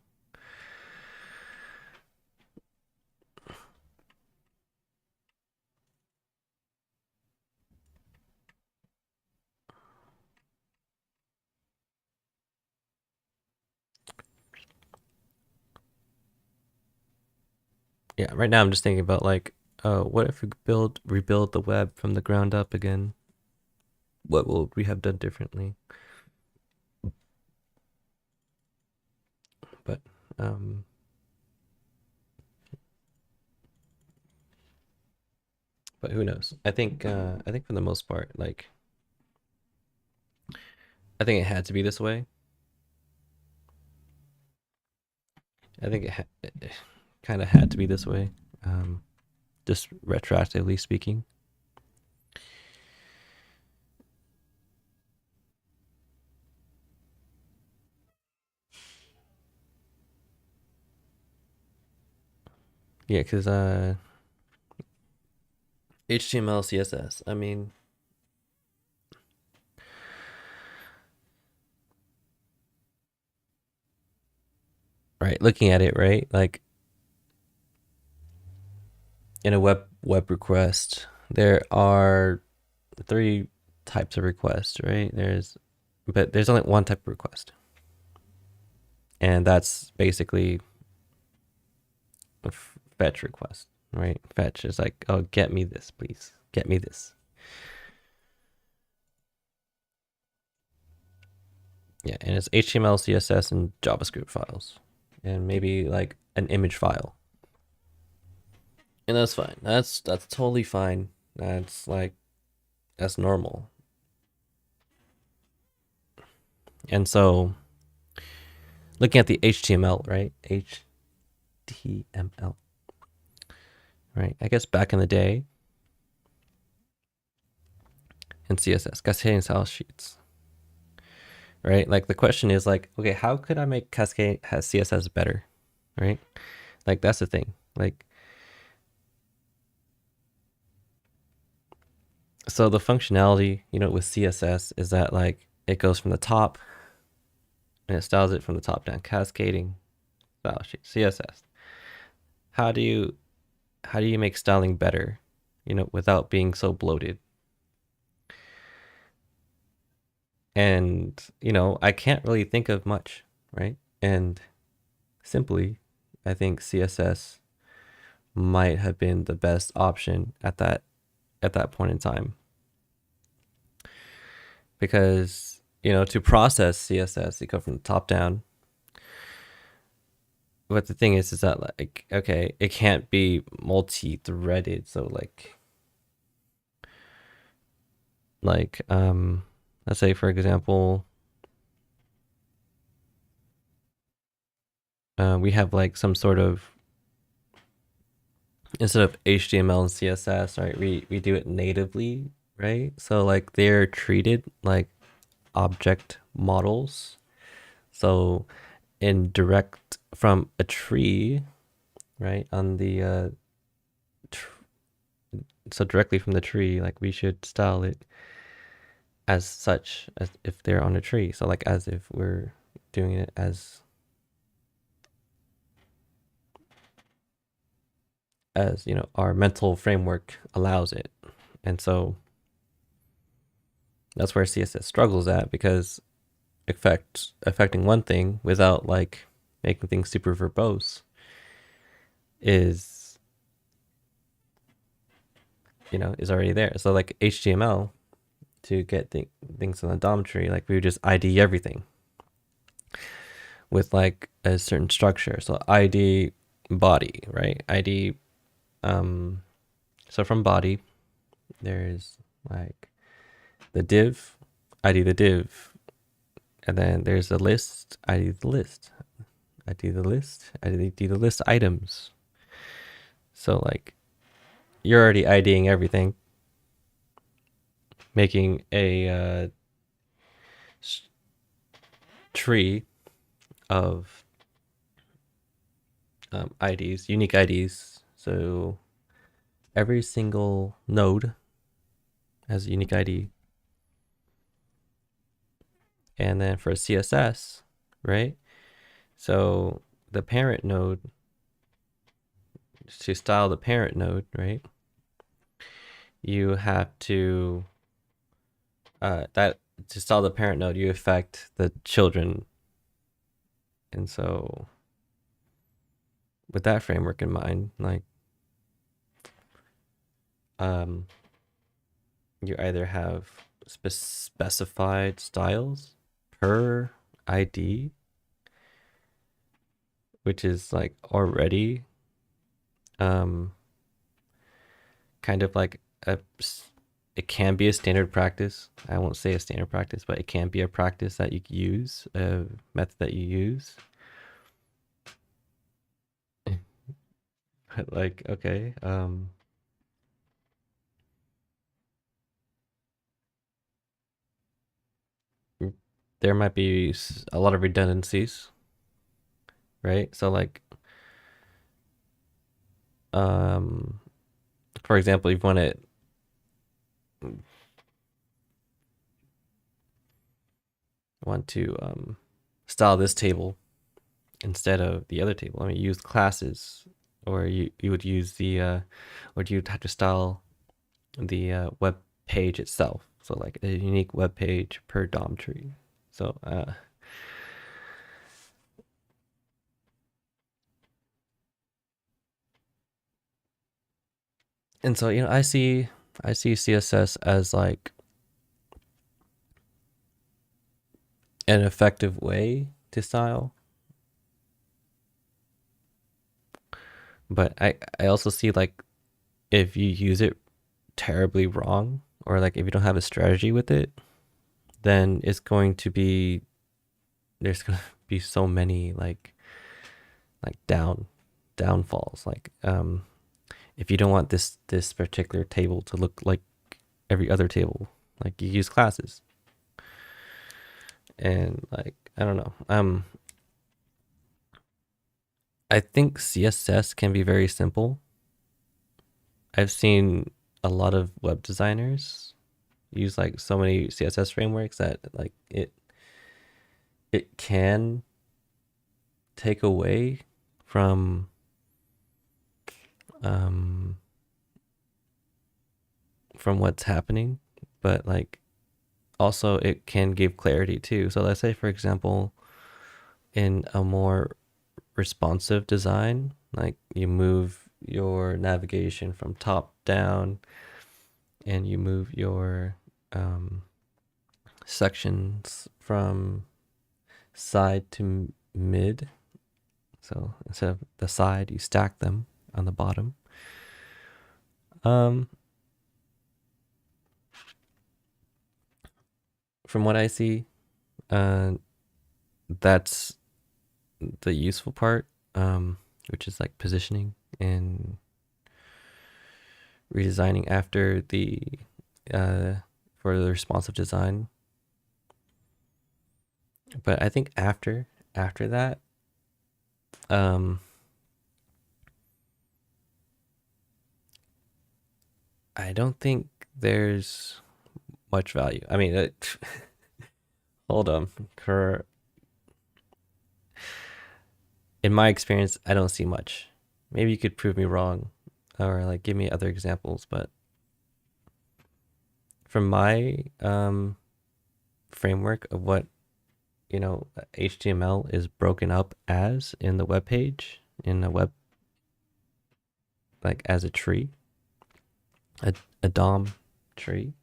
Yeah, right now I'm just thinking about like, oh, what if we rebuild the web from the ground up again? What will we have done differently? But um but who knows? I think for the most part, like I think it had to be this way. I think it kind of had to be this way. Um just retroactively speaking. Yeah, cuz HTML, CSS. I mean, right, looking at it, right? Like in a web request, there are three types of requests, right? But there's only one type of request, and that's basically a fetch request, right? Fetch is like, oh, get me this, please, get me this. Yeah, and it's HTML, CSS, and JavaScript files, and maybe like an image file, and that's fine. That's totally fine. That's like that's normal. And so, looking at the HTML, right? HTML, right? I guess back in the day, in CSS, cascading style sheets, right? Like the question is like, okay, how could I make cascade has CSS better, right? Like that's the thing. Like, so the functionality, with CSS is that like it goes from the top and it styles it from the top down, cascading style sheet, CSS. How do you make styling better, without being so bloated? And I can't really think of much, right? And simply, I think CSS might have been the best option at that point in time, because to process CSS you go from the top down, but the thing is that like, okay, it can't be multi-threaded, so like let's say for example, we have like some sort of, instead of HTML and CSS, right, we do it natively, right? So like they're treated like object models. So in direct from a tree, right, on the tr so directly from the tree, like we should style it as such as if they're on a tree. So like as if we're doing it as our mental framework allows it. And so That's where CSS struggles at, because affecting one thing without like making things super verbose is, is already there. So like HTML, to get things on the DOM tree, like we would just ID everything with like a certain structure. So ID body, right? ID. So from body, there's like the div, ID the div, and then there's the list, ID the list, ID the list, ID the list items. So like you're already IDing everything, making a tree of IDs, unique IDs. So every single node has a unique ID. And then for CSS, right? So the parent node, to style the parent node, right? You have to, that to style the parent node, you affect the children. And so with that framework in mind, like, you either have specified styles per ID, which is like already kind of like it can be a standard practice. I won't say a standard practice, but it can be a practice that you use, a method that you use. Like, okay, there might be a lot of redundancies, right? So like, for example, you want to style this table instead of the other table. I mean, use classes, or you would use the or you'd have to style the web page itself. So like a unique web page per DOM tree. So and so I see CSS as like an effective way to style, but I also see like if you use it terribly wrong, or like if you don't have a strategy with it, then it's going to be, there's gonna be so many like downfalls. Like if you don't want this particular table to look like every other table, like you use classes. And like, I don't know, I think CSS can be very simple. I've seen a lot of web designers use like so many CSS frameworks that like it can take away from um from what's happening, but like also it can give clarity too. So let's say, for example, in a more responsive design, like you move your navigation from top down and you move your sections from side to mid. So instead of the side, you stack them on the bottom. From what I see, that's the useful part, which is like positioning and redesigning after the for the responsive design. But I think after that, I don't think there's much value. I mean, hold on. In my experience, I don't see much. Maybe you could prove me wrong, or like give me other examples. But from my framework of what, HTML is broken up as in the web page, in a web, like as a tree, a, a DOM tree.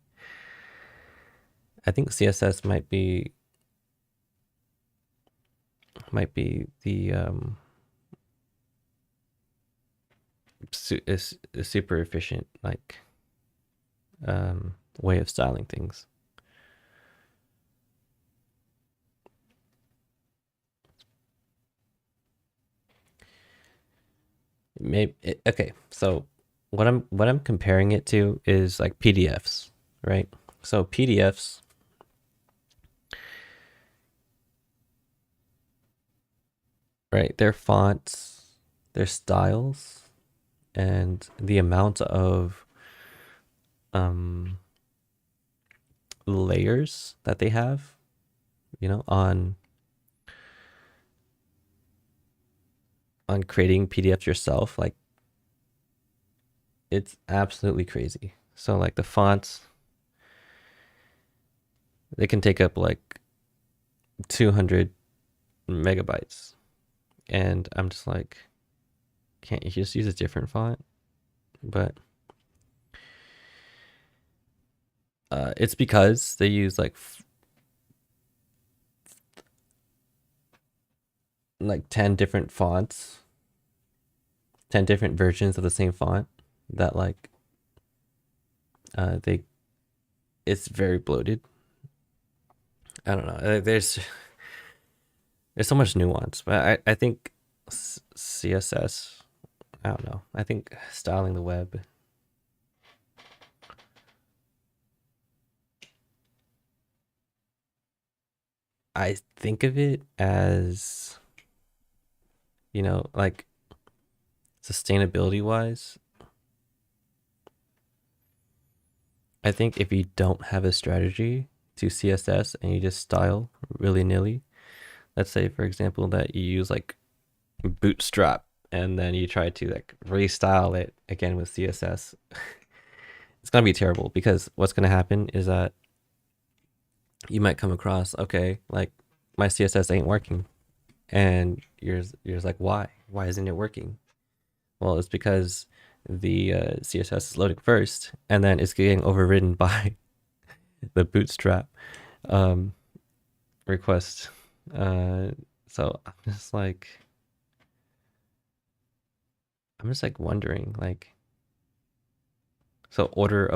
I think CSS might be the is super efficient like way of styling things. Maybe okay. So what I'm comparing it to is like PDFs, right? So PDFs, right? Their fonts, their styles, and the amount of um layers that they have, on creating PDFs yourself, like it's absolutely crazy. So like the fonts, they can take up like 200 megabytes, and I'm just like, can't you just use a different font? But it's because they use like 10 different fonts, 10 different versions of the same font, that like they it's very bloated. I don't know. There's so much nuance, but I think CSS, I don't know. I think styling the web, I think of it as, like sustainability wise, I think if you don't have a strategy to CSS and you just style willy nilly, let's say for example that you use like Bootstrap and then you try to like restyle it again with CSS, it's gonna be terrible, because what's gonna happen is that you might come across, okay, like my CSS ain't working, and you're just like, why isn't it working? Well, it's because the CSS is loading first, and then it's getting overridden by the Bootstrap um, request. Uh, so I'm just like wondering, like, so order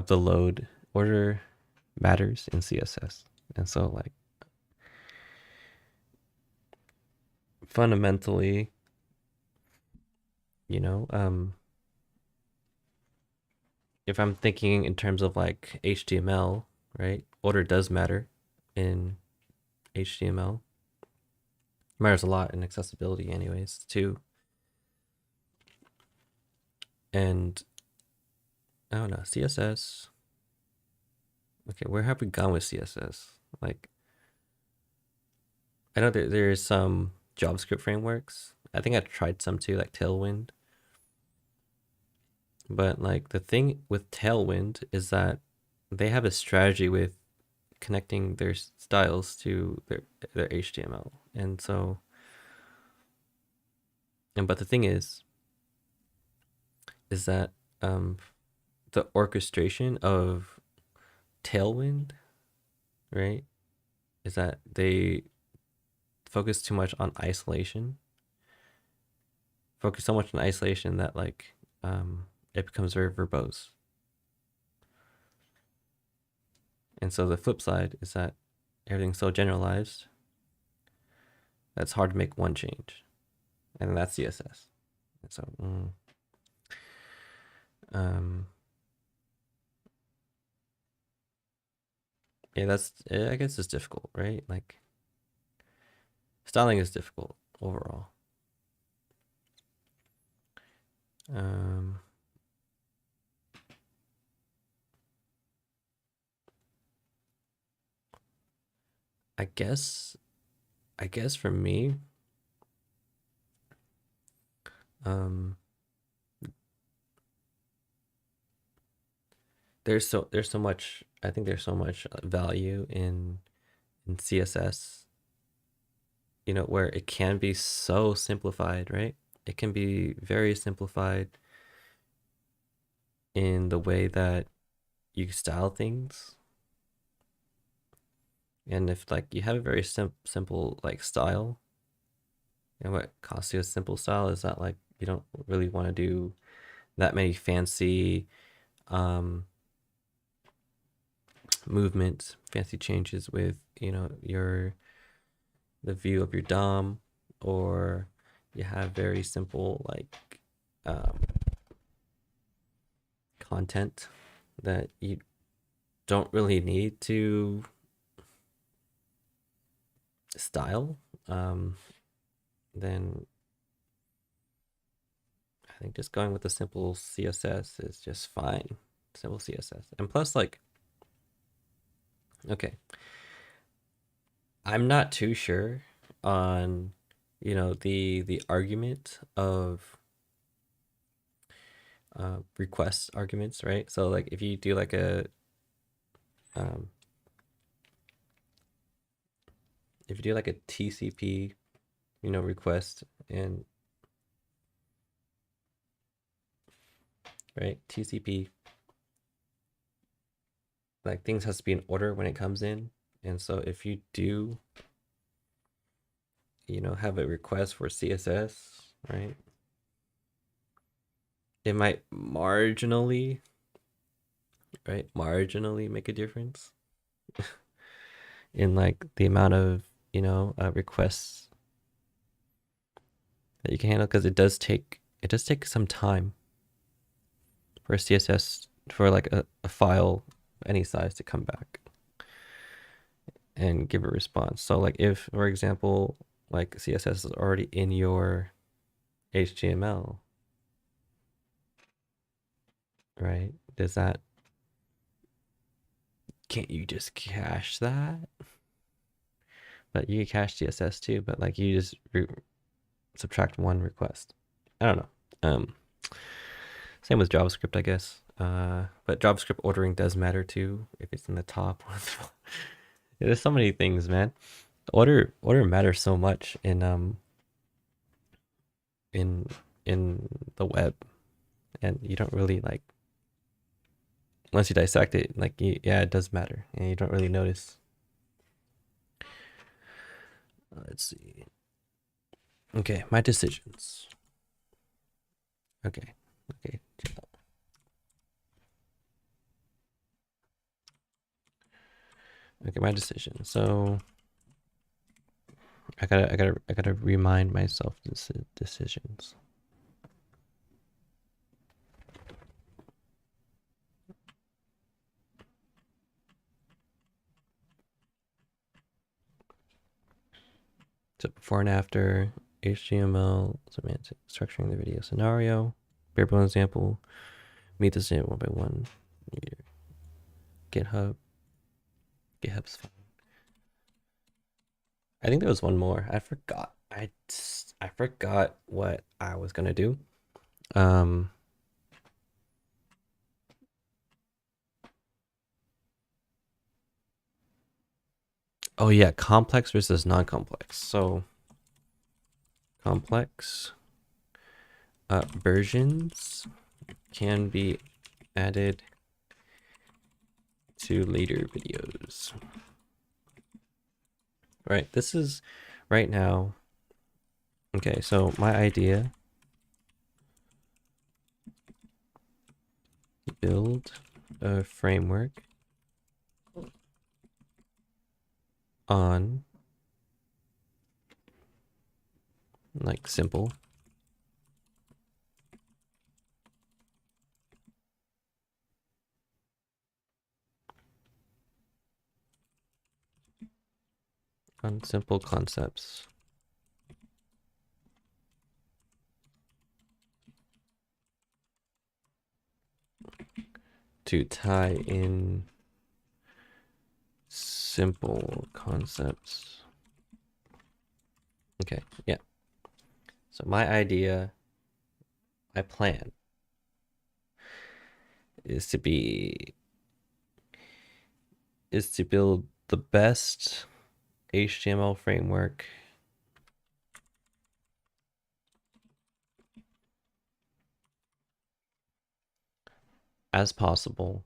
matters in CSS, and so like fundamentally, you know, um, if I'm thinking in terms of like HTML, right? Order does matter in HTML. Matters a lot in accessibility, anyways, too. And I don't know, CSS. Okay, where have we gone with CSS? Like, I know there's some JavaScript frameworks. I think I tried some too, like Tailwind. But like the thing with Tailwind is that they have a strategy with connecting their styles to their HTML. And so, but the thing is that the orchestration of Tailwind, right, is that they focus too much on isolation, focus so much on isolation that like it becomes very verbose. And so the flip side is that everything's so generalized that's hard to make one change, and that's CSS. And so, um, yeah, I guess it's difficult, right? Like styling is difficult overall. Um, I guess, I guess for me, um, there's so much. I think there's so much value in in CSS, where it can be so simplified, right? It can be very simplified in the way that you style things. And if like you have a very simple like style, and what costs you a simple style is that like you don't really want to do that many fancy um movements, fancy changes with, your the view of your DOM, or you have very simple like um, content that you don't really need to style, then I think just going with the simple CSS is just fine. Simple CSS. And plus, like, okay, I'm not too sure on, the argument of request arguments, right? So like if you do like um, a TCP, request, and right, TCP, like things has to be in order when it comes in. And so if you do, have a request for CSS, right, it might marginally, right, marginally make a difference in like the amount of, requests that you can handle, because it does take some time for a CSS, for like a file any size to come back and give a response. So like if, for example, like CSS is already in your HTML, right? Can't you just cache that? But you can cache CSS too, but like you just subtract one request. I don't know. Same with JavaScript, I guess. But JavaScript ordering does matter too if it's in the top. There's so many things, man. Order matters so much in in the web, and you don't really like, once you dissect it, like yeah, it does matter, and you don't really notice. Let's see. Okay, my decisions. Okay, okay, okay, my decision. So I gotta remind myself decisions. So before and after, HTML, semantic, structuring the video scenario, bare bones example, meet the standard one by one. GitHub, GitHub's fine. I think there was one more. I forgot. I forgot what I was gonna do. Um. Oh yeah, complex versus non-complex. So complex versions can be added to later videos. Right. This is right now. Okay, so my idea, build a framework on like simple concepts to tie in simple concepts. Okay, yeah. So my idea, my plan is to build the best HTML framework as possible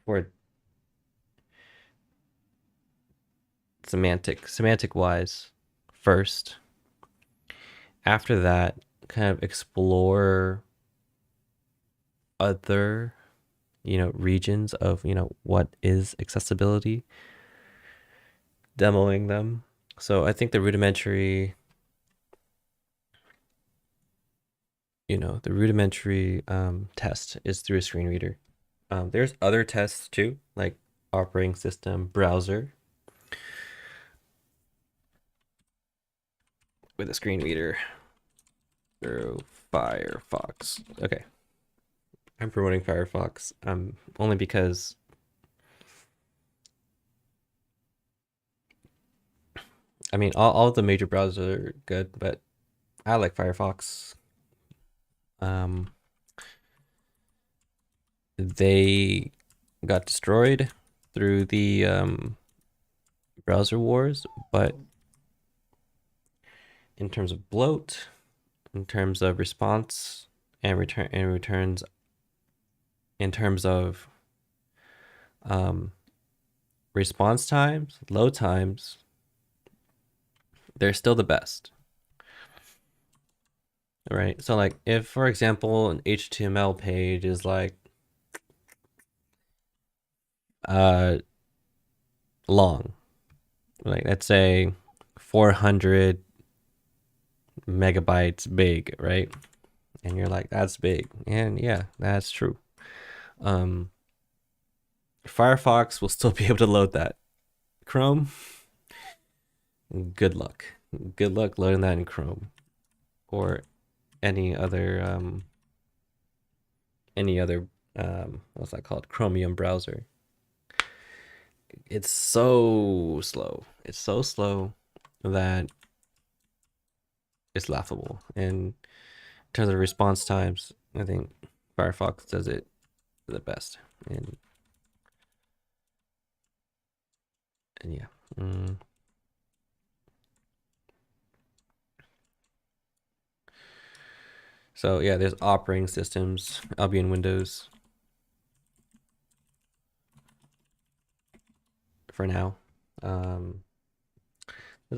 for semantic wise first. After that, kind of explore other, regions of, what is accessibility, demoing them. So I think the rudimentary, test is through a screen reader. There's other tests too, like operating system, browser with a screen reader through Firefox. Okay, I'm promoting Firefox only because I mean all of the major browsers are good, but I like Firefox. Um, they got destroyed through the browser wars, but in terms of bloat, in terms of response and returns, in terms of um, response times, load times, they're still the best, right? So like if, for example, an HTML page is like uh long, like let's say 400 megabytes big, right? And you're like, that's big. And yeah, that's true. Um, Firefox will still be able to load that. Chrome, good luck. Good luck loading that in Chrome or any other what's that called? Chromium browser. It's so slow. It's so slow that it's laughable. And in terms of response times, I think Firefox does it the best. And yeah. So yeah, there's operating systems. I'll be in Windows for now. There's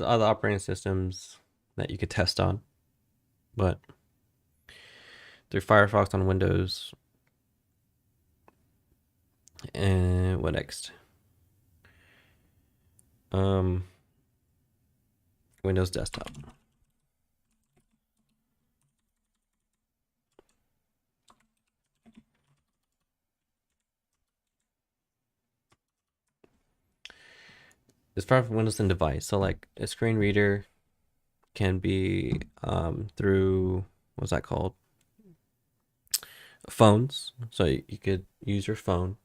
other operating systems that you could test on, but through Firefox on Windows. And what next? Um, Windows Desktop. As far as Windows and device, so like a screen reader can be through what's that called? Phones. So you could use your phone.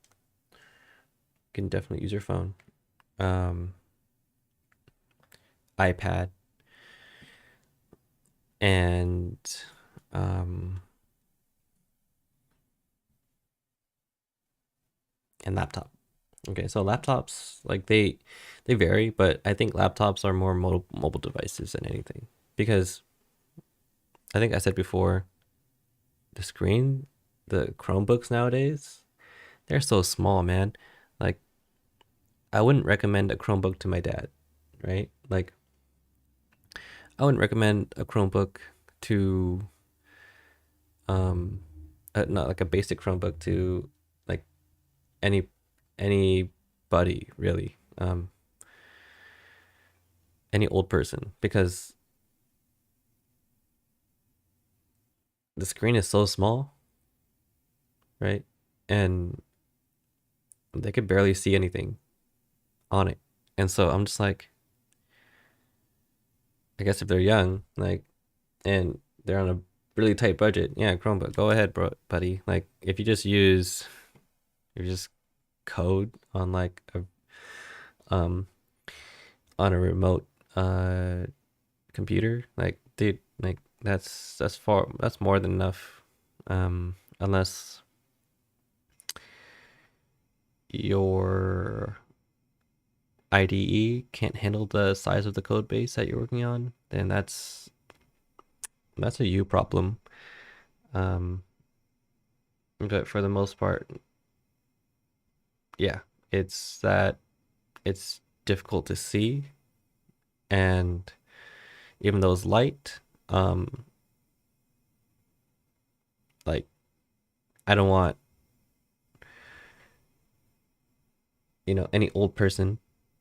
You can definitely use your phone. Um, iPad and um, and laptop. Okay, so laptops like they vary, but I think laptops are more mobile devices than anything because I think I said before the screen, the Chromebooks nowadays, they're so small, man. Like I wouldn't recommend a Chromebook to my dad, right? Like I wouldn't recommend a Chromebook to um not like a basic Chromebook to like any anybody really. Any old person because the screen is so small, right? And they could barely see anything on it. And so I'm just like, I guess if they're young, like, and they're on a really tight budget, yeah, Chromebook, go ahead, bro, buddy. Like, if you just code on like um, on a remote computer, like, dude, like that's more than enough. Unless you're IDE can't handle the size of the code base that you're working on, then that's a you problem. Um, but for the most part, yeah, it's that it's difficult to see, and even though it's light, um, like I don't want any old person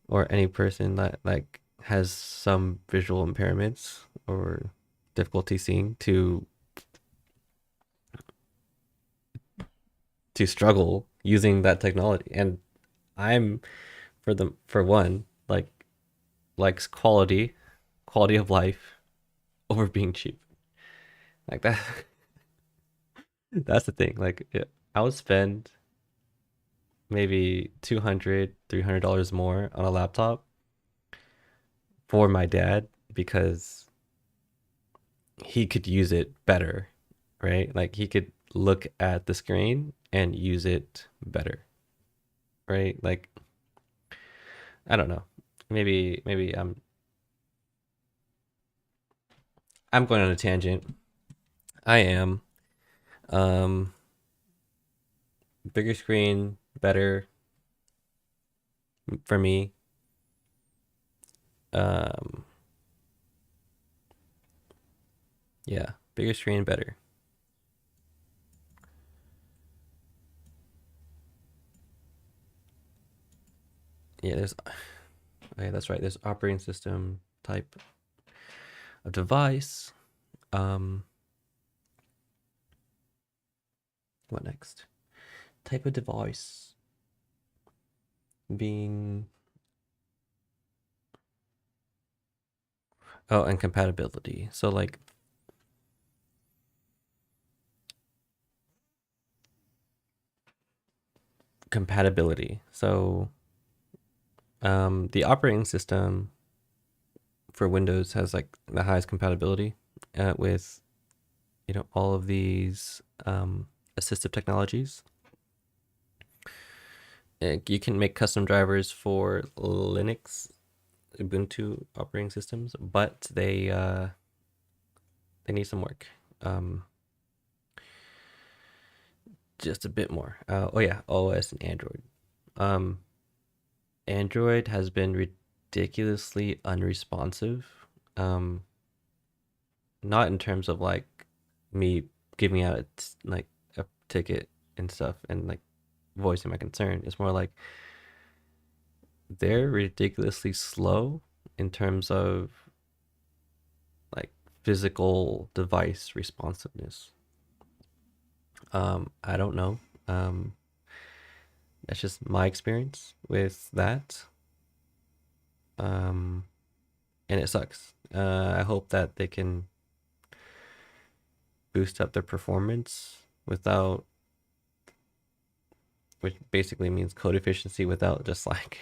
or any person that like has some visual impairments or difficulty seeing to struggle using that technology. And I'm for one likes quality of life over being cheap. Like that that's the thing. Like I would spend maybe 200 $300 more on a laptop for my dad because he could use it better, right? Like he could look at the screen and use it better, right? Like I don't know. Maybe I'm going on a tangent. I am. Um Bigger screen, better for me. Um yeah, bigger screen, better. Yeah, there's okay, that's right. There's operating system type of device. Um what next? Type of device being oh, and compatibility. So like compatibility. So the operating system for Windows has like the highest compatibility with all of these assistive technologies. You can make custom drivers for Linux, Ubuntu operating systems, but they need some work. Um, just a bit more. Oh yeah, OS and Android. Um, Android has been ridiculously unresponsive. Um, Not in terms of like me giving out like a ticket and stuff and like voicing my concern. It's more like they're ridiculously slow in terms of like physical device responsiveness. I don't know. Um, that's just my experience with that. Um, and it sucks. I hope that they can boost up their performance without, which basically means code efficiency without just like,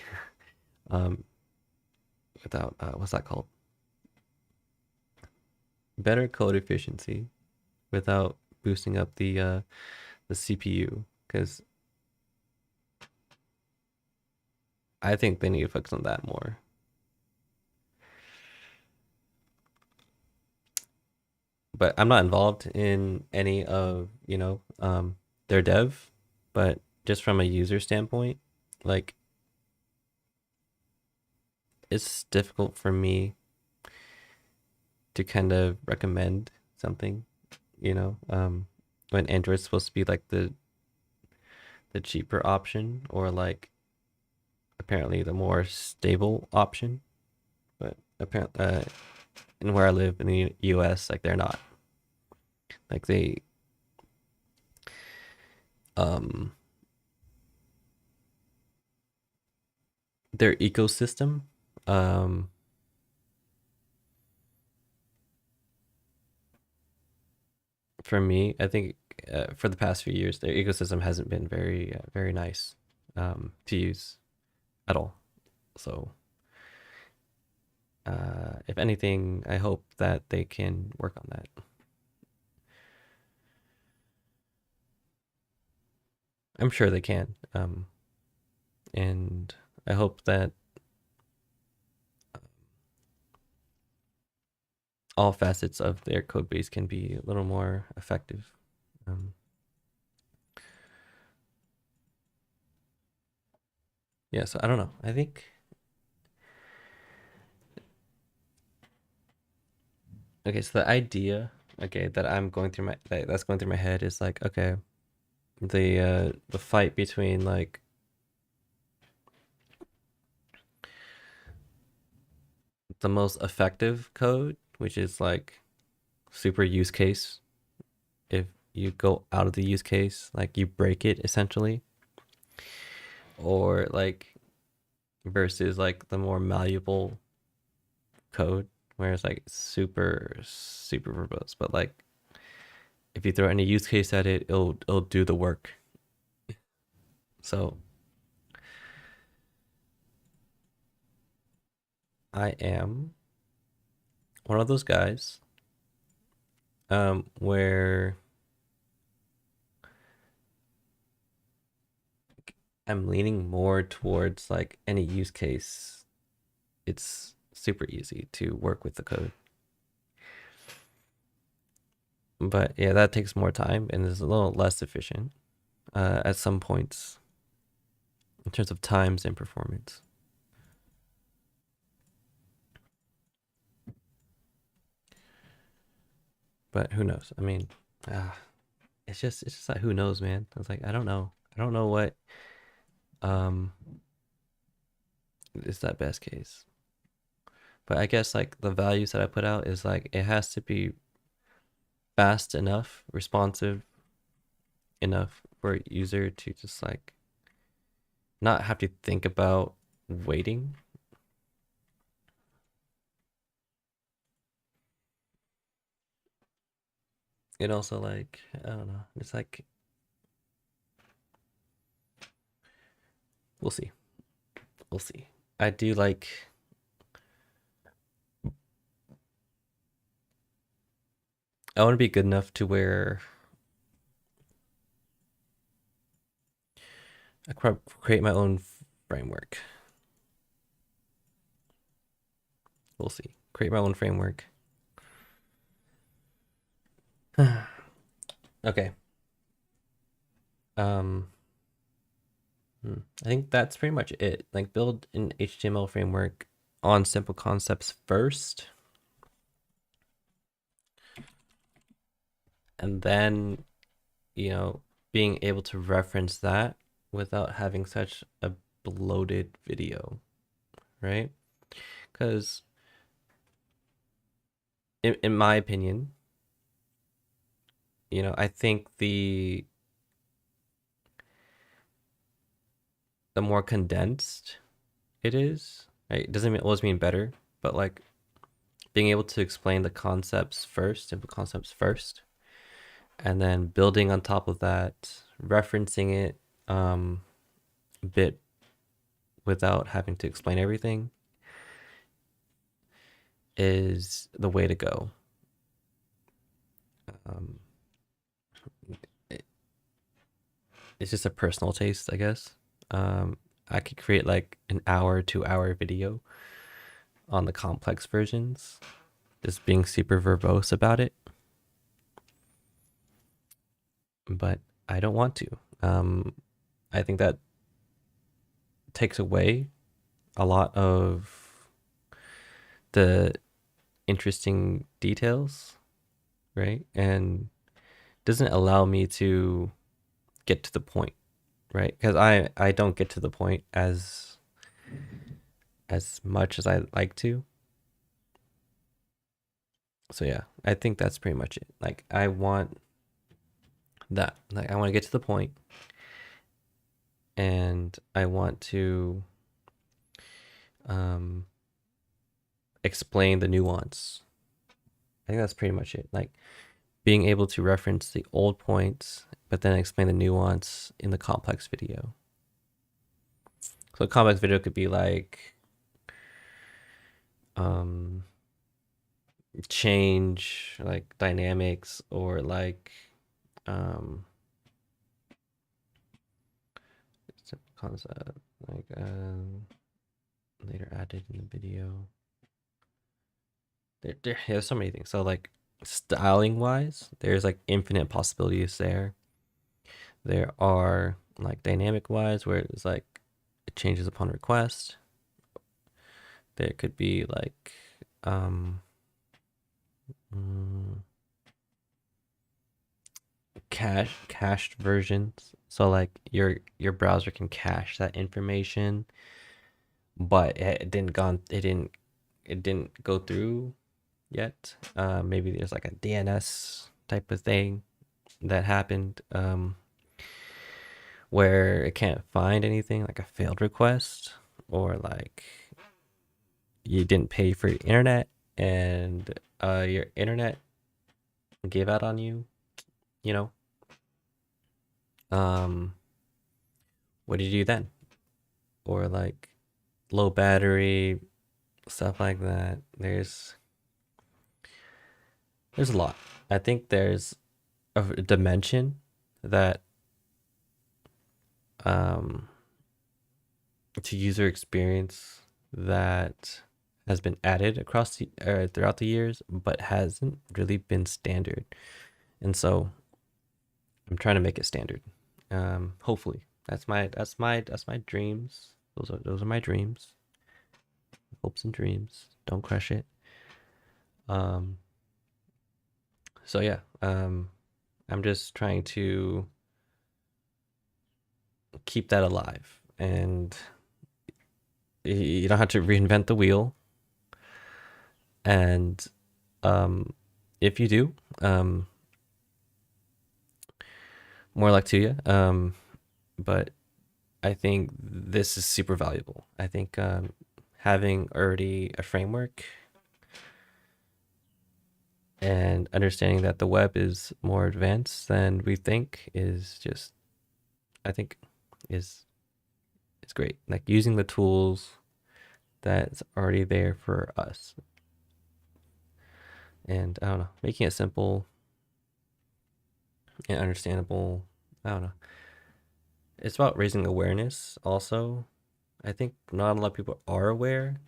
um, without what's that called? Better code efficiency without boosting up the CPU because I think they need to focus on that more. But I'm not involved in any of their dev, but just from a user standpoint, like it's difficult for me to kind of recommend something, when Android's supposed to be like the cheaper option or like apparently the more stable option. But apparently, in where I live in the U.S., like they're not. Like um, their ecosystem, um, for me, I think for the past few years, their ecosystem hasn't been very nice to use at all. So, if anything, I hope that they can work on that. I'm sure they can, and I hope that. all facets of their code base can be a little more effective. Um, yeah, so I don't know. I think okay, so the idea, okay, that I'm going through that's going through my head is like, okay, the fight between like the most effective code, which is like super use case. If you go out of the use case, like you break it essentially, or like versus like the more malleable code where it's like super verbose, but like if you throw any use case at it, it'll do the work. So I am one of those guys where I'm leaning more towards like any use case. It's super easy to work with the code. But yeah, that takes more time and is a little less efficient at some points in terms of times and performance. But who knows? I mean, uh, it's just like who knows, man. It's like I don't know. I don't know what um is that best case. But I guess like the values that I put out is like it has to be fast enough, responsive enough for a user to just like not have to think about waiting. And also like I don't know. It's like we'll see. We'll see. I do like I want to be good enough to where I create my own framework. We'll see. Create my own framework. Okay. Um, I think that's pretty much it. Like build an HTML framework on simple concepts first, and then, being able to reference that without having such a bloated video, right? Because in my opinion, I think the more condensed it is, right? It doesn't always mean better, but like being able to explain the concepts first, simple concepts first, and then building on top of that, referencing it a bit without having to explain everything is the way to go. Um, it, it's just a personal taste, I guess. I could create like an hour, 2 hour video on the complex versions, just being super verbose about it, but I don't want to. I think that takes away a lot of the interesting details, right? And doesn't allow me to get to the point, right? Because I don't get to the point as much as I like to. So yeah, I think that's pretty much it. Like I want that. Like I want to get to the point and I want to um explain the nuance. I think that's pretty much it. Like being able to reference the old points but then explain the nuance in the complex video. So a complex video could be like um change like dynamics or like um concept like later added in the video. there's so many things. So like styling wise, there's like infinite possibilities there. There are like dynamic wise where it's like it changes upon request. There could be like um mm, cached versions. So like your browser can cache that information, but it didn't go through yet. Maybe there's like a DNS type of thing that happened where it can't find anything like a failed request, or like you didn't pay for your internet and your internet gave out on you, you know. um what do you do then? Or like low battery, stuff like that. There's a lot. I think there's a dimension that um to user experience that has been added across throughout the years, but hasn't really been standard. And so I'm trying to make it standard. Hopefully, that's my dreams. Those are my dreams, hopes and dreams. Don't crush it. Um, so yeah, I'm just trying to keep that alive, and you don't have to reinvent the wheel. And um, if you do, more luck to you. But I think this is super valuable. I think having already a framework and understanding that the web is more advanced than we think is just, I think, is it's great. Like using the tools that's already there for us, and I don't know, making it simple and understandable. I don't know. It's about raising awareness also. I think not a lot of people are aware.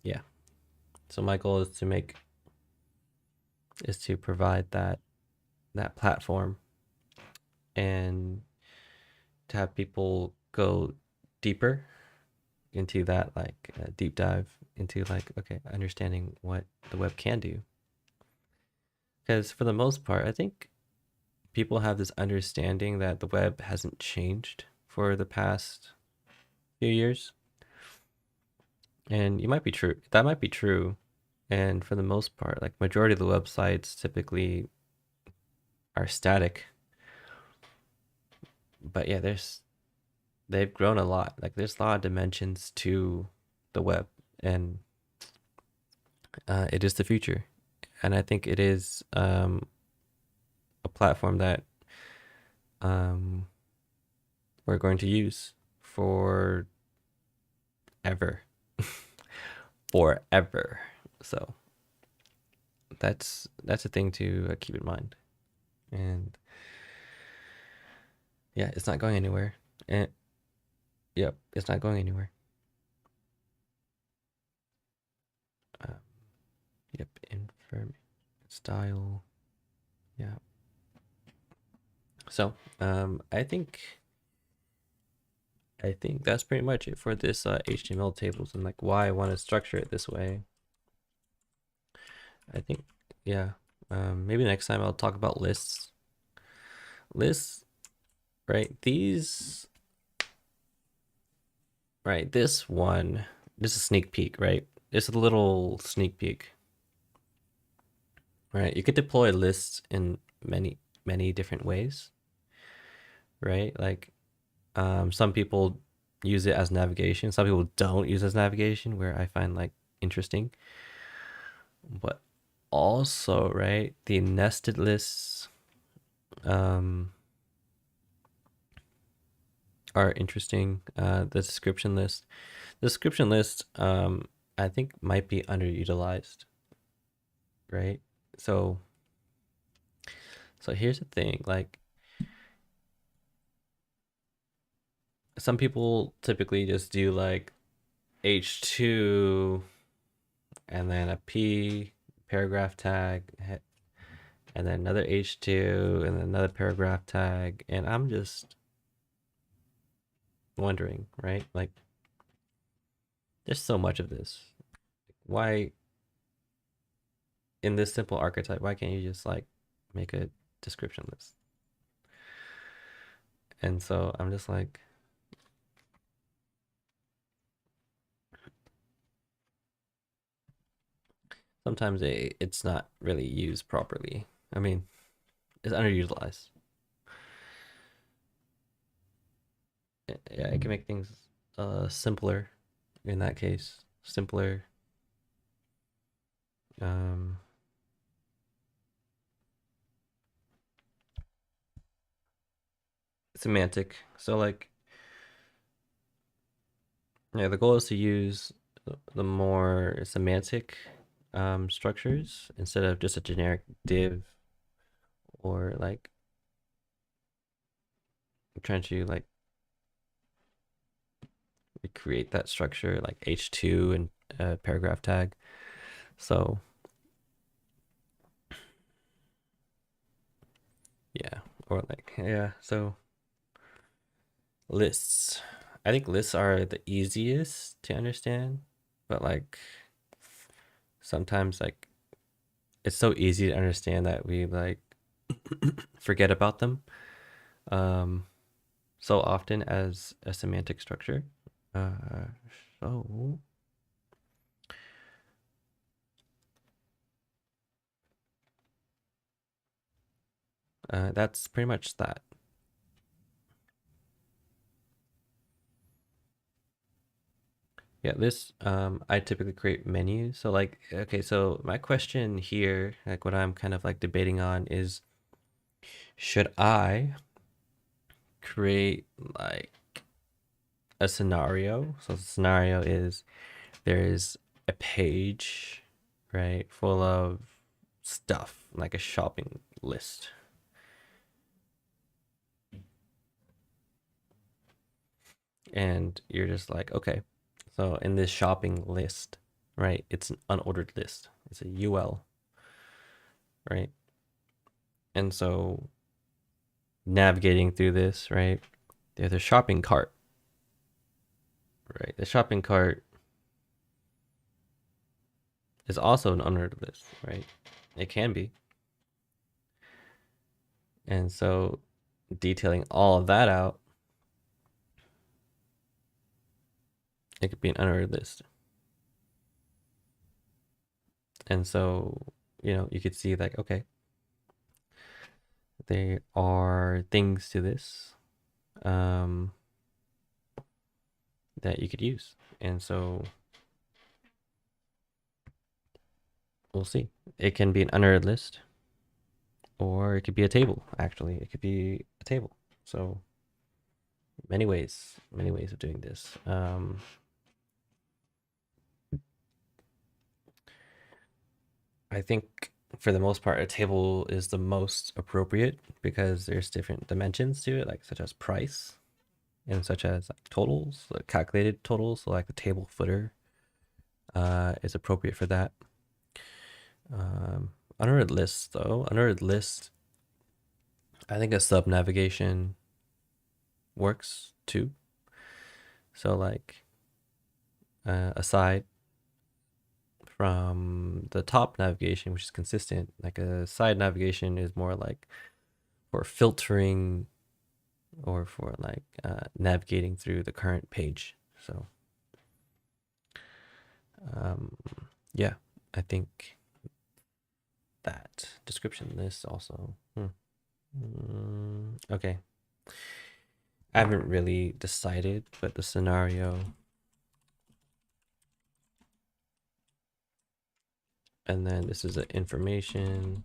Yeah. So my goal is to provide that platform, and to have people go deeper into that, like deep dive into like, okay, understanding what the web can do. Because for the most part, I think people have this understanding that the web hasn't changed for the past few years. And you might be true. That might be true. And for the most part, like majority of the websites typically are static. But yeah, they've grown a lot. Like there's a lot of dimensions to the web, and it is the future. And I think it is a platform that um, we're going to use for ever, forever. So that's a thing to keep in mind. And yeah, it's not going anywhere. And yep, it's not going anywhere. Um, yep, infirm style. Yeah. So I think that's pretty much it for this HTML tables and like why I want to structure it this way. I think, yeah. Maybe next time I'll talk about lists. Lists, right? Right? This is a sneak peek, right? This is a little sneak peek, right? You could deploy lists in many different ways, right? Like, some people use it as navigation. Some people don't use it as navigation, where I find like interesting. But also, right, the nested lists um, are interesting. The description list, I think might be underutilized, right? So, so here's the thing, like some people typically just do like H2 and then a P paragraph tag, and then another H2, and then another paragraph tag. And I'm just wondering, right? Like, there's so much of this. Why, in this simple archetype, why can't you just like make a description list? And so I'm just like, sometimes it's not really used properly. I mean, it's underutilized. Yeah, it can make things simpler in that case. Simpler. Um, Semantic. So like, yeah, the goal is to use the more semantic structures instead of just a generic div, or like trying to like create that structure like H2 and paragraph tag. So yeah, or like, yeah, so lists. I think lists are the easiest to understand, but like sometimes like it's so easy to understand that we like forget about them um so often as a semantic structure. Uh so that's pretty much that. Yeah, this I typically create menus. So like, okay, so my question here, like what I'm kind of like debating on is, should I create like a scenario? So the scenario is there is a page, right, full of stuff, like a shopping list. And you're just like, okay, so in this shopping list, right, it's an unordered list. It's a UL, right? And so navigating through this, right, there's a shopping cart, right? The shopping cart is also an unordered list, right? It can be. And so detailing all of that out, it could be an unordered list. And so, you could see like, okay, there are things to this um, that you could use. And so we'll see. It can be an unordered list, or it could be a table, actually. It could be a table. So many ways of doing this. I think for the most part, a table is the most appropriate because there's different dimensions to it, like such as price and such as like totals, like calculated totals. So like the table footer is appropriate for that. Unordered list though, unordered list, I think a sub navigation works too. So like aside from the top navigation, which is consistent, like a side navigation is more like for filtering or for like navigating through the current page. So um, yeah, I think that description list also. Okay, I haven't really decided, but the scenario, and then this is the information.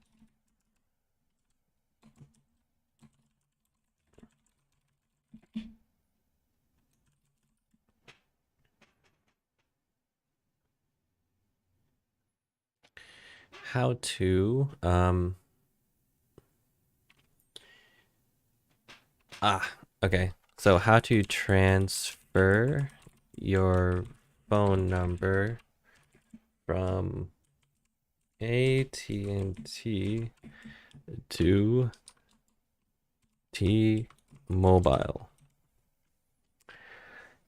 How to okay. So how to transfer your phone number from AT&T to T-Mobile.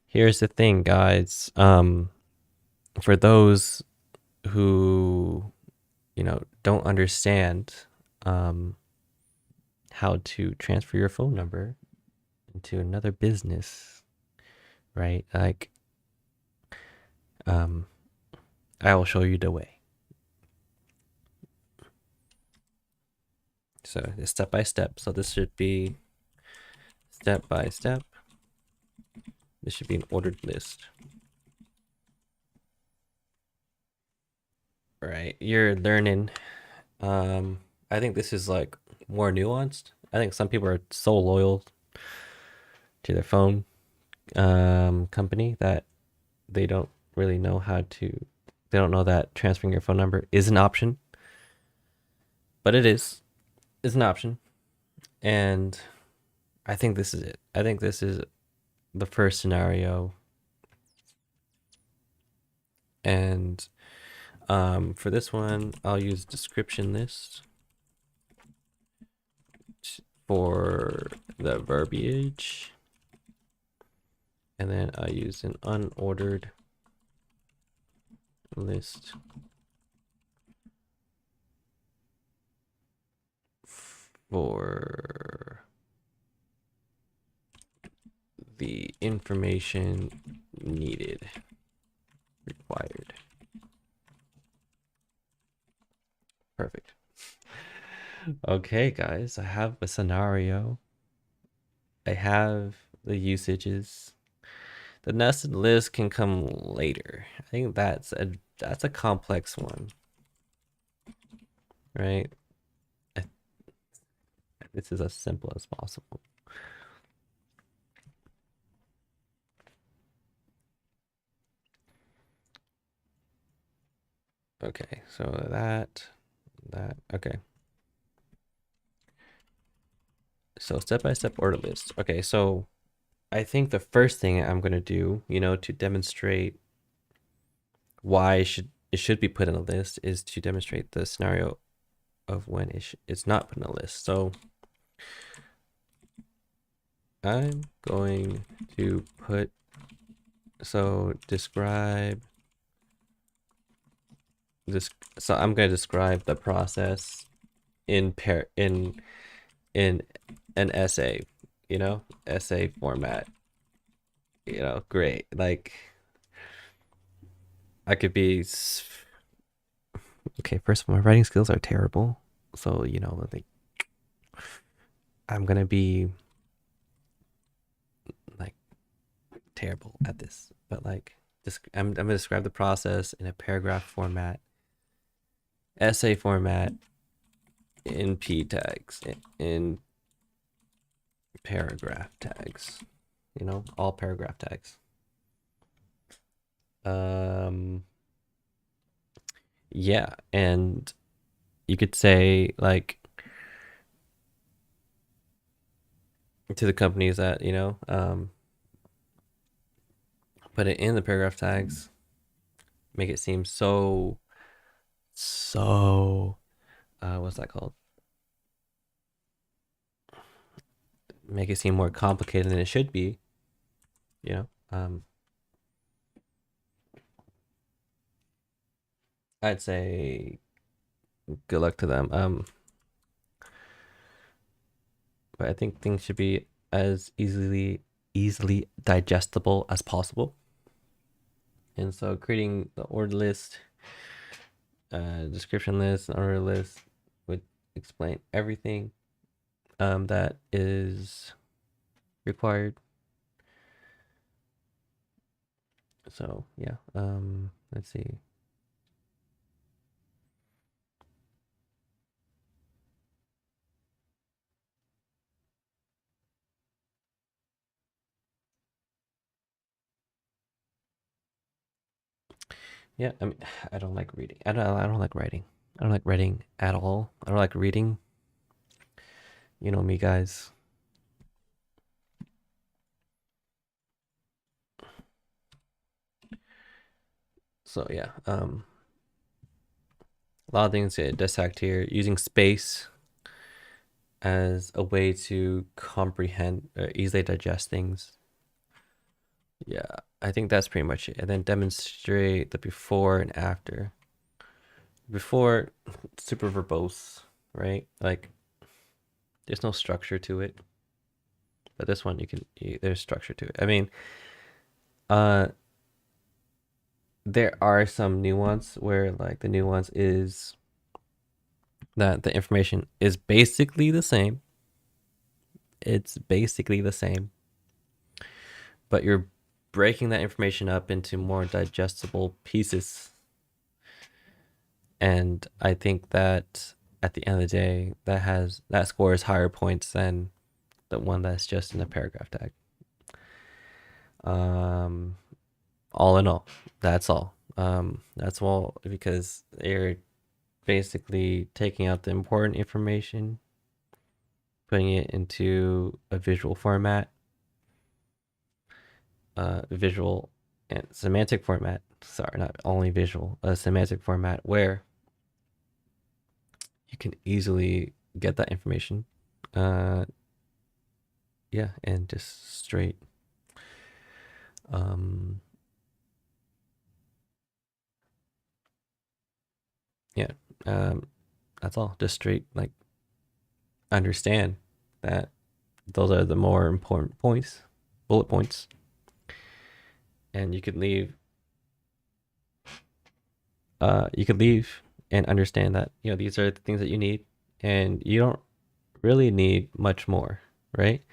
Here's the thing, guys. For those who, don't understand how to transfer your phone number into another business, right? Like, I will show you the way. So it's step by step. So this should be step by step. This should be an ordered list. Right. You're learning. I think this is like more nuanced. I think some people are so loyal to their phone company that they don't really know they don't know that transferring your phone number is an option. But it is. It's an option. And I think this is it. I think this is the first scenario. And for this one, I'll use description list for the verbiage. And then I use an unordered list for the information needed, required. Perfect. Okay, guys, I have a scenario. I have the usages. The nested list can come later. I think that's a complex one, right? This is as simple as possible. Okay, so that, okay. So step-by-step order list. Okay, so I think the first thing I'm gonna do, to demonstrate why it should be put in a list is to demonstrate the scenario of when it's not put in a list. So I'm going to describe this. So I'm going to describe the process in in an essay, essay format. Great. Like I could be okay. First of all, my writing skills are terrible, so like I'm gonna be like terrible at this. But like, I'm gonna describe the process in a paragraph format, essay format, in p tags, in paragraph tags. All paragraph tags. Yeah, and you could say like to the companies that put it in the paragraph tags, make it seem so what's that called, make it seem more complicated than it should be. I'd say good luck to them. But I think things should be as easily digestible as possible. And so creating the order list, description list, and order list would explain everything that is required. So yeah, let's see. Yeah, I mean, I don't like reading. I don't like writing. I don't like writing at all. I don't like reading. You know me, guys. So yeah, A lot of things get dissect here using space as a way to comprehend or easily digest things. Yeah, I think that's pretty much it. And then demonstrate the before and after. Before, super verbose, right? Like there's no structure to it. But this one there's structure to it. I mean, uh there are some nuance where like the nuance is that the information is basically the same. It's basically the same, but you're breaking that information up into more digestible pieces. And I think that at the end of the day, that scores higher points than the one that's just in a paragraph tag. Um, all in all, that's all. That's all because you're basically taking out the important information, putting it into a visual format, visual and semantic format. Sorry, not only visual, a semantic format where you can easily get that information. Uh, yeah, and just straight. Um, yeah, that's all. Just straight, like, understand that those are the more important points, bullet points, and you could leave and understand that these are the things that you need, and you don't really need much more, right?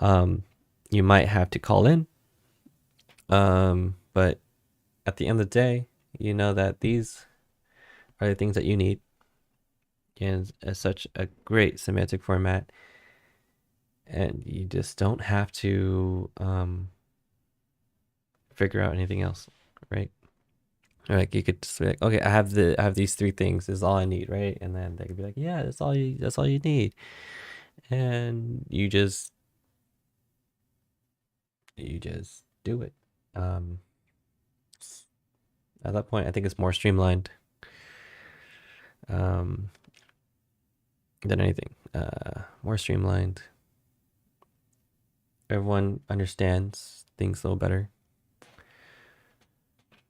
Um, you might have to call in, but at the end of the day, you know that these are the things that you need, and as such a great semantic format, and you just don't have to figure out anything else, right? Like you could just be like, okay, I have these three things. This is all I need, right? And then they could be like, yeah, that's all you need, and you just do it. Um, at that point, I think it's more streamlined um, than anything. More streamlined. Everyone understands things a little better.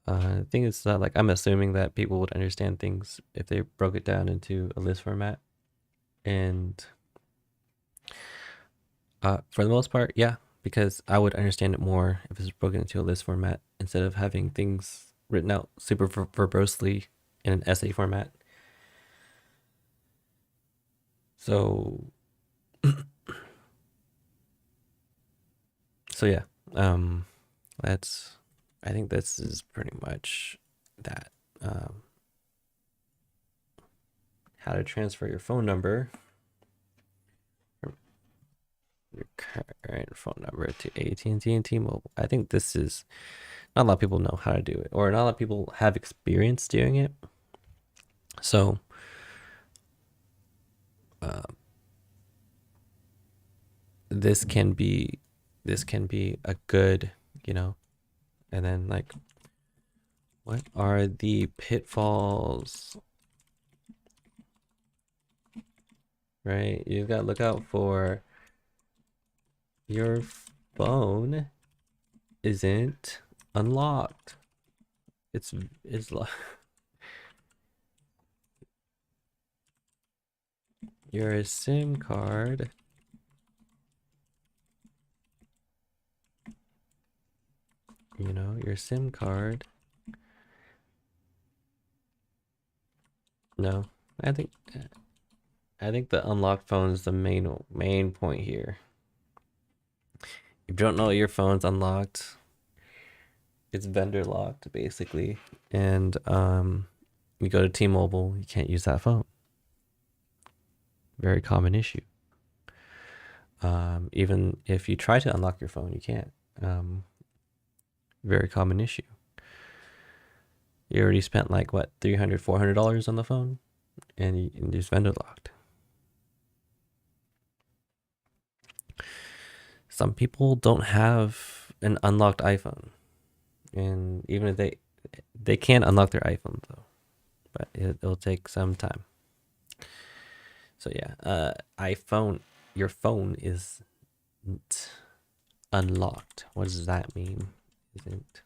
The thing is that like I'm assuming that people would understand things if they broke it down into a list format, and for the most part, yeah, because I would understand it more if it's broken into a list format instead of having things written out super verbosely in an essay format. So, so yeah, um, that's I think this is pretty much that. Um, how to transfer your phone number from your current phone number to AT&T and T-Mobile. I think this is not a lot of people know how to do it, or not a lot of people have experience doing it. So, uh, this can be a good, and then like, what are the pitfalls? Right, you've got to look out for your phone isn't unlocked. It's your SIM card your SIM card. No, I think the unlocked phone is the main point here. If you don't know your phone's unlocked, it's vendor locked basically, and you go to T-Mobile, you can't use that phone. Very common issue. Even if you try to unlock your phone, you can't. Very common issue. You already spent like what, $300, $400 on the phone, and it's vendor locked. Some people don't have an unlocked iPhone, and even if they can unlock their iPhone though, but it'll take some time. So yeah, iPhone, your phone isn't unlocked. What does that mean? Isn't.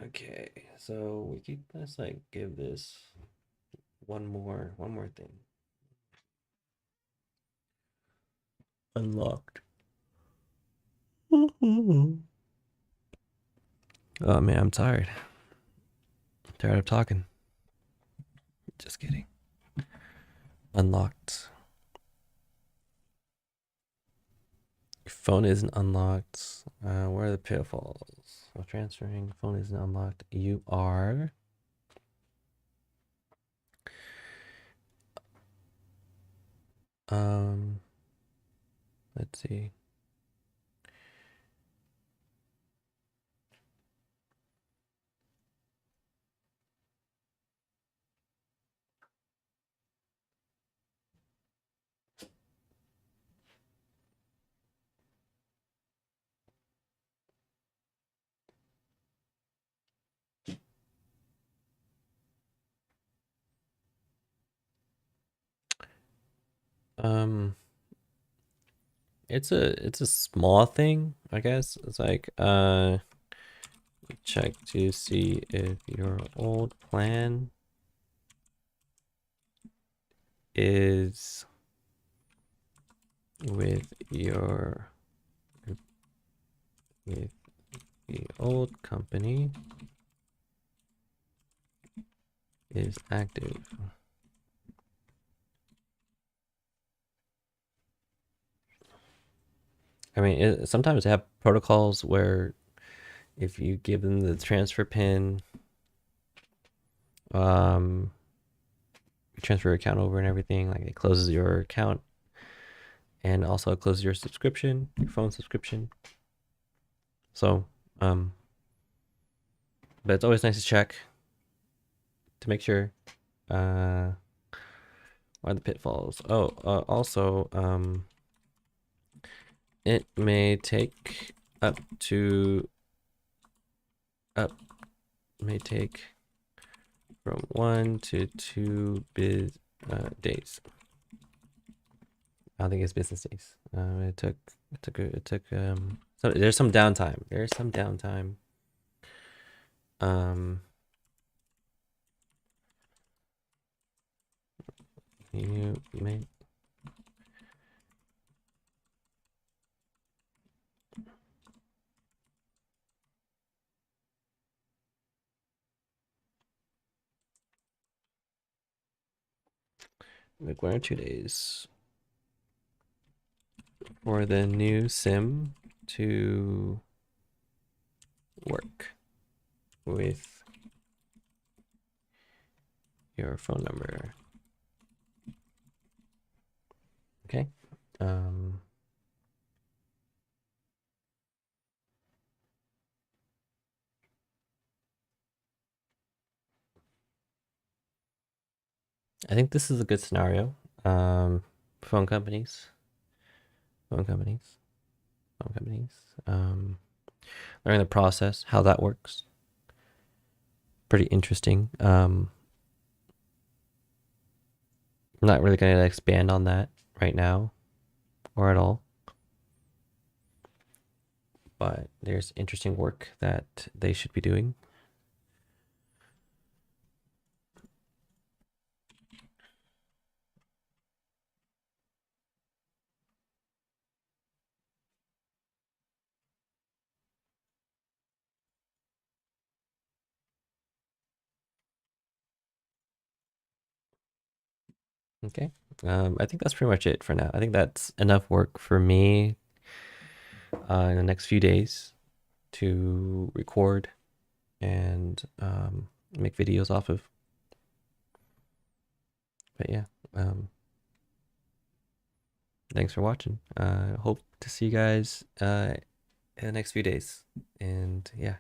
Okay, so let's like give this one more thing. Unlocked. Oh man, I'm tired. I'm tired of talking. Just kidding. Unlocked. Your phone isn't unlocked. Where are the pitfalls? While transferring, phone isn't unlocked. You are. Let's see. Um, it's a small thing, I guess. It's like check to see if your old plan is with with the old company is active. I mean, sometimes they have protocols where if you give them the transfer pin, you transfer your account over and everything, like it closes your account and also closes your subscription, your phone subscription. So, but it's always nice to check to make sure. What are the pitfalls? Oh, also, it may take up to may take from 1 to 2 days. I don't think it's business days. It took so there's some downtime. There's some downtime. You may like 1 or 2 days for the new SIM to work with your phone number. Okay. I think this is a good scenario. Phone companies, phone companies, phone companies. Learning the process, how that works. Pretty interesting. I'm not really going to expand on that right now or at all. But there's interesting work that they should be doing. Okay. I think that's pretty much it for now. I think that's enough work for me in the next few days to record and make videos off of. But yeah, thanks for watching. Hope to see you guys in the next few days. And yeah.